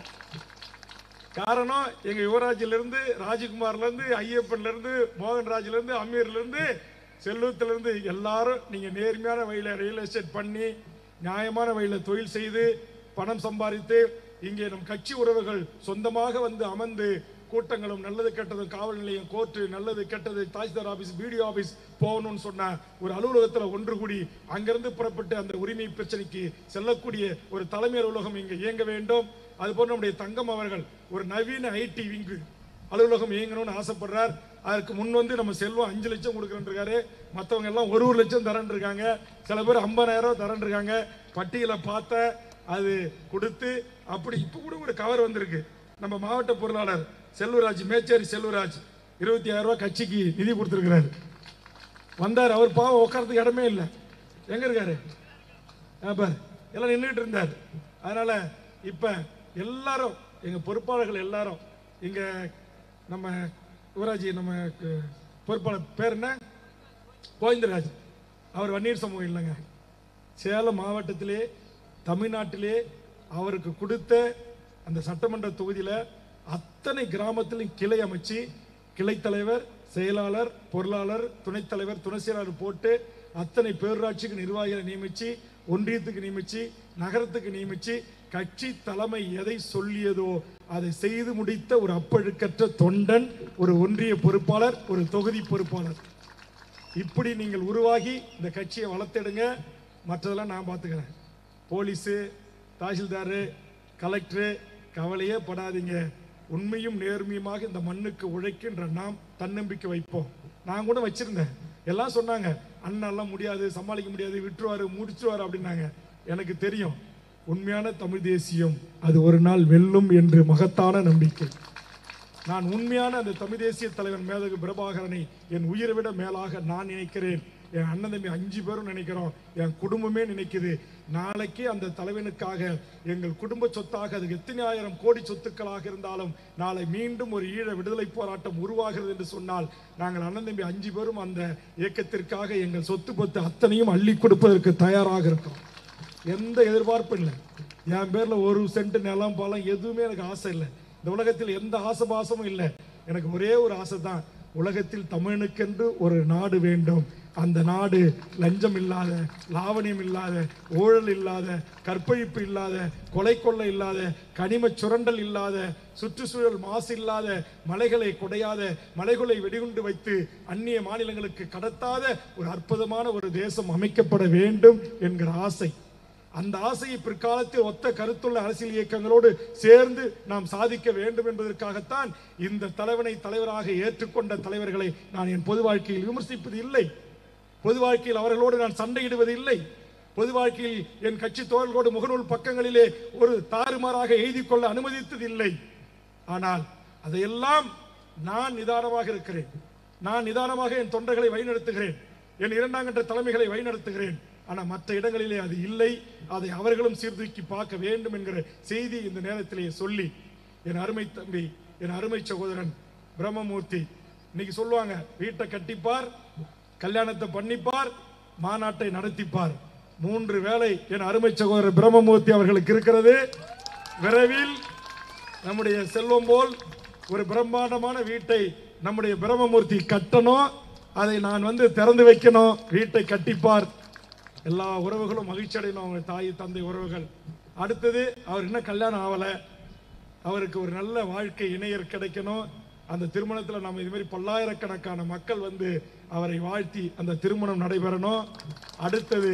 காரணம், எங்க யுவராஜில இருந்து, ராஜ்குமார்ல இருந்து, ஐயப்பன்ல இருந்து, மோகன்ராஜ்ல இருந்து, அமீர்ல இருந்து, செல்வத்துல இருந்து எல்லாரும் நீங்க நேர்மையான வழியில ரியல் எஸ்டேட் பண்ணி நியாயமான வழியில தொழில் செய்து பணம் சம்பாதித்து இங்கே நம் கட்சி உறவுகள் சொந்தமாக வந்து அமர்ந்து கூட்டங்களும் நல்லது கெட்டது காவல் நிலையம், கோர்ட்டு, நல்லது கெட்டது தாசில்தார் ஆபீஸ், பிடிஓ ஆபீஸ் போகணும்னு சொன்ன ஒரு அலுவலகத்தில் ஒன்று கூடி அங்கிருந்து புறப்பட்டு அந்த உரிமை பிரச்சனைக்கு செல்லக்கூடிய ஒரு தலைமை அலுவலகம் இங்கே இயங்க வேண்டும். அதுபோல் நம்முடைய தங்கம் அவர்கள் ஒரு நவீன ஐடி விங்கு அலுவலகம் இயங்கணும்னு ஆசைப்படுறார். அதற்கு முன் வந்து நம்ம செல்வம் 5 லட்சம் கொடுக்குறேன்ருக்காரு. மற்றவங்க எல்லாம் 1 லட்சம் தரேன் இருக்காங்க. சில பேர் 50,000 தரேன் இருக்காங்க. பட்டியலை பார்த்த அது கொடுத்து அப்படி இப்போ கூட ஒரு கவர் வந்திருக்கு. நம்ம மாவட்ட பொருளாளர் செல்வராஜ், மேச்சேரி செல்வராஜ் 25,000 ரூபாய் கட்சிக்கு நிதி கொடுத்துருக்கிறாரு. வந்தார். அவர் பாவம் உட்காரத்துக்கு இடமே இல்லை. எங்க இருக்காரு? எல்லாம் நின்றுட்டு இருந்தார். அதனால இப்ப எல்லாரும் எங்க பொறுப்பாளர்கள் எல்லாரும் இங்க நம்ம யுவராஜி, நம்ம பொறுப்பாளர் பேர் என்ன, கோவிந்தராஜ், அவர் வன்னியர் சமூகம் இல்லைங்க. சேலம் மாவட்டத்திலே தமிழ்நாட்டிலே அவருக்கு கொடுத்த அந்த சட்டமன்ற தொகுதியில் அத்தனை கிராமத்திலும் கிளை அமைச்சு கிளை தலைவர், செயலாளர், பொருளாளர், துணைத் தலைவர், துணை செயலாளர் போட்டு அத்தனை பேரூராட்சிக்கு நிர்வாகிகளை நியமிச்சு, ஒன்றியத்துக்கு நியமிச்சு, நகரத்துக்கு நியமிச்சு, கட்சி தலைமை எதை சொல்லியதோ அதை செய்து முடித்த ஒரு அப்பழுக்கற்ற தொண்டன், ஒரு ஒன்றிய பொறுப்பாளர், ஒரு தொகுதி பொறுப்பாளர். இப்படி நீங்கள் உருவாகி இந்த கட்சியை வளர்த்தெடுங்க. மற்றதெல்லாம் நான் பார்த்துக்கிறேன். போலீஸு, தாசில்தாரு, கலெக்டரு கவலையே படாதீங்க. உண்மையும் நேர்மையுமாக இந்த மண்ணுக்கு உழைக்கின்ற நாம் தன்னம்பிக்கை வைப்போம். நான் கூட வச்சிருந்தேன். எல்லாம் சொன்னாங்க, அண்ணெல்லாம் முடியாது, சமாளிக்க முடியாது, விட்டுருவாரு, முடிச்சுருவாரு அப்படின்னாங்க. எனக்கு தெரியும் உண்மையான தமிழ் தேசியம் அது ஒரு நாள் வெல்லும் என்று மகத்தான நம்பிக்கை. நான் உண்மையான அந்த தமிழ் தேசிய தலைவன் மேதகு பிரபாகரனை என் உயிரை விட மேலாக நான் நினைக்கிறேன். என் அண்ணன் தம்பி 5 பேரும் நினைக்கிறோம். என் குடும்பமே நினைக்குது. நாளைக்கு அந்த தலைவனுக்காக எங்கள் குடும்ப சொத்தாக அது எத்தனை ஆயிரம் கோடி சொத்துக்களாக இருந்தாலும் நாளை மீண்டும் ஒரு ஈழ விடுதலை போராட்டம் உருவாகிறது என்று சொன்னால் நாங்கள் அண்ணன் தம்பி 5 பேரும் அந்த இயக்கத்திற்காக எங்கள் சொத்து பத்து அத்தனையும் அள்ளி கொடுப்பதற்கு தயாராக இருக்கிறோம். எந்த எதிர்பார்ப்பும் இல்லை. என் பேர்ல 1 சென்ட் நிலம் பலம் எதுவுமே எனக்கு ஆசை இல்லை. இந்த உலகத்தில் எந்த ஆசபாசமும் இல்லை. எனக்கு ஒரே ஒரு ஆசை தான், உலகத்தில் தமிழனுக்கென்று ஒரு நாடு வேண்டும். அந்த நாடு லஞ்சம் இல்லாத, லாவணியம் இல்லாத, ஊழல் இல்லாத, கற்பழிப்பு இல்லாத, கொலை கொள்ளை இல்லாத, கனிம சுரண்டல் இல்லாத, சுற்றுச்சூழல் மாசு இல்லாத, மலைகளை குடையாத, மலைகளை வெடிகுண்டு வைத்து அந்நிய மாநிலங்களுக்கு கடத்தாத ஒரு அற்புதமான ஒரு தேசம் அமைக்கப்பட வேண்டும் என்கிற ஆசை. அந்த ஆசையை பிற்காலத்தில் ஒத்த கருத்துள்ள அரசியல் இயக்கங்களோடு சேர்ந்து நாம் சாதிக்க வேண்டும் என்பதற்காகத்தான் இந்த தலைவனை தலைவராக ஏற்றுக்கொண்ட தலைவர்களை நான் என் பொது வாழ்க்கையில் விமர்சிப்பது இல்லை. பொது வாழ்க்கையில் அவர்களோடு நான் சண்டையிடுவது இல்லை. பொது வாழ்க்கையில் என் கட்சி தோழர்களோடு முகநூல் பக்கங்களிலே ஒரு தாறுமாறாக எழுதி கொள்ள அனுமதித்தது இல்லை. ஆனால் அதையெல்லாம் நான் நிதானமாக இருக்கிறேன். நான் நிதானமாக என் தொண்டர்களை வழிநடத்துகிறேன். என் 2ஆம் கட்ட தலைமைகளை வழிநடத்துகிறேன். ஆனால் மற்ற இடங்களிலே அது இல்லை. அதை அவர்களும் சீர்தூக்கி பார்க்க வேண்டும் என்கிற செய்தி இந்த நேரத்திலேயே சொல்லி, என் அருமை தம்பி, என் அருமை சகோதரன் பிரம்மமூர்த்தி இன்னைக்கு சொல்லுவாங்க, வீட்டை கட்டிப்பார், கல்யாணத்தை பண்ணிப்பார், மாநாட்டை நடத்திப்பார். 3 வேலை என் அருமை சகோதரர் பிரம்மமூர்த்தி அவர்களுக்கு இருக்கிறது. விரைவில் நம்முடைய செல்வம் போல் ஒரு பிரம்மாண்டமான வீட்டை நம்முடைய பிரம்மமூர்த்தி கட்டணும். அதை நான் திறந்து வைக்கணும். வீட்டை கட்டிப்பார். எல்லா உறவுகளும் மகிழ்ச்சி அடையணும். அவங்க தாய் தந்தை உறவுகள். அடுத்தது, அவர் இன்னும் கல்யாணம் ஆகலை, அவருக்கு ஒரு நல்ல வாழ்க்கை இணையர் கிடைக்கணும். அந்த திருமணத்தில் நம்ம இது மாதிரி பல்லாயிரக்கணக்கான மக்கள் அவரை வாழ்த்தி அந்த திருமணம் நடைபெறணும். அடுத்தது,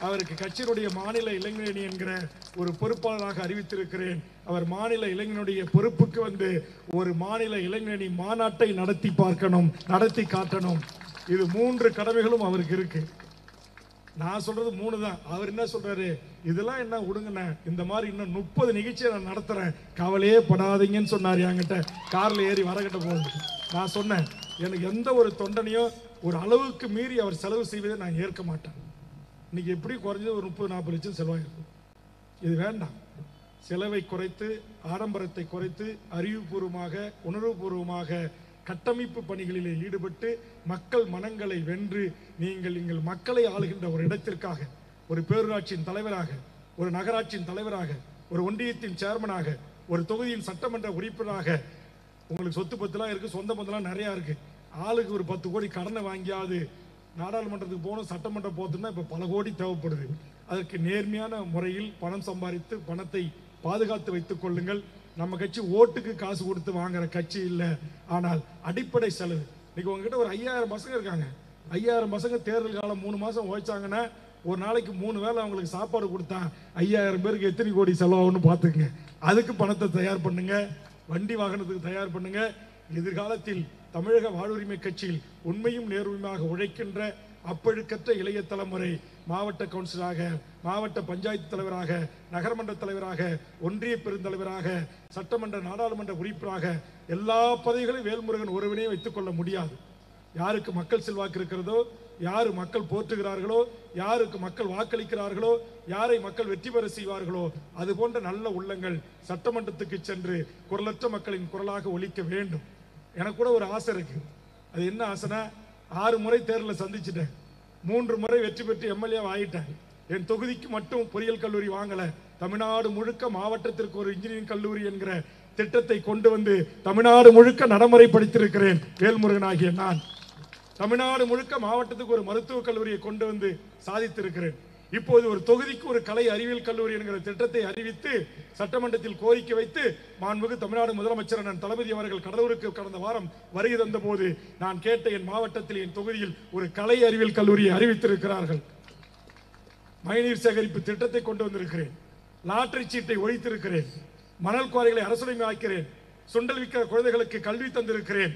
அவருக்கு கட்சியினுடைய மாநில இளைஞரணி என்கிற ஒரு பொறுப்பாளராக அறிவித்திருக்கிறேன். அவர் மாநில இளைஞனுடைய பொறுப்புக்கு ஒரு மாநில இளைஞரணி மாநாட்டை நடத்தி பார்க்கணும், நடத்தி காட்டணும். இது 3 கடமைகளும் அவருக்கு இருக்கு. நான் சொல்றது 3 தான். அவர் என்ன சொல்றாரு, இதெல்லாம் என்ன விடுங்கண்ணே, இந்த மாதிரி இன்னும் 30 நிகழ்ச்சியை நான் நடத்துறேன், கவலையே படாதீங்கன்னு சொன்னார். என்கிட்ட கார்ல ஏறி வரகிட்ட போகுது. நான் சொன்னேன், எனக்கு எந்த ஒரு தொண்டனையும் ஒரு அளவுக்கு மீறி அவர் செலவு செய்வதை நான் ஏற்க மாட்டேன். இன்னைக்கு எப்படி குறைஞ்சது ஒரு 30-40 லட்சம் செலவாயிருக்கும். இது வேண்டாம். செலவை குறைத்து, ஆடம்பரத்தை குறைத்து, அறிவுபூர்வமாக, உணர்வுபூர்வமாக கட்டமைப்பு பணிகளிலே ஈடுபட்டு மக்கள் மனங்களை வென்று நீங்கள் மக்களை ஆளுகின்ற ஒரு இடத்திற்காக, ஒரு பேரூராட்சியின் தலைவராக, ஒரு நகராட்சியின் தலைவராக, ஒரு ஒன்றியத்தின் சேர்மனாக, ஒரு தொகுதியின் சட்டமன்ற உறுப்பினராக, உங்களுக்கு சொத்து பத்துலாம் இருக்கு, சொந்த பந்தெல்லாம் நிறைய இருக்கு. ஆளுக்கு ஒரு 10 கோடி கடனை வாங்கியாவது நாடாளுமன்றத்துக்கு போகணும், சட்டமன்றம் போகணும்னா இப்போ பல கோடி தேவைப்படுது. அதற்கு நேர்மையான முறையில் பணம் சம்பாதித்து பணத்தை பாதுகாத்து வைத்துக் கொள்ளுங்கள். நம்ம கட்சி ஓட்டுக்கு காசு கொடுத்து வாங்குற கட்சி இல்லை. ஆனால் அடிப்படை செலவு. இன்னைக்கு உங்ககிட்ட ஒரு 5000 பசங்க இருக்காங்க. 5000 பசங்க தேர்தல் காலம் 3 மாசம் ஓய்ச்சாங்கன்னா ஒரு நாளைக்கு 3 வேளை அவங்களுக்கு சாப்பாடு கொடுத்தா 5000 பேருக்கு எத்தனை கோடி செலவாகும்னு பார்த்துக்குங்க. அதுக்கு பணத்தை தயார் பண்ணுங்க. வண்டி வாகனத்துக்கு தயார் பண்ணுங்க. எதிர்காலத்தில் தமிழக வாழ்வுரிமை கட்சியில் உண்மையும் நேர்மையாக உழைக்கின்ற அப்பழுக்கற்ற இளைய தலைமுறை மாவட்ட கவுன்சிலராக, மாவட்ட பஞ்சாயத்து தலைவராக, நகர்மன்ற தலைவராக, ஒன்றிய பெருந்தலைவராக, சட்டமன்ற நாடாளுமன்ற உறுப்பினராக எல்லா பதவிகளையும் வேல்முருகன் ஒருவனே வைத்துக் கொள்ள முடியாது. யாருக்கு மக்கள் செல்வாக்கு இருக்கிறதோ, யாரு மக்கள் போற்றுகிறார்களோ, யாருக்கு மக்கள் வாக்களிக்கிறார்களோ, யாரை மக்கள் வெற்றி பெற செய்வார்களோ அது போன்ற நல்ல உள்ளங்கள் சட்டமன்றத்துக்கு சென்று குரலற்ற மக்களின் குரலாக ஒலிக்க வேண்டும். எனக்கு கூட ஒரு ஆசை இருக்கு. அது என்ன ஆசைனா, 6 முறை தேர்தலில் சந்திச்சுட்டேன், 3 முறை வெற்றி பெற்று எம்எல்ஏ ஆகிட்டேன். என் தொகுதிக்கு மட்டும் பொறியியல் கல்லூரி வாங்கல, தமிழ்நாடு முழுக்க மாவட்டத்திற்கு ஒரு இன்ஜினியரிங் கல்லூரி என்கிற திட்டத்தை கொண்டு வந்து தமிழ்நாடு முழுக்க நடைமுறைப்படுத்தியிருக்கிறேன். வேல்முருகன் ஆகிய நான் தமிழ்நாடு முழுக்க மாவட்டத்துக்கு ஒரு மருத்துவக் கல்லூரியை கொண்டு வந்து சாதித்திருக்கிறேன். இப்போது ஒரு தொகுதிக்கு ஒரு கலை அறிவியல் கல்லூரி என்கிற திட்டத்தை அறிவித்து சட்டமன்றத்தில் கோரிக்கை வைத்து மாண்புமிகு தமிழ்நாடு முதலமைச்சர் அண்ணன் தளபதி அவர்கள் கடலூருக்கு கடந்த வாரம் வருகை தந்த போது நான் கேட்ட என் மாவட்டத்தில், என் தொகுதியில் ஒரு கலை அறிவியல் கல்லூரியை அறிவித்திருக்கிறார்கள். மழைநீர் சேகரிப்பு திட்டத்தை கொண்டு வந்திருக்கிறேன். லாட்டரி சீட்டை ஒழித்திருக்கிறேன். மணல் குவாரிகளை அரசுடைமையாக்கிறேன். சுண்டல் விற்கிற குழந்தைகளுக்கு கல்வி தந்திருக்கிறேன்.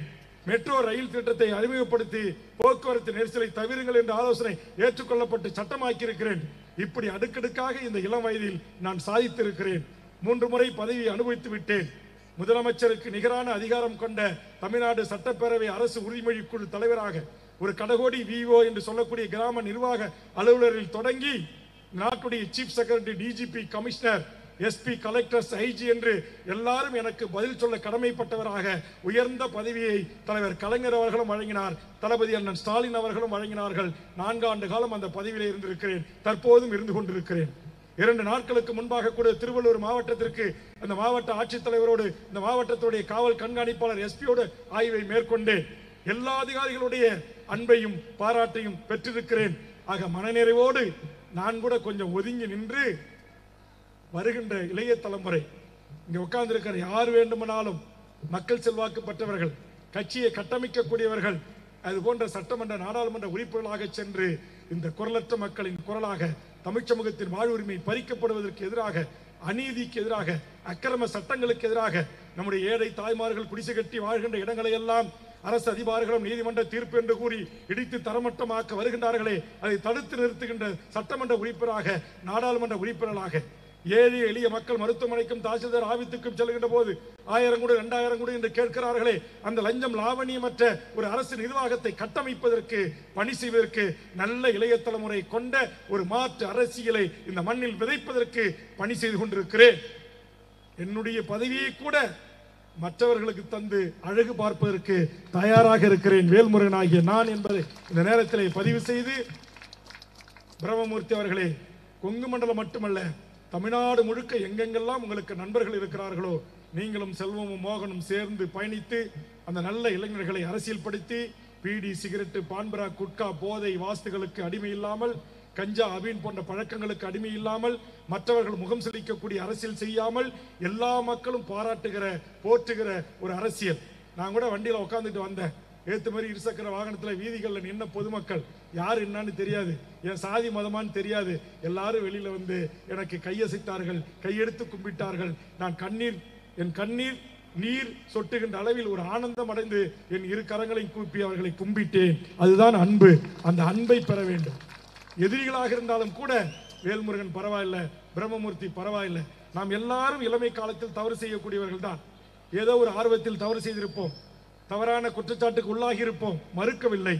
மெட்ரோ ரயில் திட்டத்தை அறிமுகப்படுத்தி போக்குவரத்து நெரிசலை தவிருங்கள் என்ற ஆலோசனை ஏற்றுக்கொள்ளப்பட்டு சட்டமாக்கியிருக்கிறேன். இப்படி அடுக்கடுக்காக இந்த இளம் வயதில் நான் சாதித்திருக்கிறேன். 3 முறை பதவியை அனுபவித்து விட்டேன். முதலமைச்சருக்கு நிகரான அதிகாரம் கொண்ட தமிழ்நாடு சட்டப்பேரவை அரசு உறுதிமொழி குழு தலைவராக, ஒரு கடகோடி விஓ என்று சொல்லக்கூடிய கிராம நிர்வாக அலுவலரில் தொடங்கி நாட்டுடைய chief secretary, DGP, commissioner, SP, collectors, IG என்று எல்லாரும் எனக்கு பதில் சொல்ல கடமைப்பட்டவராக உயர்ந்த பதவியை தலைவர் கலைஞர் அவர்களும் வழங்கினார். தளபதி அண்ணன் ஸ்டாலின் அவர்களும் வழங்கினார்கள். 4 ஆண்டு காலம் அந்த பதவியிலே இருந்திருக்கிறேன். தற்போதும் இருந்து கொண்டிருக்கிறேன். 2 நாட்களுக்கு முன்பாக கூட திருவள்ளூர் மாவட்டத்திற்கு அந்த மாவட்ட ஆட்சித்தலைவரோடு, இந்த மாவட்டத்துடைய காவல் கண்காணிப்பாளர் எஸ்பியோடு ஆய்வை மேற்கொண்டேன். எல்லா அதிகாரிகளுடைய அன்பையும் பாராட்டையும் பெற்றிருக்கிறேன். ஆக மனநிறைவோடு நான் கூட கொஞ்சம் ஒதுங்கி நின்று வருகின்ற இளைய தலைமுறை, இங்க உட்கார்ந்து இருக்கிற யார் வேண்டுமானாலும் மக்கள் செல்வாக்கு பெற்றவர்கள், கட்சியை கட்டமைக்கக்கூடியவர்கள், அது போன்ற சட்டமன்ற நாடாளுமன்ற உறுப்பினர்களாக சென்று இந்த குரலற்ற மக்களின் குரலாக, தமிழ் சமூகத்தின் வாழ்வுரிமை பறிக்கப்படுவதற்கு எதிராக, அநீதிக்கு எதிராக, அக்கிரம சட்டங்களுக்கு எதிராக, நம்முடைய ஏழை தாய்மார்கள் குடிசை கட்டி வாழ்கின்ற இடங்களை எல்லாம் அரசு அதிகாரிகளும் நீதிமன்ற தீர்ப்பு என்று கூறி இடித்து தரமட்டமாக்க வருகின்றார்களே, அதை தடுத்து நிறுத்துகின்ற சட்டமன்ற உறுப்பினராக, நாடாளுமன்ற உறுப்பினர்களாக, ஏழை எளிய மக்கள் மருத்துவமனைக்கும் தாசில்தார் ஆபீஸுக்கும் செல்கின்ற போது 1000 கோடி 2000 கோடி என்று கேட்கிறார்களே, அந்த லஞ்சம் லாவணியமற்ற ஒரு அரசு நிர்வாகத்தை கட்டமைப்பதற்கு, பணி செய்வதற்கு, நல்ல இளைய தலைமுறை கொண்ட ஒரு மாற்று அரசியலை இந்த மண்ணில் விதைப்பதற்கு பணி செய்து கொண்டிருக்கிறேன். என்னுடைய பதவியை கூட மற்றவர்களுக்கு தந்து அழகு பார்ப்பதற்கு தயாராக இருக்கிறேன் வேல்முருகன் ஆகிய நான் என்பதை இந்த நேரத்தில் பதிவு செய்து, பிரம்மமூர்த்தி அவர்களே, கொங்கு மண்டலம் மட்டுமல்ல, தமிழ்நாடு முழுக்க எங்கெங்கெல்லாம் உங்களுக்கு நண்பர்கள் இருக்கிறார்களோ, நீங்களும் செல்வமும் மோகனும் சேர்ந்து பயணித்து அந்த நல்ல இளைஞர்களை அரசியல் படுத்தி பீடி, சிகரெட்டு, பான்பரா, குட்கா, போதை வாஸ்துகளுக்கு அடிமை இல்லாமல், கஞ்சா, அபீன் போன்ற பழக்கங்களுக்கு அடிமை இல்லாமல், மற்றவர்கள் முகம் செலுத்தக்கூடிய அரசியல் செய்யாமல், எல்லா மக்களும் பாராட்டுகிற, போற்றுகிற ஒரு அரசியல். நான் கூட வண்டியில உட்காந்துட்டு வந்தேன். ஏத்து மாதிரி இருசக்கர வாகனத்தில் வீதிகளில் நின்ன பொதுமக்கள் யார் என்னன்னு தெரியாது, என் சாதி மதமான்னு தெரியாது. எல்லாரும் வெளியில வந்து எனக்கு கையசைத்தார்கள், கையெடுத்து கும்பிட்டார்கள். நான் என் கண்ணீர் நீர் சொட்டுகின்ற அளவில் ஒரு ஆனந்தம் அடைந்து என் 2 கரங்களையும் கூப்பி அவர்களை கும்பிட்டேன். அதுதான் அன்பு. அந்த அன்பை பெற வேண்டும். எதிரிகளாக இருந்தாலும் கூட வேல்முருகன் பரவாயில்லை, பிரம்மமூர்த்தி பரவாயில்லை, நாம் எல்லாரும் இளமை காலத்தில் தவறு செய்யக்கூடியவர்கள் தான். ஏதோ ஒரு ஆர்வத்தில் தவறு செய்திருப்போம், தவறான குற்றச்சாட்டுக்கு உள்ளாகி இருப்போம், மறுக்கவில்லை.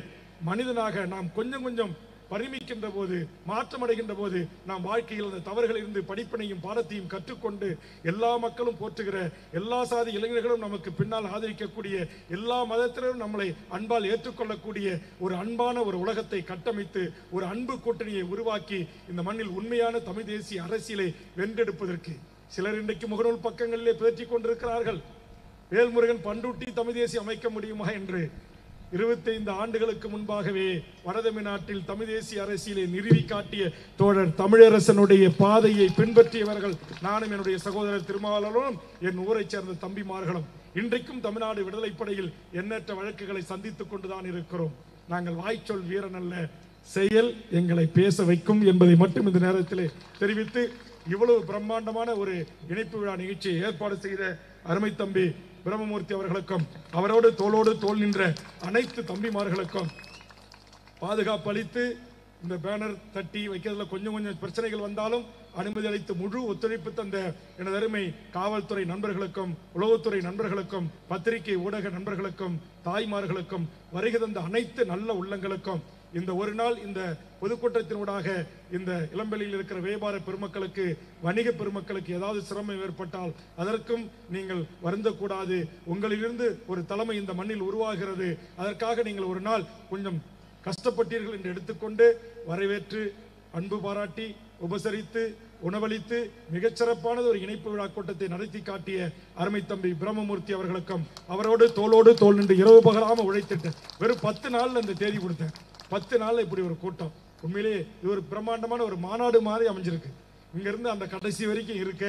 மனிதனாக நாம் கொஞ்சம் கொஞ்சம் பரிமிக்கின்ற போது, மாற்றமடைகின்ற போது, நாம் வாழ்க்கையில் அந்த தவறுகள் இருந்து படிப்பினையும் பாடத்தையும் கற்றுக்கொண்டு எல்லா மக்களும் போற்றுகிற, எல்லா சாதி இளைஞர்களும் நமக்கு பின்னால் ஆதரிக்கக்கூடிய, எல்லா மதத்தினரும் நம்மளை அன்பால் ஏற்றுக்கொள்ளக்கூடிய ஒரு அன்பான ஒரு உலகத்தை கட்டமைத்து ஒரு அன்பு கூட்டணியை உருவாக்கி இந்த மண்ணில் உண்மையான தமிழ் தேசிய அரசியலை வென்றெடுப்பதற்கு சிலர் இன்றைக்கு முகநூல் பக்கங்களிலே பேற்றிக் கொண்டிருக்கிறார்கள். வேல்முருகன் பண்ருட்டி தமிழ் தேசியம் அமைக்க முடியுமா என்று. 25 ஆண்டுகளுக்கு முன்பாகவே வடதமிழ்நாட்டில் தமிழ் தேசிய அரசியலை நிறுவி காட்டிய தோழர் தமிழரசனுடைய பாதையை பின்பற்றியவர்கள் நானும் என்னுடைய சகோதரர் திருமாவளவனும் என் ஊரைச் சேர்ந்த தம்பிமார்களும். இன்றைக்கும் தமிழ்நாடு விடுதலைப்படையில் எண்ணற்ற வழக்குகளை சந்தித்துக் கொண்டுதான் இருக்கிறோம். நாங்கள் வாய்ச்சொல் வீரன் அல்ல, செயல் எங்களை பேச வைக்கும் என்பதை மட்டும் இந்த நேரத்தில் தெரிவித்து, இவ்வளவு பிரம்மாண்டமான ஒரு இணைப்பு விழா நிகழ்ச்சியை ஏற்பாடு செய்த அருமை தம்பி பிரம்மமூர்த்தி அவர்களுக்கும் அவரோடு தோளோடு தோள் நின்ற அனைத்து தம்பிமார்களுக்கும் பாதுகாப்பு அளித்து இந்த பேனர் தட்டி வைக்கிறதுல கொஞ்சம் பிரச்சனைகள் வந்தாலும் அனுமதி அளித்து முழு ஒத்துழைப்பு தந்த எனது அருமை காவல்துறை நண்பர்களுக்கும் உளவுத்துறை நண்பர்களுக்கும் பத்திரிகை ஊடக நண்பர்களுக்கும் தாய்மார்களுக்கும் வருகை தந்த அனைத்து நல்ல உள்ளங்களுக்கும் இந்த ஒரு நாள் இந்த பொதுக்கூட்டத்தினூடாக இந்த இளம்பெளியில் இருக்கிற வியாபார பெருமக்களுக்கு வணிக பெருமக்களுக்கு ஏதாவது சிரமம் ஏற்பட்டால் அதற்கும் நீங்கள் வருந்தக்கூடாது. உங்களிலிருந்து ஒரு தலைமை இந்த மண்ணில் உருவாகிறது. அதற்காக நீங்கள் ஒரு நாள் கொஞ்சம் கஷ்டப்பட்டீர்கள் என்று எடுத்துக்கொண்டு வரவேற்று அன்பு பாராட்டி உபசரித்து உணவளித்து மிகச்சிறப்பானது ஒரு இணைப்பு விழா கூட்டத்தை நடத்தி காட்டிய அருமை தம்பி பிரம்மமூர்த்தி அவர்களுக்கும் அவரோடு தோளோடு தோள் நின்று இரவு பகலாம உழைத்திட்டு வெறும் 10 நாள்ல இந்த தேதி கொடுத்தேன். 10 நாள்ல இப்படி ஒரு கூட்டம் உண்மையிலேயே இது ஒரு பிரம்மாண்டமான ஒரு மாநாடு மாதிரி அமைஞ்சிருக்கு. இங்க இருந்து அந்த கடைசி வரைக்கும் இருக்க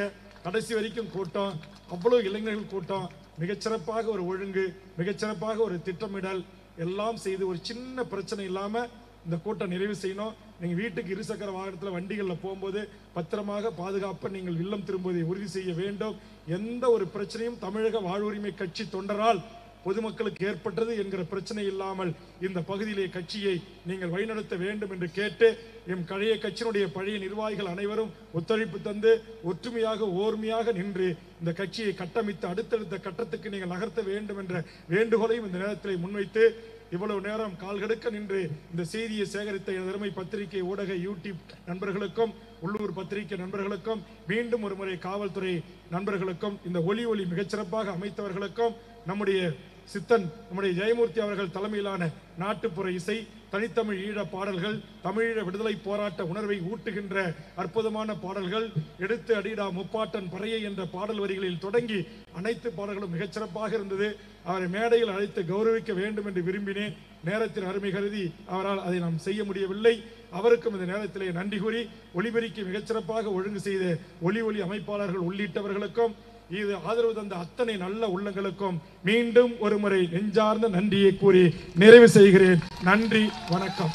கடைசி வரைக்கும் கூட்டம், அவ்வளவு இளைஞர்கள் கூட்டம், மிகச்சிறப்பாக ஒரு ஒழுங்கு, மிகச்சிறப்பாக ஒரு திட்டமிடல் எல்லாம் செய்து ஒரு சின்ன பிரச்சனை இல்லாம இந்த கூட்டம் நிறைவு செய்யணும். நீங்க வீட்டுக்கு இருசக்கர வாகனத்தில் வண்டிகள்ல போகும்போது பத்திரமாக பாதுகாப்ப நீங்கள் இல்லம் திரும்புவதை உறுதி செய்ய வேண்டும். எந்த ஒரு பிரச்சனையும் தமிழக வாழ்வுரிமை கட்சி தொண்டரால் பொதுமக்களுக்கு ஏற்பட்டது என்கிற பிரச்சனை இல்லாமல் இந்த பகுதியிலே கட்சியை நீங்கள் வழிநடத்த வேண்டும் என்று கேட்டு எம் பழைய கட்சியினுடைய பழைய நிர்வாகிகள் அனைவரும் ஒத்துழைப்பு தந்து ஒற்றுமையாக ஓர்மையாக நின்று இந்த கட்சியை கட்டமைத்து அடுத்தடுத்த கட்டத்துக்கு நீங்கள் நகர்த்த வேண்டும் என்ற வேண்டுகோளையும் இந்த நேரத்தில் முன்வைத்து இவ்வளவு நேரம் கால்கடுக்க நின்று இந்த செய்தியை சேகரித்த எதிர்மை பத்திரிகை ஊடக யூடியூப் நண்பர்களுக்கும் உள்ளூர் பத்திரிகை நண்பர்களுக்கும் மீண்டும் ஒரு முறை காவல்துறை நண்பர்களுக்கும் இந்த ஒலி மிகச்சிறப்பாக அமைத்தவர்களுக்கும் நம்முடைய சித்தன் நம்முடைய ஜெயமூர்த்தி அவர்கள் தலைமையிலான நாட்டுப்புற இசை, தனித்தமிழ் ஈழ பாடல்கள், தமிழீழ விடுதலை போராட்ட உணர்வை ஊட்டுகின்ற அற்புதமான பாடல்கள், எடுத்து அடிடா முப்பாட்டன் பறையை என்ற பாடல் வரிகளில் தொடங்கி அனைத்து பாடல்களும் மிகச்சிறப்பாக இருந்தது. அவரை மேடையில் அழைத்து கௌரவிக்க வேண்டும் என்று விரும்பினேன். நேரத்தின் அருமை கருதி அவரால் அதை நாம் செய்ய முடியவில்லை. அவருக்கும் இந்த நேரத்திலே நன்றி கூறி ஒலிபெருக்கி மிகச்சிறப்பாக ஒழுங்கு செய்த ஒலி அமைப்பாளர்கள் உள்ளிட்டவர்களுக்கும் இது ஆதரவு தந்த அத்தனை நல்ல உள்ளங்களுக்கும் மீண்டும் ஒரு முறை நெஞ்சார்ந்த நன்றியை கூறி நிறைவு செய்கிறேன். நன்றி, வணக்கம்.